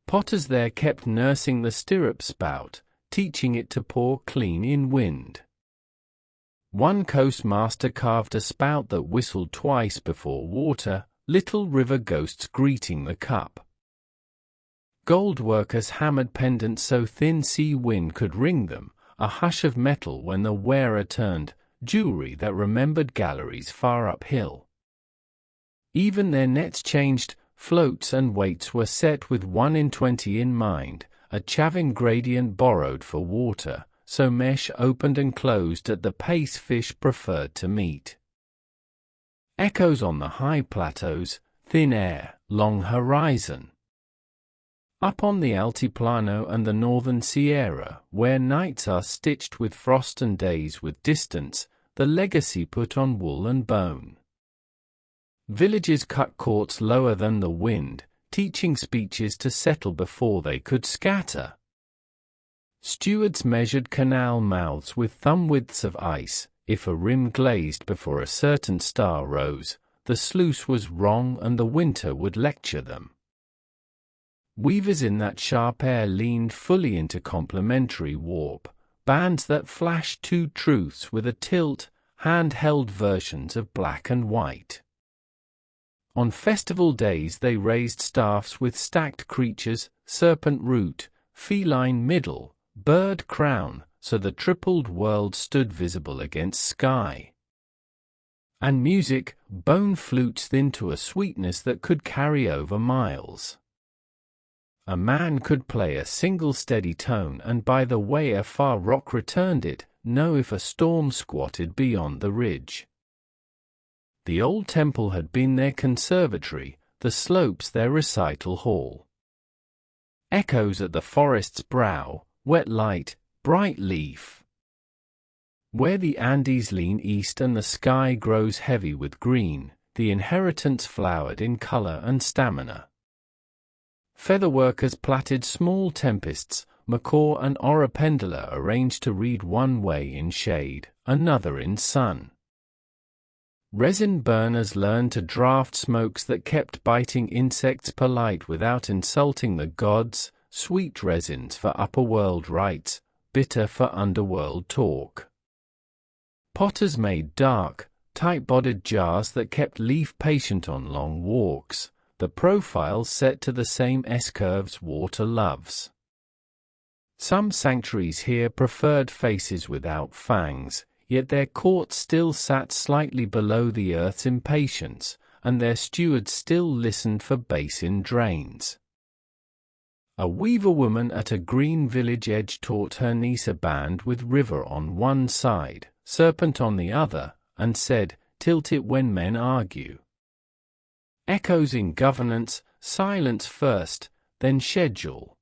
Potters there kept nursing the stirrup spout, teaching it to pour clean in wind. One coastmaster carved a spout that whistled twice before water, little river ghosts greeting the cup. Gold workers hammered pendants so thin sea wind could ring them, a hush of metal when the wearer turned, jewelry that remembered galleries far uphill. Even their nets changed, floats and weights were set with 1 in 20 in mind, a Chavín gradient borrowed for water, so mesh opened and closed at the pace fish preferred to meet. Echoes on the high plateaus, thin air, long horizon. Up on the Altiplano and the northern Sierra, where nights are stitched with frost and days with distance, the legacy put on wool and bone. Villages cut courts lower than the wind, teaching speeches to settle before they could scatter. Stewards measured canal mouths with thumb widths of ice. If a rim glazed before a certain star rose, the sluice was wrong and the winter would lecture them. Weavers in that sharp air leaned fully into complementary warp, bands that flashed two truths with a tilt, hand-held versions of black and white. On festival days they raised staffs with stacked creatures, serpent root, feline middle, bird crown, so the tripled world stood visible against sky. And music, bone flutes thin to a sweetness that could carry over miles. A man could play a single steady tone and by the way a far rock returned it, know if a storm squatted beyond the ridge. The old temple had been their conservatory, the slopes their recital hall. Echoes at the forest's brow, wet light, bright leaf. Where the Andes lean east and the sky grows heavy with green, the inheritance flowered in color and stamina. Featherworkers plaited small tempests, macaw and oropendola arranged to read one way in shade, another in sun. Resin burners learned to draft smokes that kept biting insects polite without insulting the gods, sweet resins for upper-world rites, bitter for underworld talk. Potters made dark, tight-bodied jars that kept leaf patient on long walks, the profiles set to the same S-curves water loves. Some sanctuaries here preferred faces without fangs, yet their court still sat slightly below the earth's impatience, and their stewards still listened for basin drains. A weaver woman at a green village edge taught her niece a band with river on one side, serpent on the other, and said, "Tilt it when men argue." Echoes in governance, silence first, then schedule.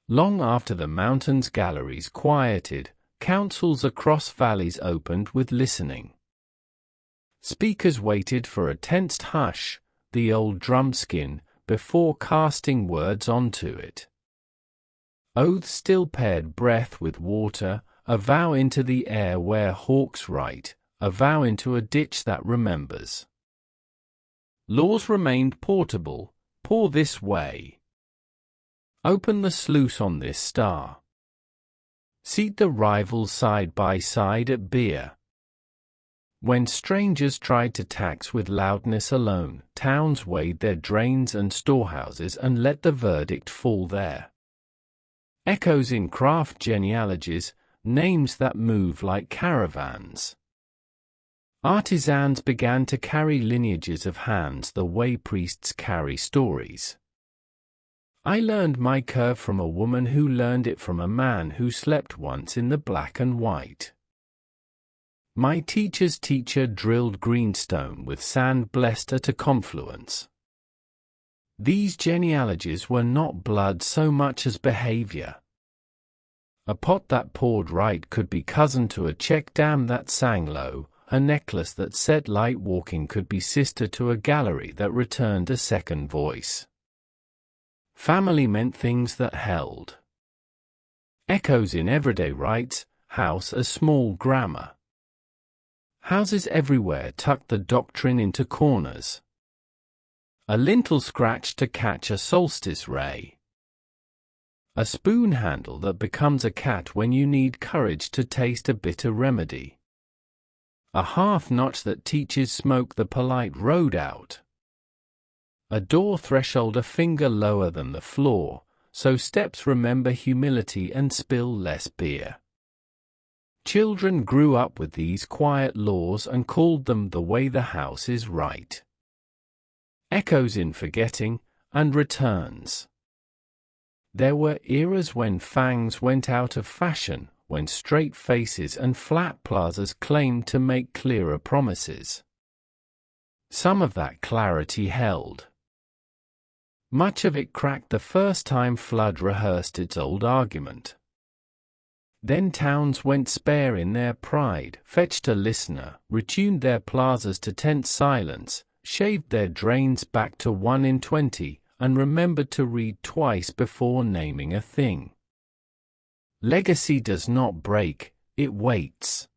Long after the mountain's galleries quieted, councils across valleys opened with listening. Speakers waited for a tensed hush, the old drumskin, before casting words onto it. Oaths still paired breath with water, a vow into the air where hawks write, a vow into a ditch that remembers. Laws remained portable, pour this way. Open the sluice on this star. Seat the rivals side by side at beer. When strangers tried to tax with loudness alone, towns weighed their drains and storehouses and let the verdict fall there. Echoes in craft genealogies, names that move like caravans. Artisans began to carry lineages of hands the way priests carry stories. I learned my curve from a woman who learned it from a man who slept once in the black and white. My teacher's teacher drilled greenstone with sand blessed at a confluence. These genealogies were not blood so much as behavior. A pot that poured right could be cousin to a check dam that sang low, a necklace that set light walking could be sister to a gallery that returned a second voice. Family meant things that held. Echoes in everyday rites, house a small grammar. Houses everywhere tucked the doctrine into corners. A lintel scratch to catch a solstice ray. A spoon handle that becomes a cat when you need courage to taste a bitter remedy. A hearth notch that teaches smoke the polite road out. A door threshold a finger lower than the floor, so steps remember humility and spill less beer. Children grew up with these quiet laws and called them the way the house is right. Echoes in forgetting, and returns. There were eras when fangs went out of fashion, when straight faces and flat plazas claimed to make clearer promises. Some of that clarity held. Much of it cracked the first time Flood rehearsed its old argument. Then towns went spare in their pride, fetched a listener, retuned their plazas to tense silence, shaved their drains back to 1 in 20, and remembered to read twice before naming a thing. Legacy does not break, it waits.